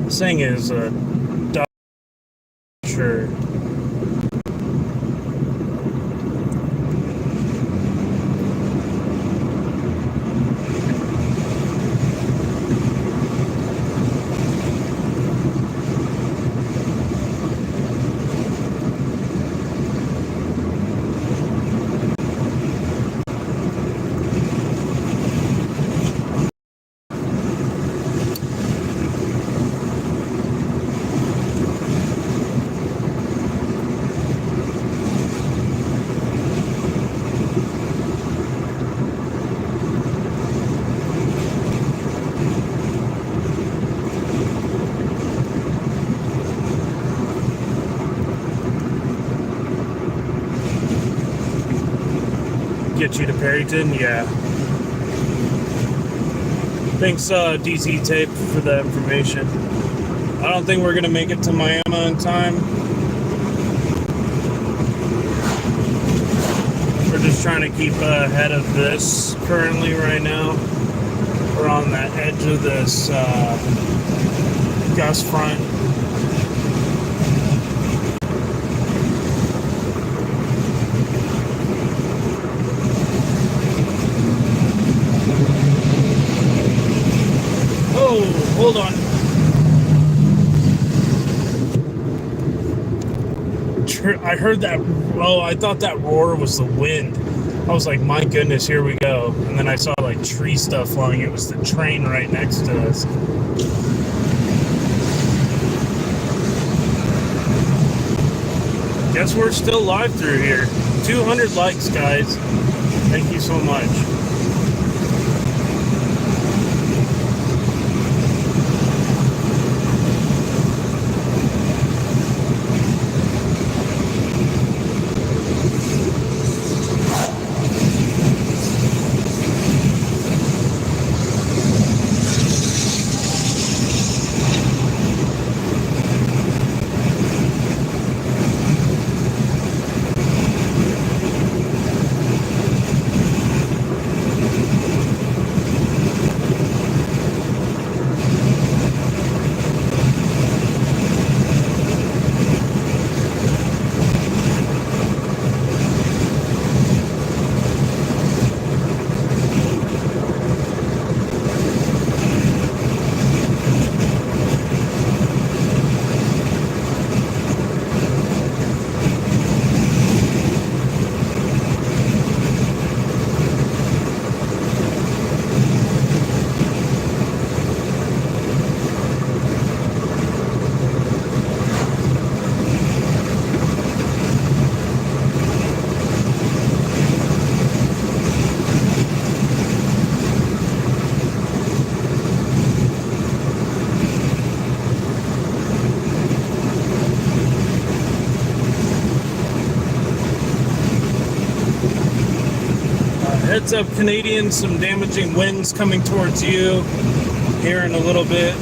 This thing is sure. Get you to Perryton, yeah. Thanks, DZ Tape, for the information. I don't think we're gonna make it to Miami in time. We're just trying to keep ahead of this currently right now. We're on the edge of this gust front. Hold on. I heard that. Oh, I thought that roar was the wind. I was like, my goodness, here we go. And then I saw like tree stuff flying. It was the train right next to us. Guess we're still live through here. 200 likes, guys. Thank you so much. Heads up, Canadians, some damaging winds coming towards you here in a little bit.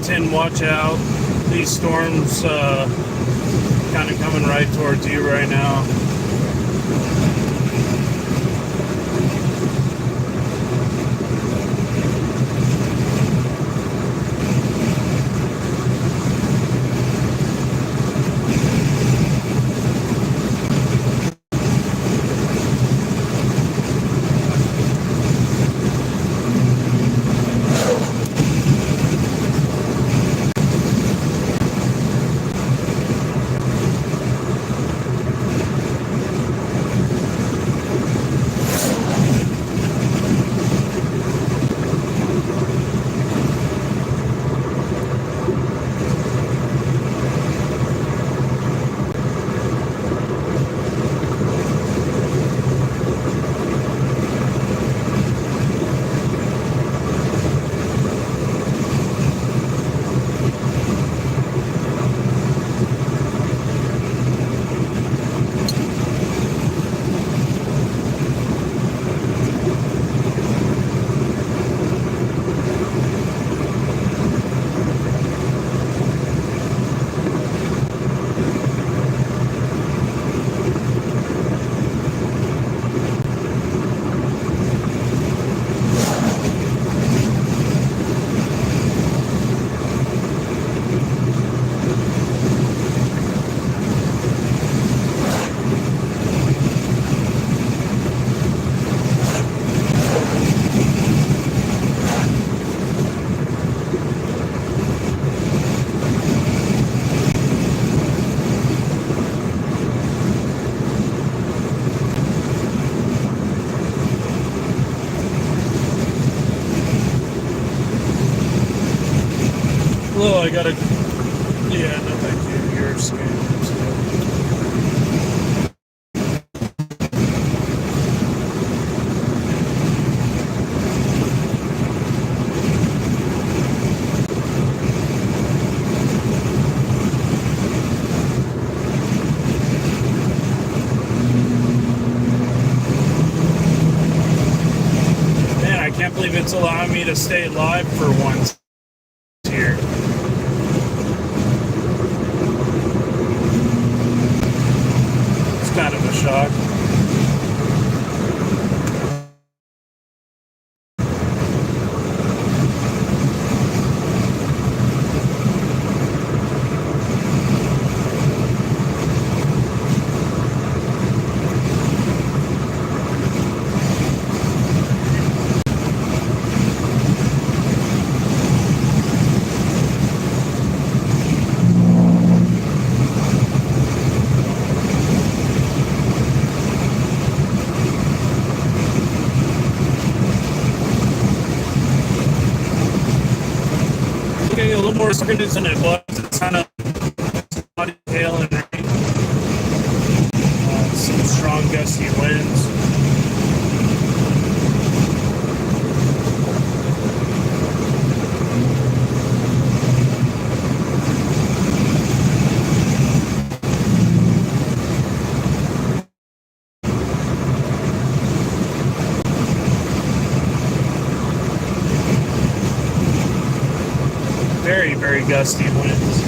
Tin, watch out. These storms kind of coming right towards you right now. Hello, I got a... Yeah, no thank you. You're scanned. Man, I can't believe it's allowing me to stay live for once here. Kind of a shock. A little more scripted than it was. It's kind of body tail and rain. Some strong gusty winds. Very, very gusty winds.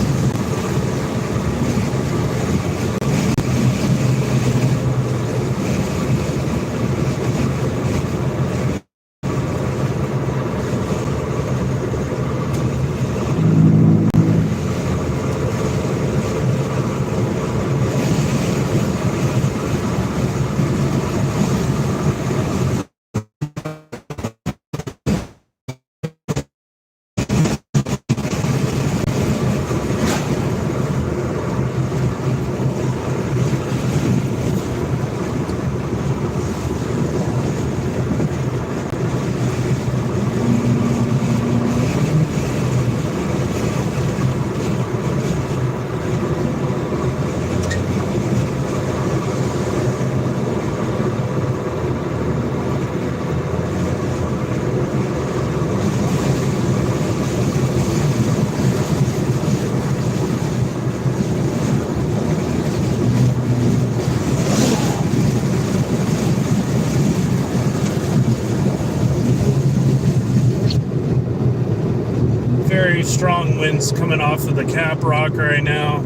very strong winds coming off of the Cap Rock right now.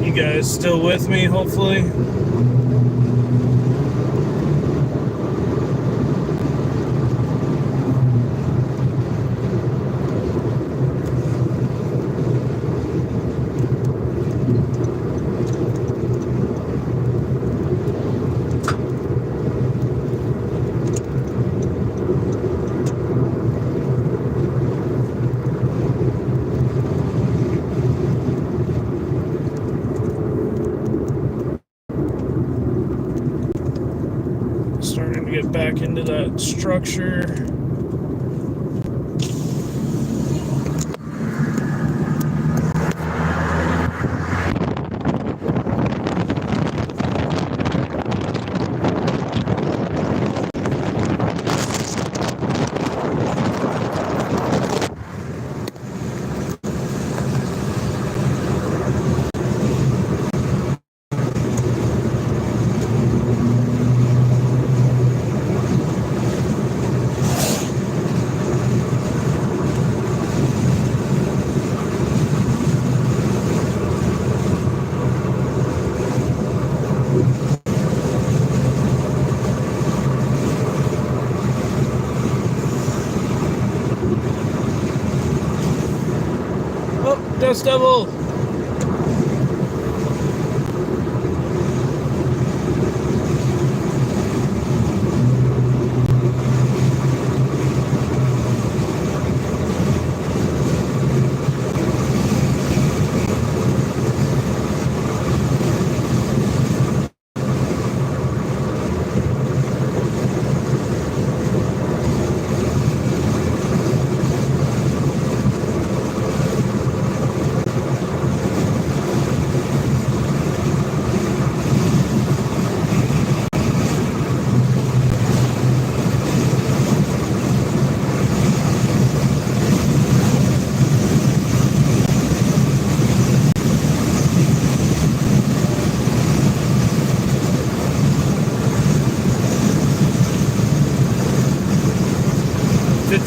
You guys still with me, hopefully? Starting to get back into that structure. Oh, Dust Devil!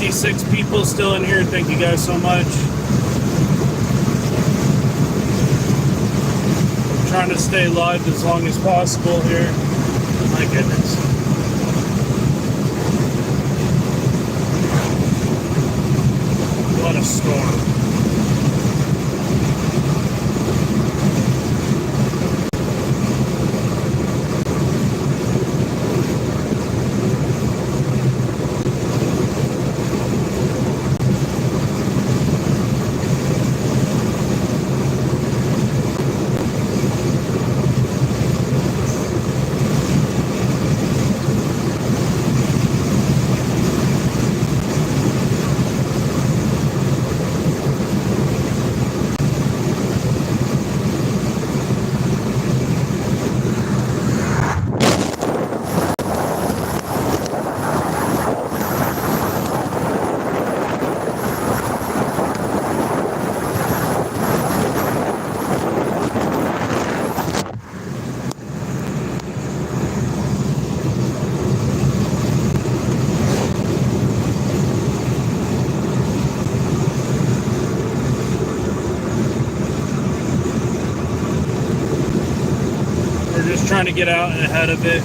Six people still in here. Thank you guys so much. I'm trying to stay live as long as possible here. My goodness. What a storm. Trying to get out and ahead of it.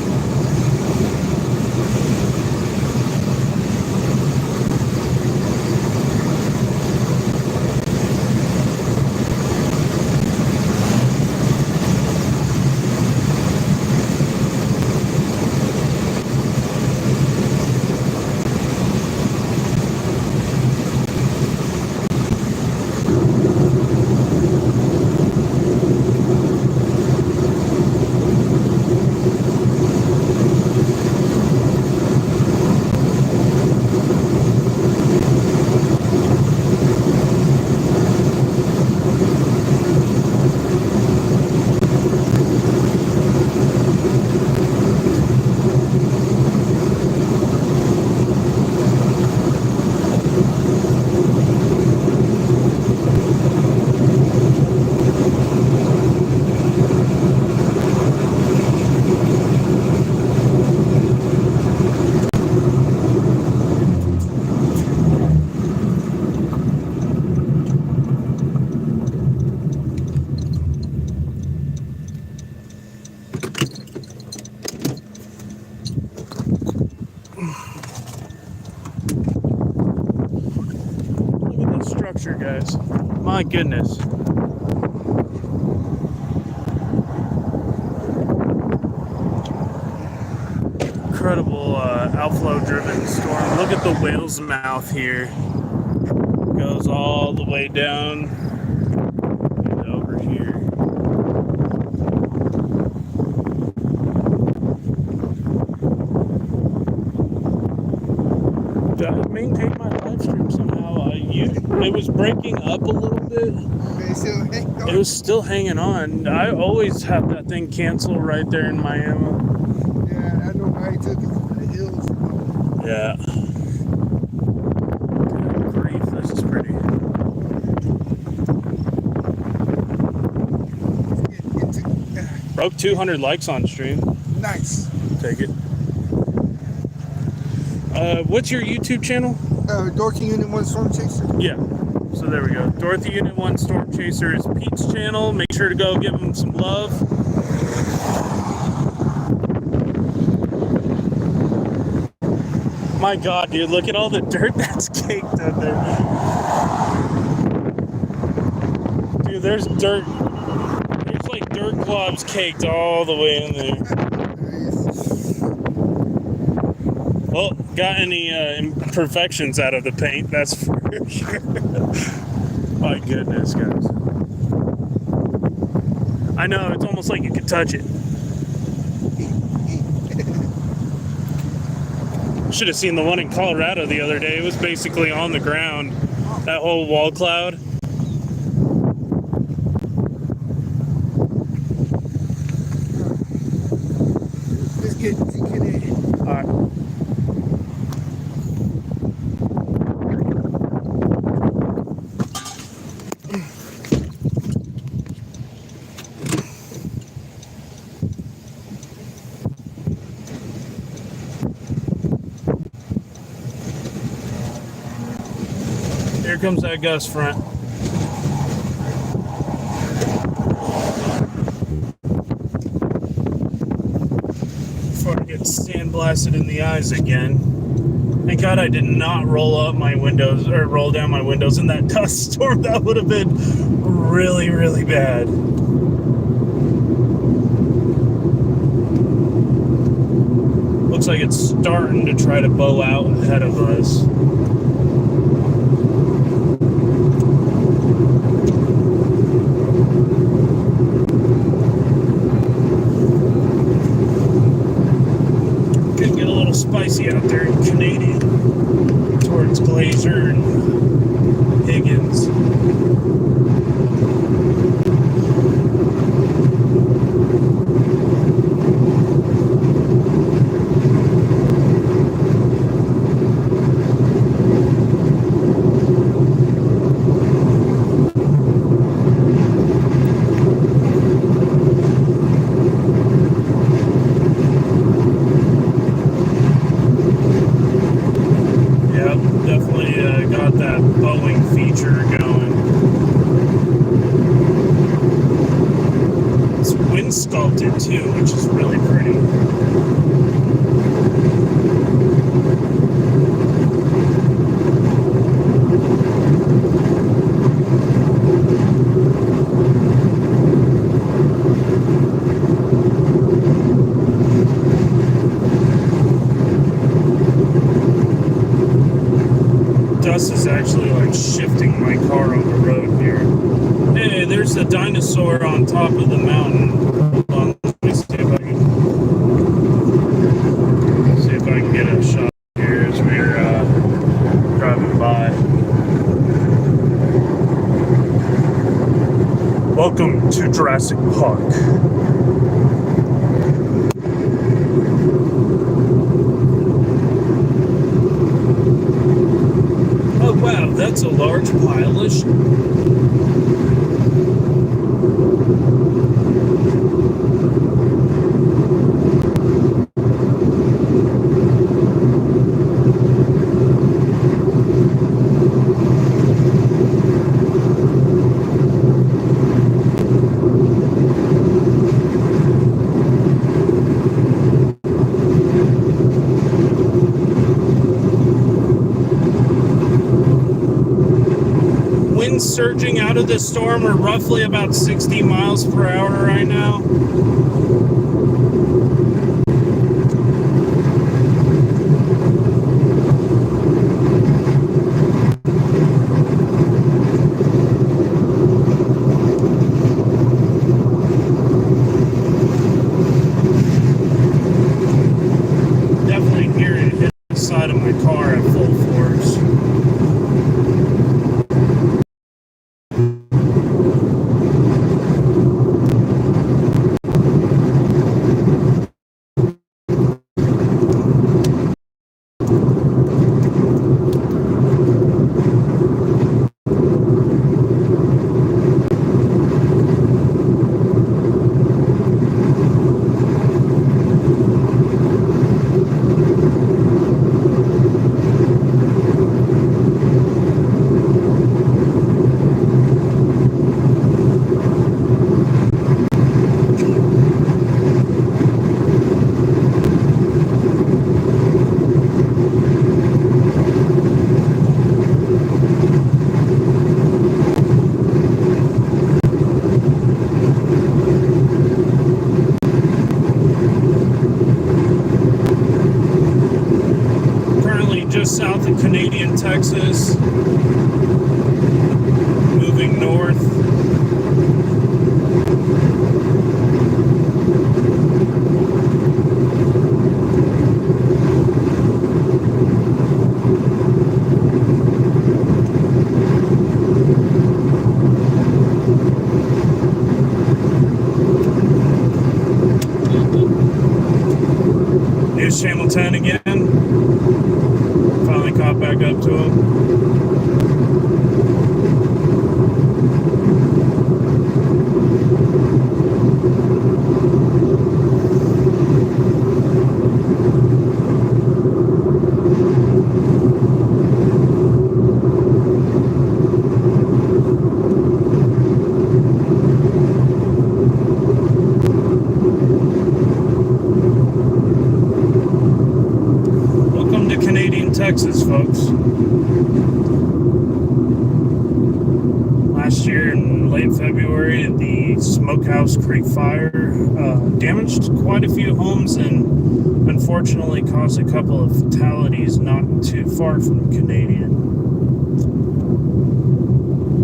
guys. My goodness. Incredible outflow-driven storm. Look at the whale's mouth here. Goes all the way down and over here. I maintained my live stream somehow. It was breaking up a little bit. It was still hanging on. I always have that thing cancel right there in Miami. Yeah, I know I took it to the hills. Yeah. Good grief, this is pretty. Broke 200 likes on stream. Nice. Take it. What's your YouTube channel? Dorothy Unit 1 Storm Chaser. Yeah. So there we go. Dorothy Unit 1 Storm Chaser is Pete's channel. Make sure to go give him some love. My God, dude, look at all the dirt that's caked up there. Dude, there's dirt. There's like dirt globs caked all the way in there. Well, got any imperfections out of the paint, that's for sure. My goodness, guys. I know, it's almost like you could touch it. Should have seen the one in Colorado the other day. It was basically on the ground. That whole wall cloud. Let's get in. All right. Here comes that gust front. Before I get sandblasted in the eyes again. Thank God I did not roll up my windows or roll down my windows in that dust storm. That would have been really, really bad. Looks like it's starting to try to bow out ahead of us. Spicy out there in Canadian towards Glacier and Higgins. Sculpted too, which is really pretty. Dust is actually like shifting my car on the road here. Hey, there's the dinosaur on top of the mountain. Hold on, let me see if I can get a shot here as we're driving by. Welcome to Jurassic Park. Oh wow, that's a large pile of surging out of this storm are roughly about 60 miles per hour right now. Definitely hear it hit the side of my car at full force. Just south of Canadian, Texas, moving north. News Channel 10 again. Finally caught back up to him. Welcome to Canadian, Texas, folks. Last year in late February, the Smokehouse Creek fire damaged quite a few homes and unfortunately caused a couple of fatalities not too far from Canadian.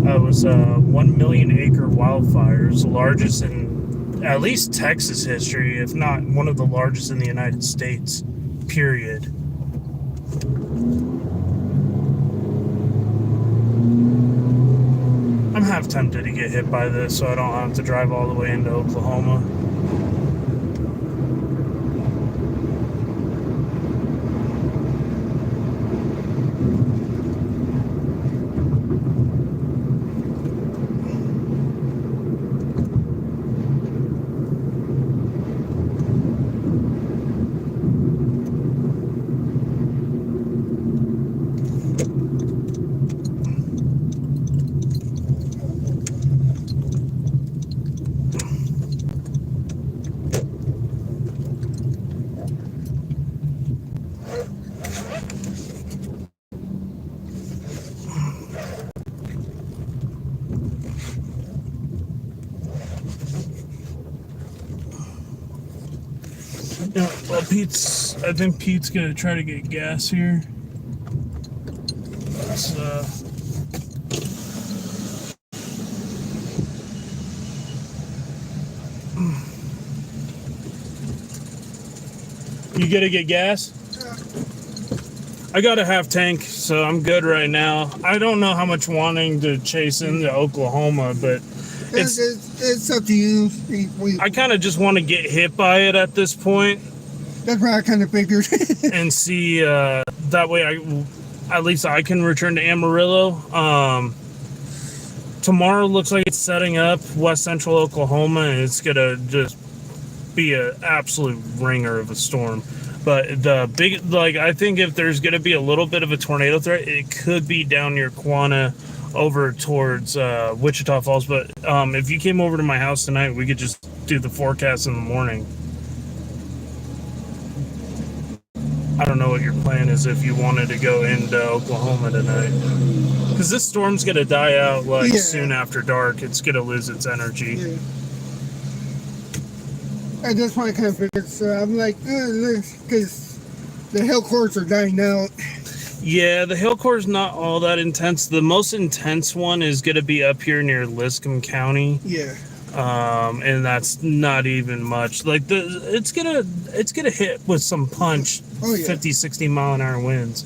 It was a 1 million acre wildfires, the largest in at least Texas history, if not one of the largest in the United States, period. I'm half tempted to get hit by this so I don't have to drive all the way into Oklahoma. Yeah, well, I think Pete's gonna try to get gas here. Let's, you gonna get gas? I got a half tank, so I'm good right now. I don't know how much wanting to chase into Oklahoma, but It's up to you. I kind of just want to get hit by it at this point. That's what I kind of figured. And see, that way at least I can return to Amarillo. Tomorrow looks like it's setting up west central Oklahoma, and it's gonna just be an absolute ringer of a storm. But the big, I think if there's gonna be a little bit of a tornado threat, it could be down near Quanah over towards Wichita Falls. But if you came over to my house tonight, we could just do the forecast in the morning. I don't know what your plan is if you wanted to go into Oklahoma tonight. Because this storm's going to die out like soon after dark. It's going to lose its energy. Yeah. I just want to kind of figure. So I'm like, because the hail cores are dying out. Yeah, the hail core is not all that intense. The most intense one is going to be up here near Liscum County. Yeah. And that's not even much. Like it's gonna hit with some punch. 50, 60 mile an hour winds.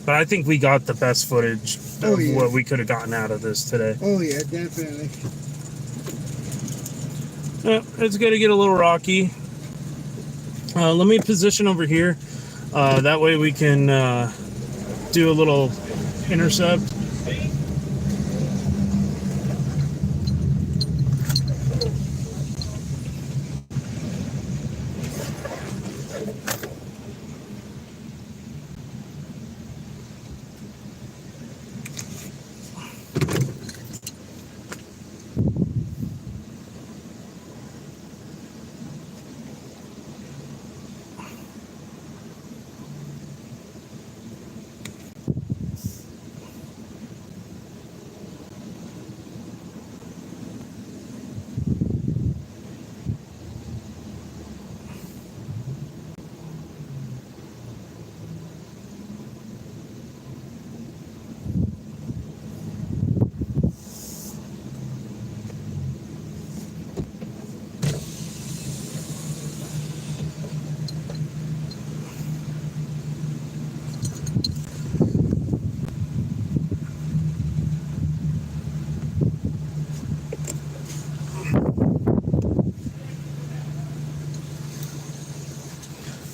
But I think we got the best footage of what we could have gotten out of this today. Oh yeah, definitely. It's gonna get a little rocky. Let me position over here. That way we can do a little intercept.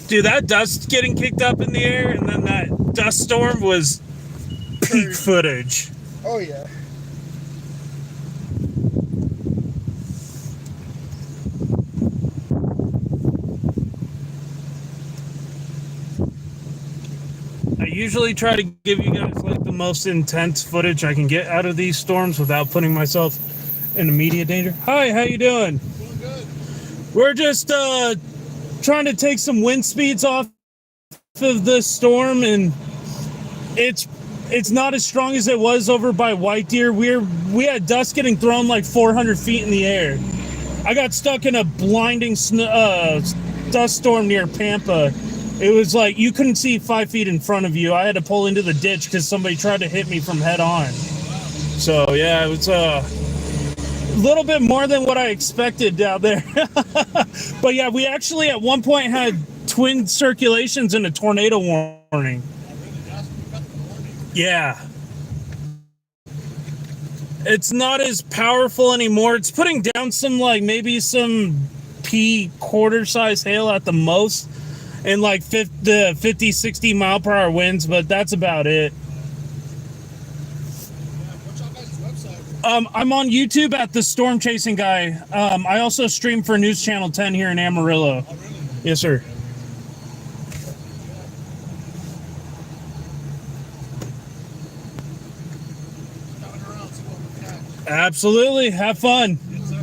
Dude, that dust getting kicked up in the air and then that dust storm was peak footage. Oh, yeah. I usually try to give you guys like the most intense footage I can get out of these storms without putting myself in immediate danger. Hi, how you doing? Doing good. We're just trying to take some wind speeds off of this storm, and it's not as strong as it was over by White Deer. We had dust getting thrown like 400 feet in the air. I got stuck in a blinding dust storm near Pampa. It was like you couldn't see 5 feet in front of you. I had to pull into the ditch because somebody tried to hit me from head on. So yeah, it was a little bit more than what I expected out there. But yeah, we actually at one point had twin circulations and a tornado warning. Yeah. It's not as powerful anymore. It's putting down some like maybe some pea quarter size hail at the most and like 50, 60 mile per hour winds, but that's about it. I'm on YouTube at the Storm Chasing Guy. I also stream for News Channel 10 here in Amarillo. Oh, really? Yes, sir. Absolutely. Have fun. Yes, sir.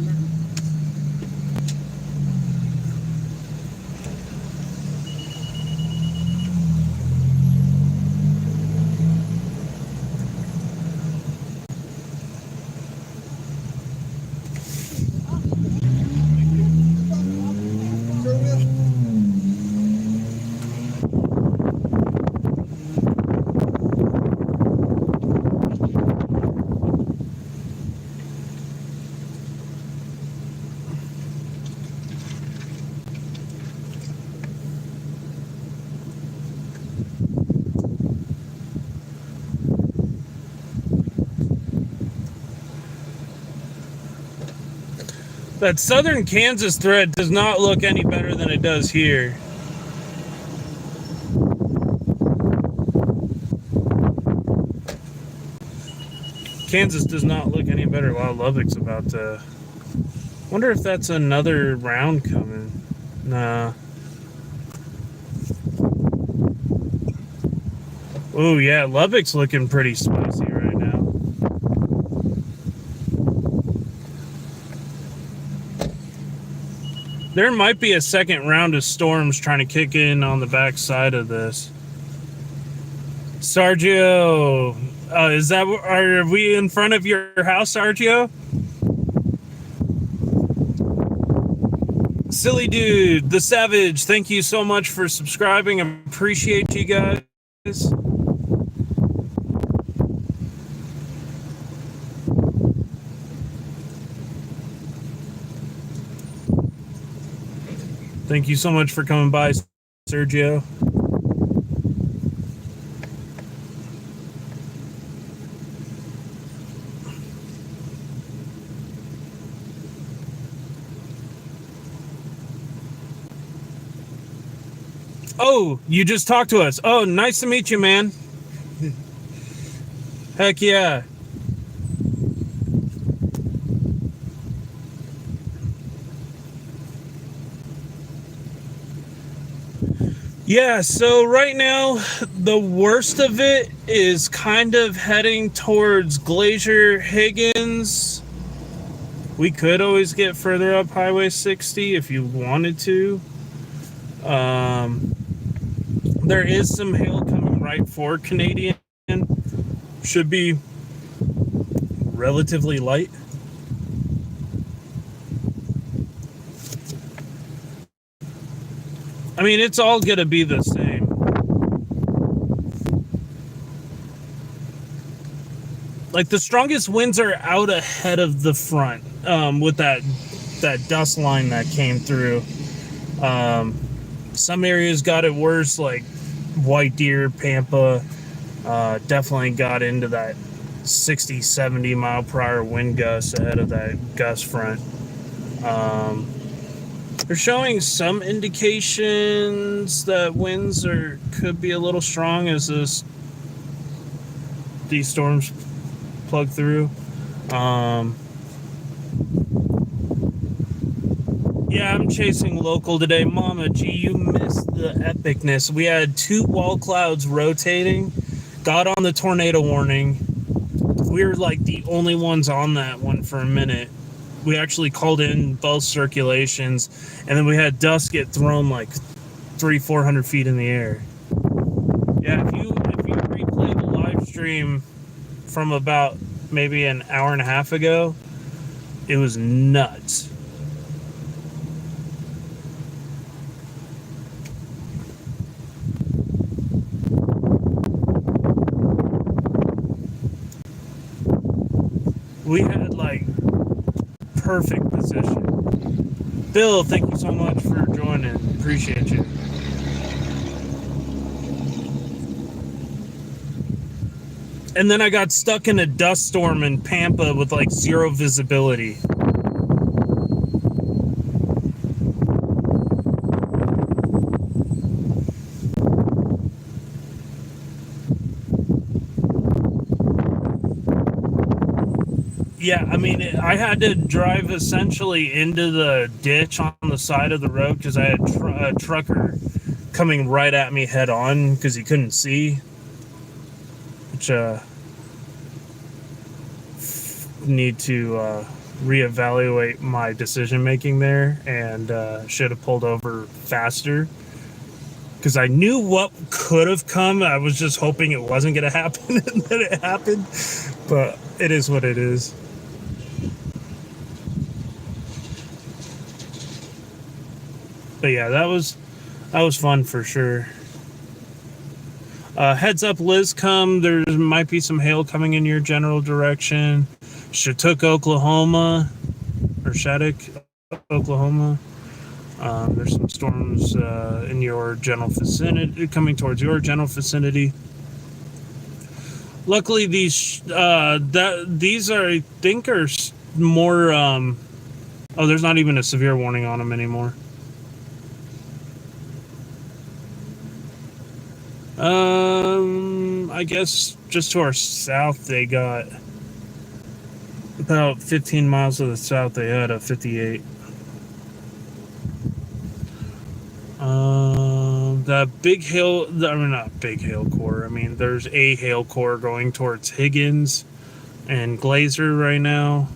That southern Kansas thread does not look any better than it does here. Kansas does not look any better. Wow, Lubbock's about to... Wonder if that's another round coming. Nah. Oh yeah, Lubbock's looking pretty spicy right now. There might be a second round of storms trying to kick in on the backside of this. Sergio, are we in front of your house, Sergio? Silly Dude, the Savage, thank you so much for subscribing. I appreciate you guys. Thank you so much for coming by, Sergio. Oh, you just talked to us. Oh, nice to meet you, man. Heck yeah. Yeah, so right now, the worst of it is kind of heading towards Glacier Higgins. We could always get further up Highway 60 if you wanted to. There is some hail coming right for Canadian. Should be relatively light. I mean, it's all going to be the same. Like, the strongest winds are out ahead of the front with that dust line that came through. Some areas got it worse, like White Deer, Pampa, definitely got into that 60, 70 mile per hour wind gusts ahead of that gust front. They're showing some indications that winds could be a little strong as these storms plug through. Yeah, I'm chasing local today. Mama G, you missed the epicness. We had 2 wall clouds rotating, got on the tornado warning. We were like the only ones on that one for a minute. We actually called in both circulations, and then we had dust get thrown like 300-400 feet in the air. Yeah, if you replay the live stream from about maybe an hour and a half ago, it was nuts. We had like perfect position. Bill, thank you so much for joining. Appreciate you. And then I got stuck in a dust storm in Pampa with like 0 visibility. Yeah, I mean, I had to drive essentially into the ditch on the side of the road because I had a trucker coming right at me head on because he couldn't see. Which, need to reevaluate my decision making there and should have pulled over faster because I knew what could have come. I was just hoping it wasn't going to happen and then it happened, but it is what it is. But yeah, that was fun for sure. Heads up, Liz, there might be some hail coming in your general direction. Shattuck, Oklahoma, or Shattuck, Oklahoma. There's some storms in your general vicinity, coming towards your general vicinity. Luckily, these are, I think, are more. Oh, there's not even a severe warning on them anymore. I guess just to our south, they got about 15 miles to the south. They had a 58. That big hail, I mean, not big hail core. I mean, there's a hail core going towards Higgins and Glacier right now.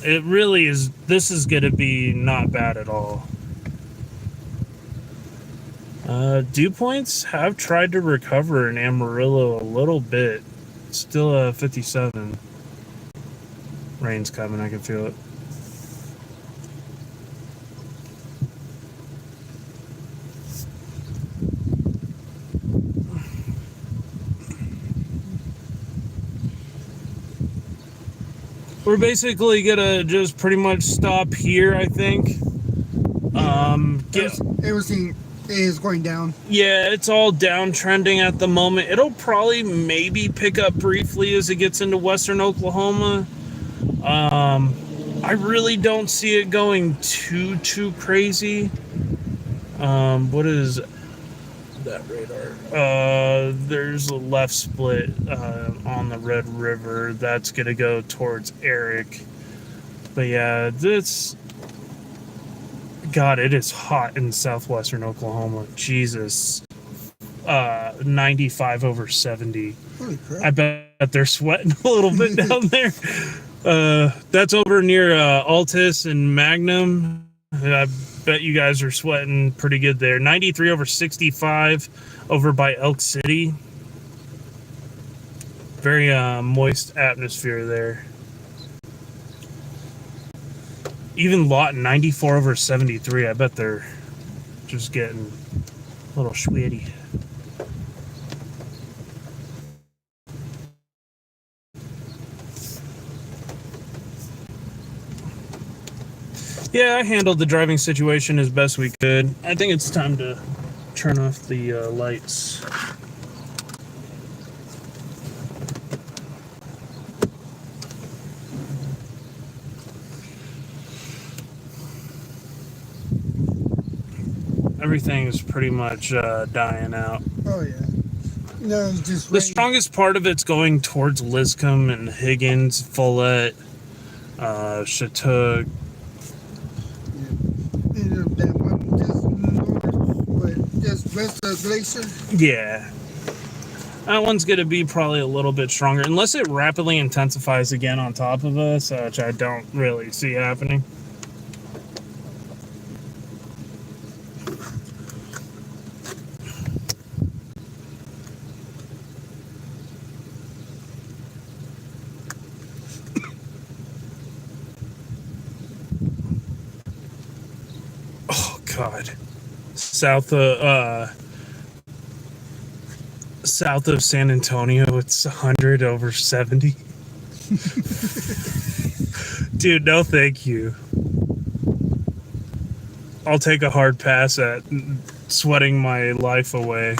It really is. This is going to be not bad at all. Dew points have tried to recover in Amarillo a little bit. Still a 57. Rain's coming. I can feel it. We're basically gonna just pretty much stop here, I think. Everything is going down. Yeah, it's all downtrending at the moment. It'll probably maybe pick up briefly as it gets into western Oklahoma. I really don't see it going too crazy. What is that radar? There's a left split on the Red River. That's gonna go towards Eric. But yeah, God, it is hot in southwestern Oklahoma. Jesus. 95 over 70. Holy crap. I bet they're sweating a little bit down there. That's over near Altus and Magnum. I bet you guys are sweating pretty good there. 93 over 65 over by Elk City. Very moist atmosphere there. Even Lawton, 94 over 73. I bet they're just getting a little sweaty. Yeah, I handled the driving situation as best we could. I think it's time to turn off the lights. Everything is pretty much dying out. Oh, yeah. No, it's just The strongest part of it's going towards Liscombe and Higgins, Follett, Chateau. That one just north, but just west of Glacier. Yeah. That one's going to be probably a little bit stronger, unless it rapidly intensifies again on top of us, which I don't really see happening. God, south of San Antonio, it's 100 over 70. Dude, no thank you. I'll take a hard pass at sweating my life away.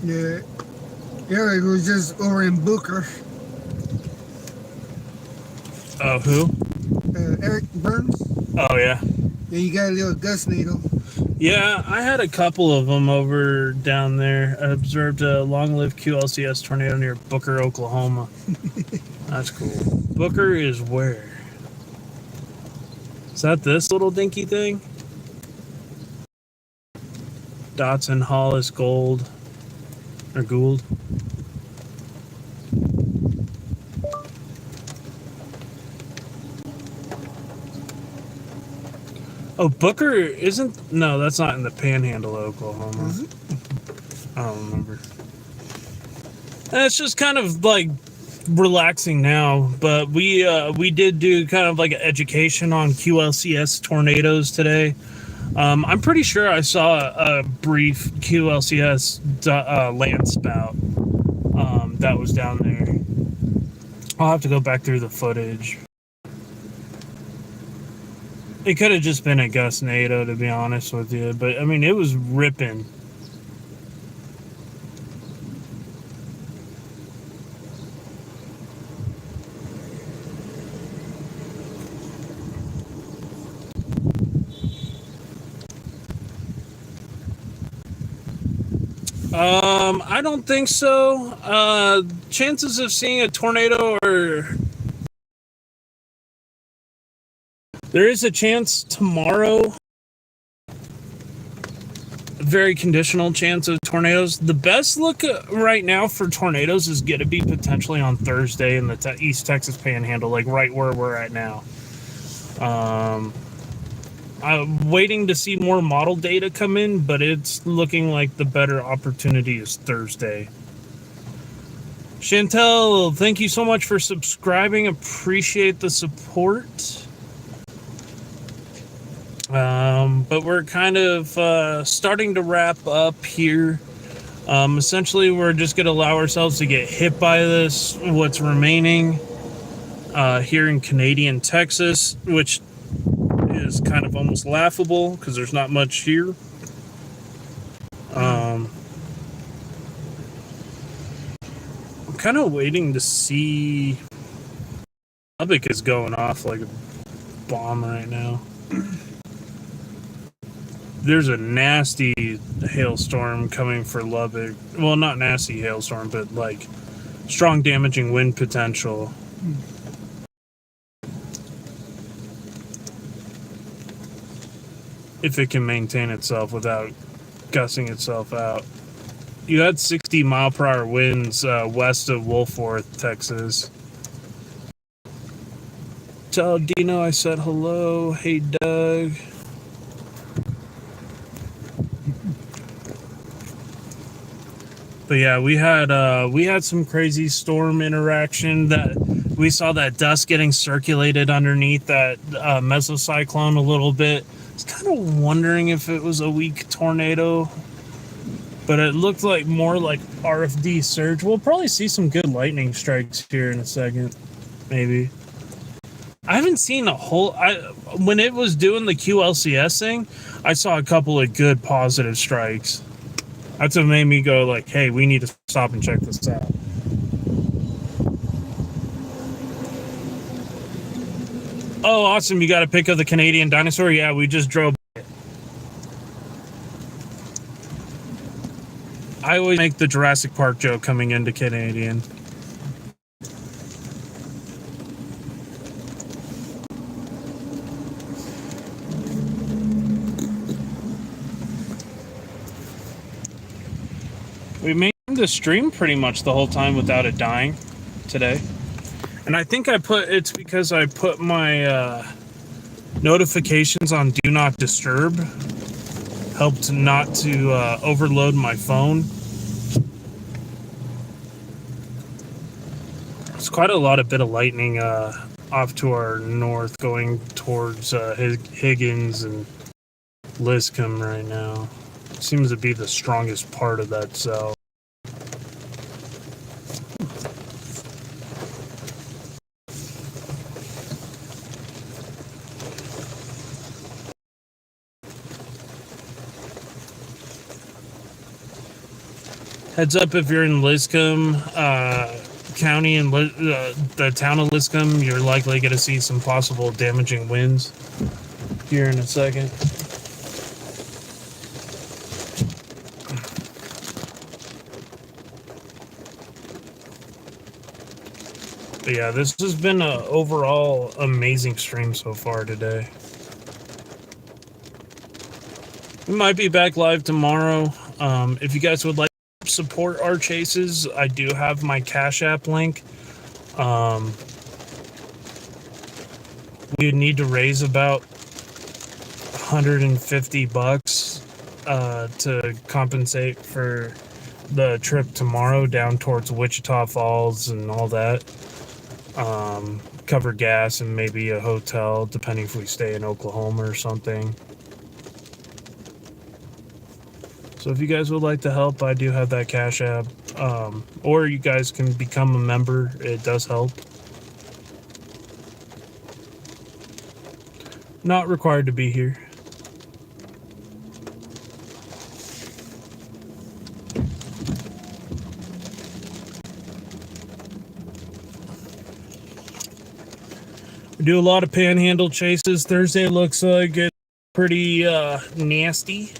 Yeah. Eric was just over in Booker. Oh, who? Eric Burns. Oh, yeah. Yeah, you got a little Gustnado. Yeah, I had a couple of them over down there. I observed a long-lived QLCS tornado near Booker, Oklahoma. That's cool. Booker is where? Is that this little dinky thing? Dotson, Hollis, Gold, or Gould. Oh, Booker isn't... No, that's not in the Panhandle, Oklahoma. Is it? I don't remember. And it's just kind of like relaxing now, but we did do kind of like an education on QLCS tornadoes today. I'm pretty sure I saw a brief QLCS land spout that was down there. I'll have to go back through the footage. It could have just been a Gustnado, to be honest with you. But, I mean, it was ripping. I don't think so. Chances of seeing a tornado are... There is a chance tomorrow very conditional chance of tornadoes. The best look right now for tornadoes is going to be potentially on Thursday in the East Texas Panhandle, like right where we're at now. I'm waiting to see more model data come in, but it's looking like the better opportunity is Thursday. Chantel, thank you so much for subscribing. Appreciate the support. But we're kind of starting to wrap up here. Essentially, we're just going to allow ourselves to get hit by this, what's remaining here in Canadian Texas, which is kind of almost laughable because there's not much here. I'm kind of waiting to see. Lubbock is going off like a bomb right now. There's a nasty hailstorm coming for Lubbock. Well, not nasty hailstorm, but like strong damaging wind potential. If it can maintain itself without gussing itself out. You had 60 mile per hour winds west of Wolfworth, Texas. Tell Dino I said hello. Hey, Doug. But yeah, we had some crazy storm interaction. That we saw that dust getting circulated underneath that mesocyclone a little bit. I was kind of wondering if it was a weak tornado, but it looked like more like RFD surge. We'll probably see some good lightning strikes here in a second, maybe. I haven't seen a whole. When it was doing the QLCS thing, I saw a couple of good positive strikes. That's what made me go like, hey, we need to stop and check this out. Oh, awesome. You got a pic of the Canadian dinosaur? Yeah, we just drove by it. I always make the Jurassic Park joke coming into Canadian. We made the stream pretty much the whole time without it dying today. And I think it's because I put my notifications on Do Not Disturb. Helped not to overload my phone. There's quite a lot of bit of lightning off to our north going towards Higgins and Liscombe right now. Seems to be the strongest part of that cell. Heads up if you're in Liscombe County and the town of Liscombe, you're likely going to see some possible damaging winds here in a second. But yeah, this has been an overall amazing stream so far today. We might be back live tomorrow. If you guys would like to support our chases, I do have my Cash App link. We need to raise about $150 to compensate for the trip tomorrow down towards Wichita Falls and all that. Cover gas and maybe a hotel, depending if we stay in Oklahoma or something. So if you guys would like to help, I do have that Cash App. Or you guys can become a member. It does help. Not required to be here. We do a lot of Panhandle chases. Thursday looks like it's pretty nasty,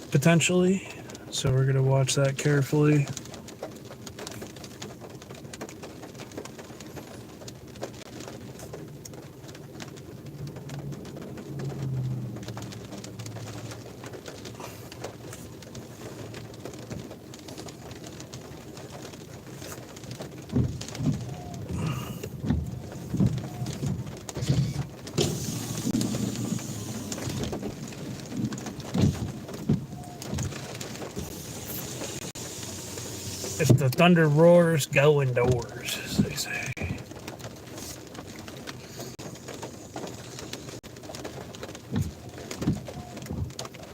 potentially. So we're going to watch that carefully. If the thunder roars, go indoors, as they say.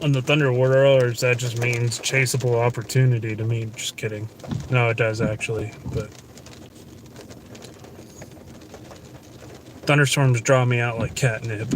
On the thunder roars, that just means chaseable opportunity to me. Just kidding. No, it does actually, but thunderstorms draw me out like catnip.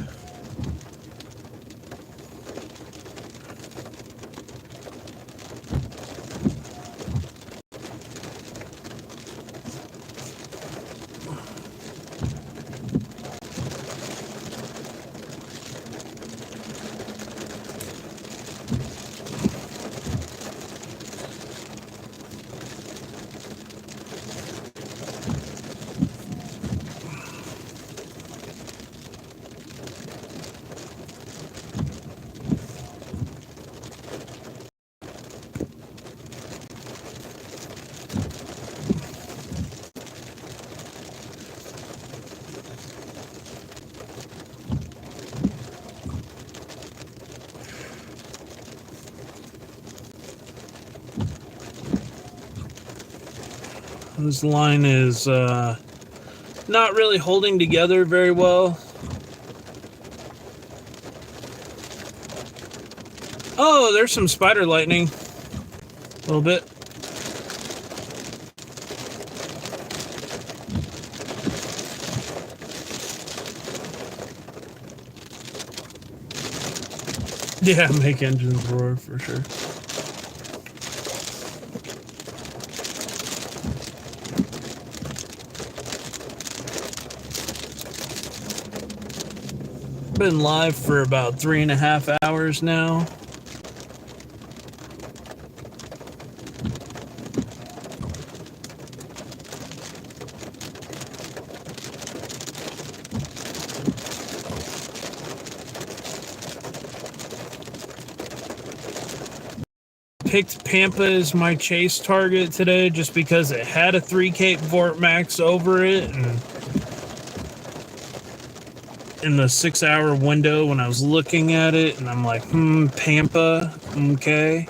This line is not really holding together very well. Oh, there's some spider lightning. A little bit. Yeah, make engines roar for sure. Been live for about 3.5 hours now. Picked Pampa as my chase target today just because it had a 3 Cape Vort Max over it, and in the 6-hour window when I was looking at it, and I'm like, Pampa, okay.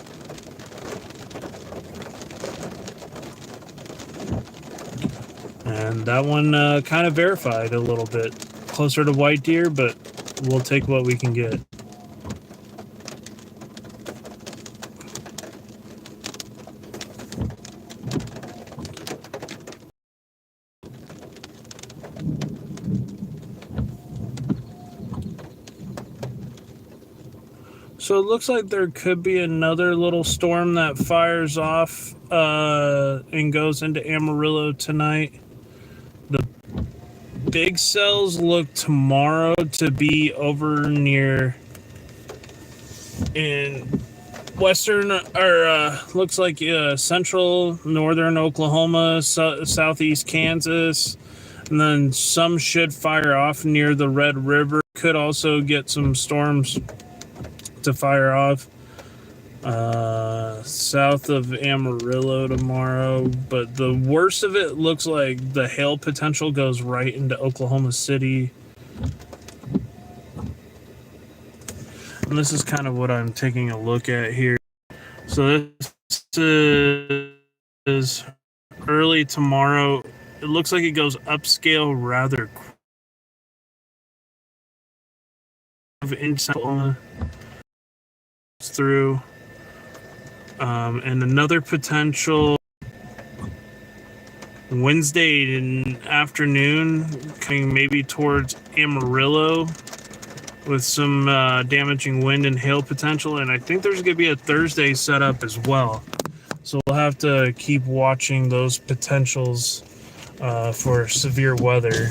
And that one kind of verified a little bit. Closer to white deer, but we'll take what we can get. So it looks like there could be another little storm that fires off and goes into Amarillo tonight. The big cells look tomorrow to be over near in western, or looks like central, northern Oklahoma, southeast Kansas, and then some should fire off near the Red River. Could also get some storms to fire off south of Amarillo tomorrow, but the worst of it looks like the hail potential goes right into Oklahoma City. And this is kind of what I'm taking a look at here. So this is early tomorrow. It looks like it goes upscale rather quick through. And another potential Wednesday afternoon, coming maybe towards Amarillo with some damaging wind and hail potential. And I think there's going to be a Thursday setup as well. So we'll have to keep watching those potentials for severe weather.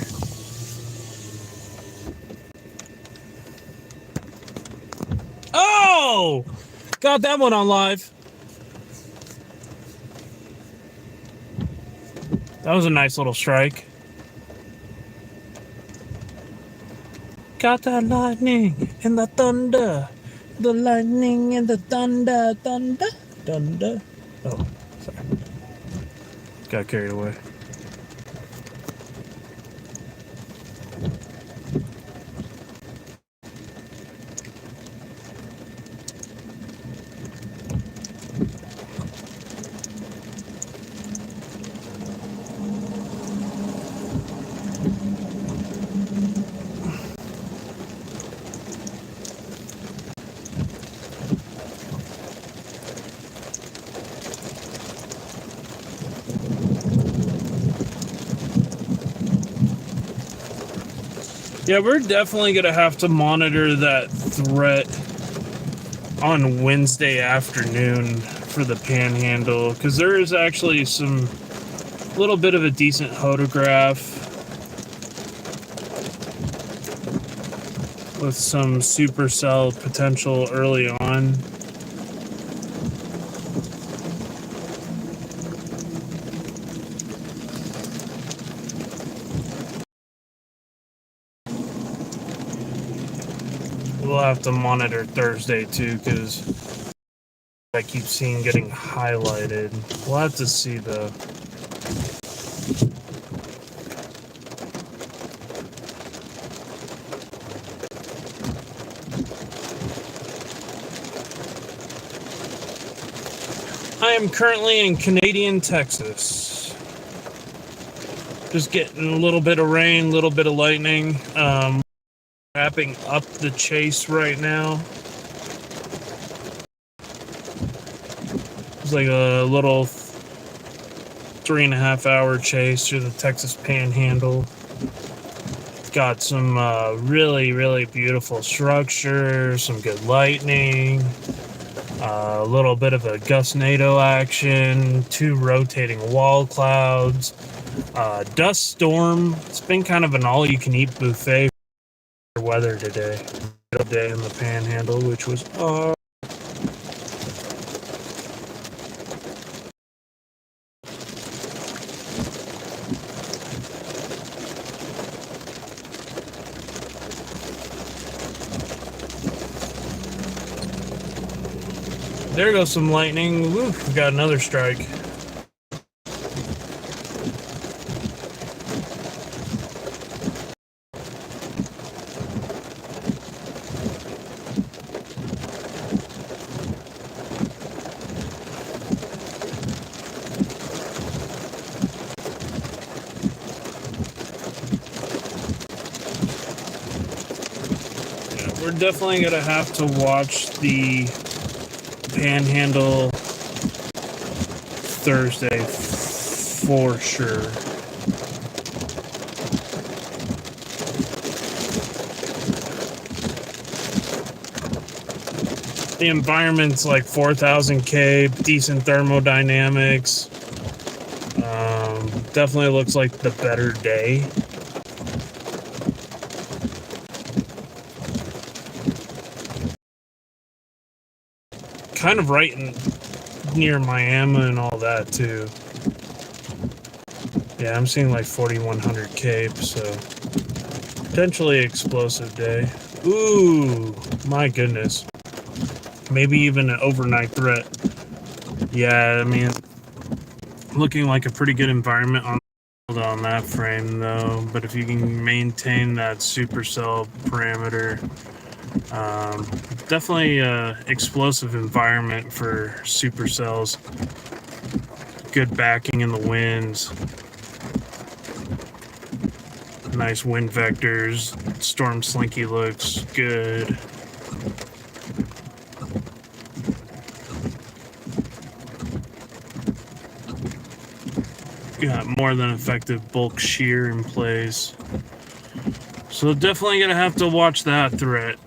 Oh! Got that one on live. That was a nice little strike. Got that lightning and the thunder. The lightning and the thunder, thunder, thunder. Oh, sorry. Got carried away. Yeah, we're definitely going to have to monitor that threat on Wednesday afternoon for the Panhandle, because there is actually some little bit of a decent photograph with some supercell potential early on. We'll have to monitor Thursday too, because I keep seeing getting highlighted. We'll have to see though. I am currently in Canadian Texas. Just getting a little bit of rain, a little bit of lightning. Wrapping up the chase right now. It's like a little 3.5 hour chase through the Texas Panhandle. Got some really, really beautiful structure, some good lightning, a little bit of a Gustnado action, 2 rotating wall clouds, dust storm. It's been kind of an all-you-can-eat buffet for weather today. Good day in the Panhandle, which was there goes some lightning. Woo, we got another strike. Yeah, we're definitely gonna have to watch the Panhandle Thursday for sure. The environment's like 4,000K, decent thermodynamics. Definitely looks like the better day. Kind of right near Miami and all that too. Yeah, I'm seeing like 4,100 Cape, so potentially explosive day. Ooh, my goodness. Maybe even an overnight threat. Yeah, I mean, looking like a pretty good environment on that frame though. But if you can maintain that supercell parameter, definitely explosive environment for supercells. Good backing in the winds. Nice wind vectors. Storm slinky looks good. Got more than effective bulk shear in place. So definitely gonna have to watch that threat.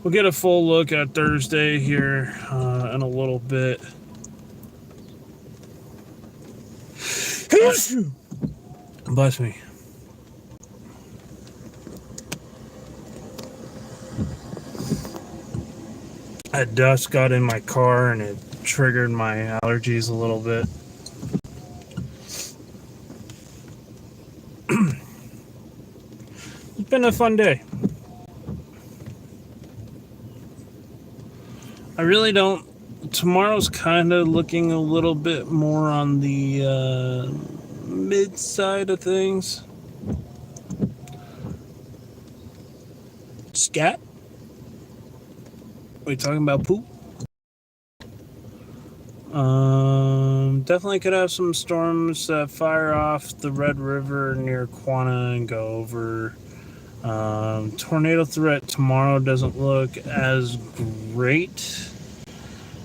We'll get a full look at Thursday here in a little bit. Bless me. That dust got in my car and it triggered my allergies a little bit. It's been a fun day. I really don't. Tomorrow's kind of looking a little bit more on the mid side of things. Scat? Are we talking about poop? Definitely could have some storms that fire off the Red River near Quanah and go over. Tornado threat tomorrow doesn't look as great,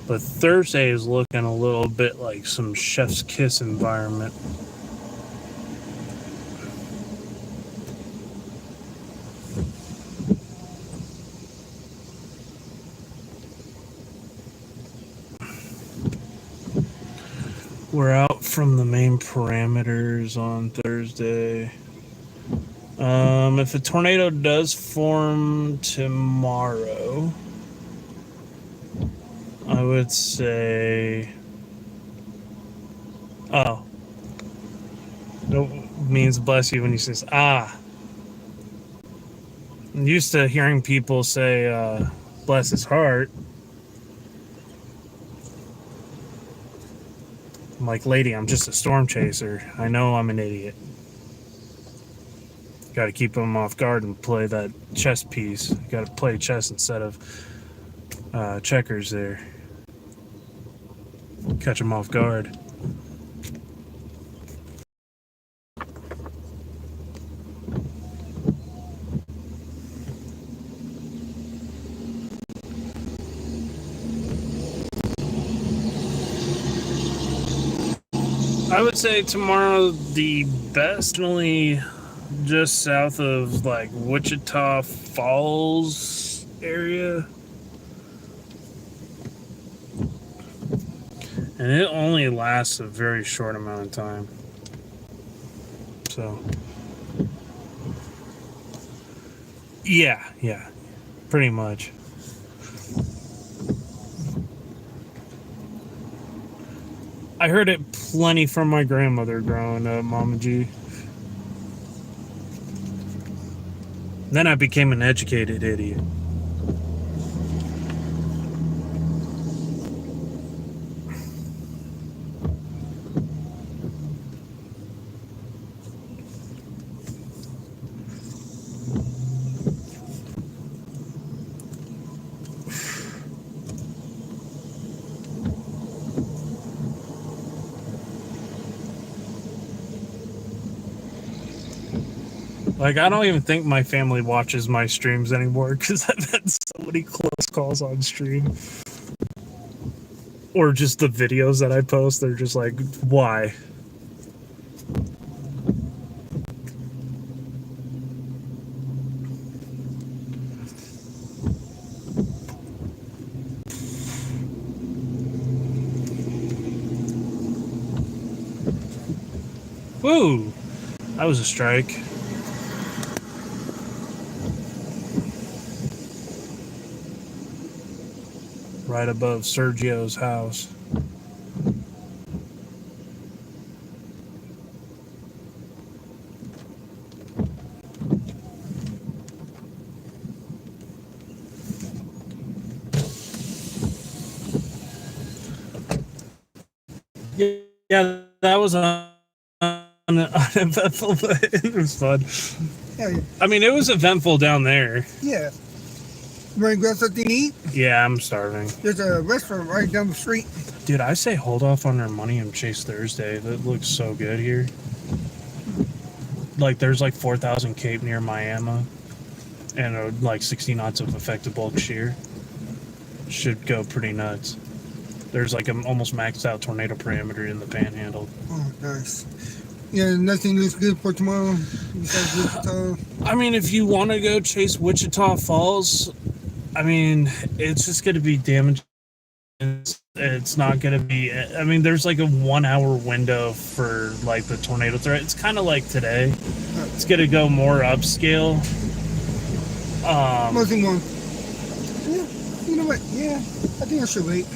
but Thursday is looking a little bit like some chef's kiss environment. We're out from the main parameters on Thursday. If a tornado does form tomorrow, I would say, oh, no means bless you when he says, ah. I'm used to hearing people say, bless his heart. I'm like, lady, I'm just a storm chaser. I know I'm an idiot. Got to keep them off guard and play that chess piece. Got to play chess instead of checkers there. Catch them off guard. I would say tomorrow the best, only just south of like Wichita Falls area. And it only lasts a very short amount of time. So, yeah, pretty much. I heard it plenty from my grandmother growing up, Mama G. Then I became an educated idiot. Like, I don't even think my family watches my streams anymore because I've had so many close calls on stream. Or just the videos that I post, they're just like, why? Woo! That was a strike. Right above Sergio's house. Yeah, that was uneventful, but it was fun. Yeah. I mean, it was eventful down there. Yeah. You want to grab something to eat? Yeah, I'm starving. There's a restaurant right down the street. Dude, I say hold off on our money and chase Thursday. That looks so good here. Like, there's like 4,000 Cape near Miami. And like 60 knots of effective bulk shear. Should go pretty nuts. There's like an almost maxed out tornado parameter in the Panhandle. Oh, nice. Yeah, nothing looks good for tomorrow besides Wichita. I mean, if you want to go chase Wichita Falls, I mean, it's just going to be damaging. It's not going to be, I mean, there's like a 1 hour window for like the tornado threat. It's kind of like today. It's going to go more upscale. Mostly one. Yeah, you know what? Yeah. I think I should wait.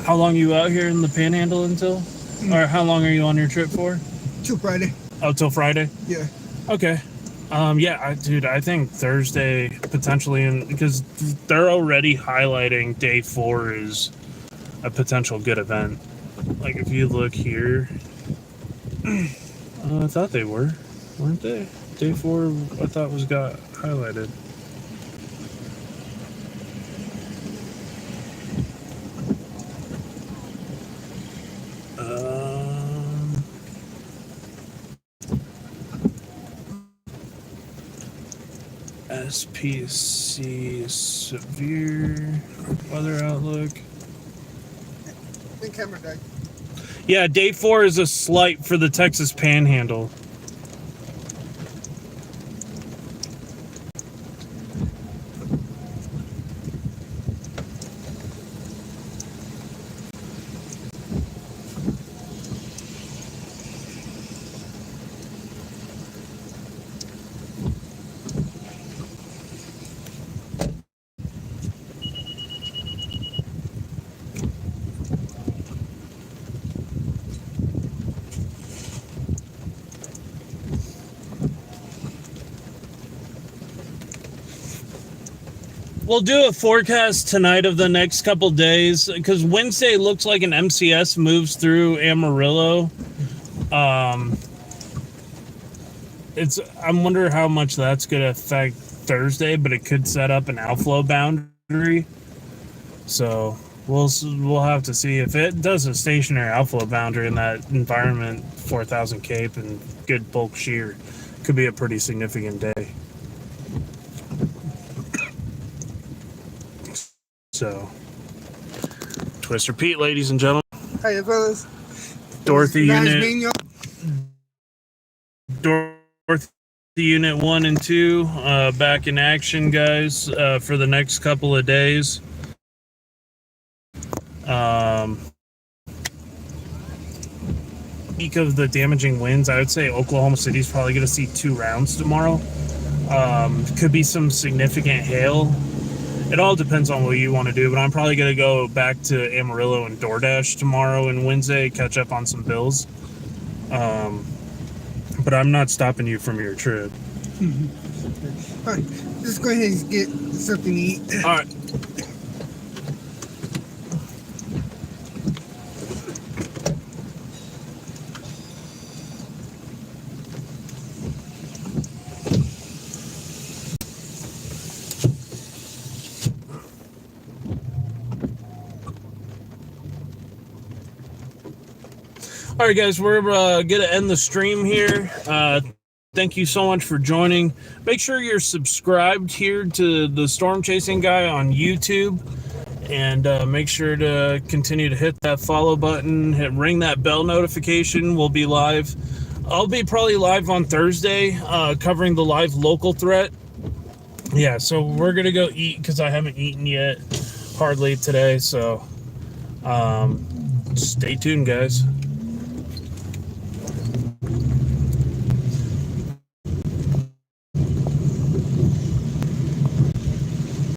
How long are you out here in the Panhandle until? Or how long are you on your trip for? Till Friday. Oh, till Friday? Yeah. Okay. Dude, I think Thursday potentially, because they're already highlighting day 4 is a potential good event. Like if you look here, I thought they weren't they? Day 4, I thought got highlighted. SPC severe weather outlook. The camera died. Yeah, day 4 is a slight for the Texas Panhandle. We'll do a forecast tonight of the next couple days because Wednesday looks like an MCS moves through Amarillo. I'm wondering how much that's going to affect Thursday, but it could set up an outflow boundary. So we'll have to see if it does a stationary outflow boundary in that environment. 4,000 cape and good bulk shear could be a pretty significant day. So, Twister Pete, ladies and gentlemen. Hey, fellas. Dorothy Nice unit. meeting you. Dorothy unit 1 and 2 back in action, guys, for the next couple of days. Speak of the damaging winds, I would say Oklahoma City's probably going to see 2 rounds tomorrow. Could be some significant hail. It all depends on what you want to do, but I'm probably going to go back to Amarillo and DoorDash tomorrow and Wednesday, catch up on some bills. But I'm not stopping you from your trip. Mm-hmm. All right, just go ahead and get something to eat. All right. All right, guys, we're going to end the stream here. Thank you so much for joining. Make sure you're subscribed here to the Storm Chasing Guy on YouTube. And make sure to continue to hit that follow button, ring that bell notification. We'll be live. I'll be probably live on Thursday covering the live local threat. Yeah, so we're going to go eat because I haven't eaten yet hardly today. So stay tuned, guys.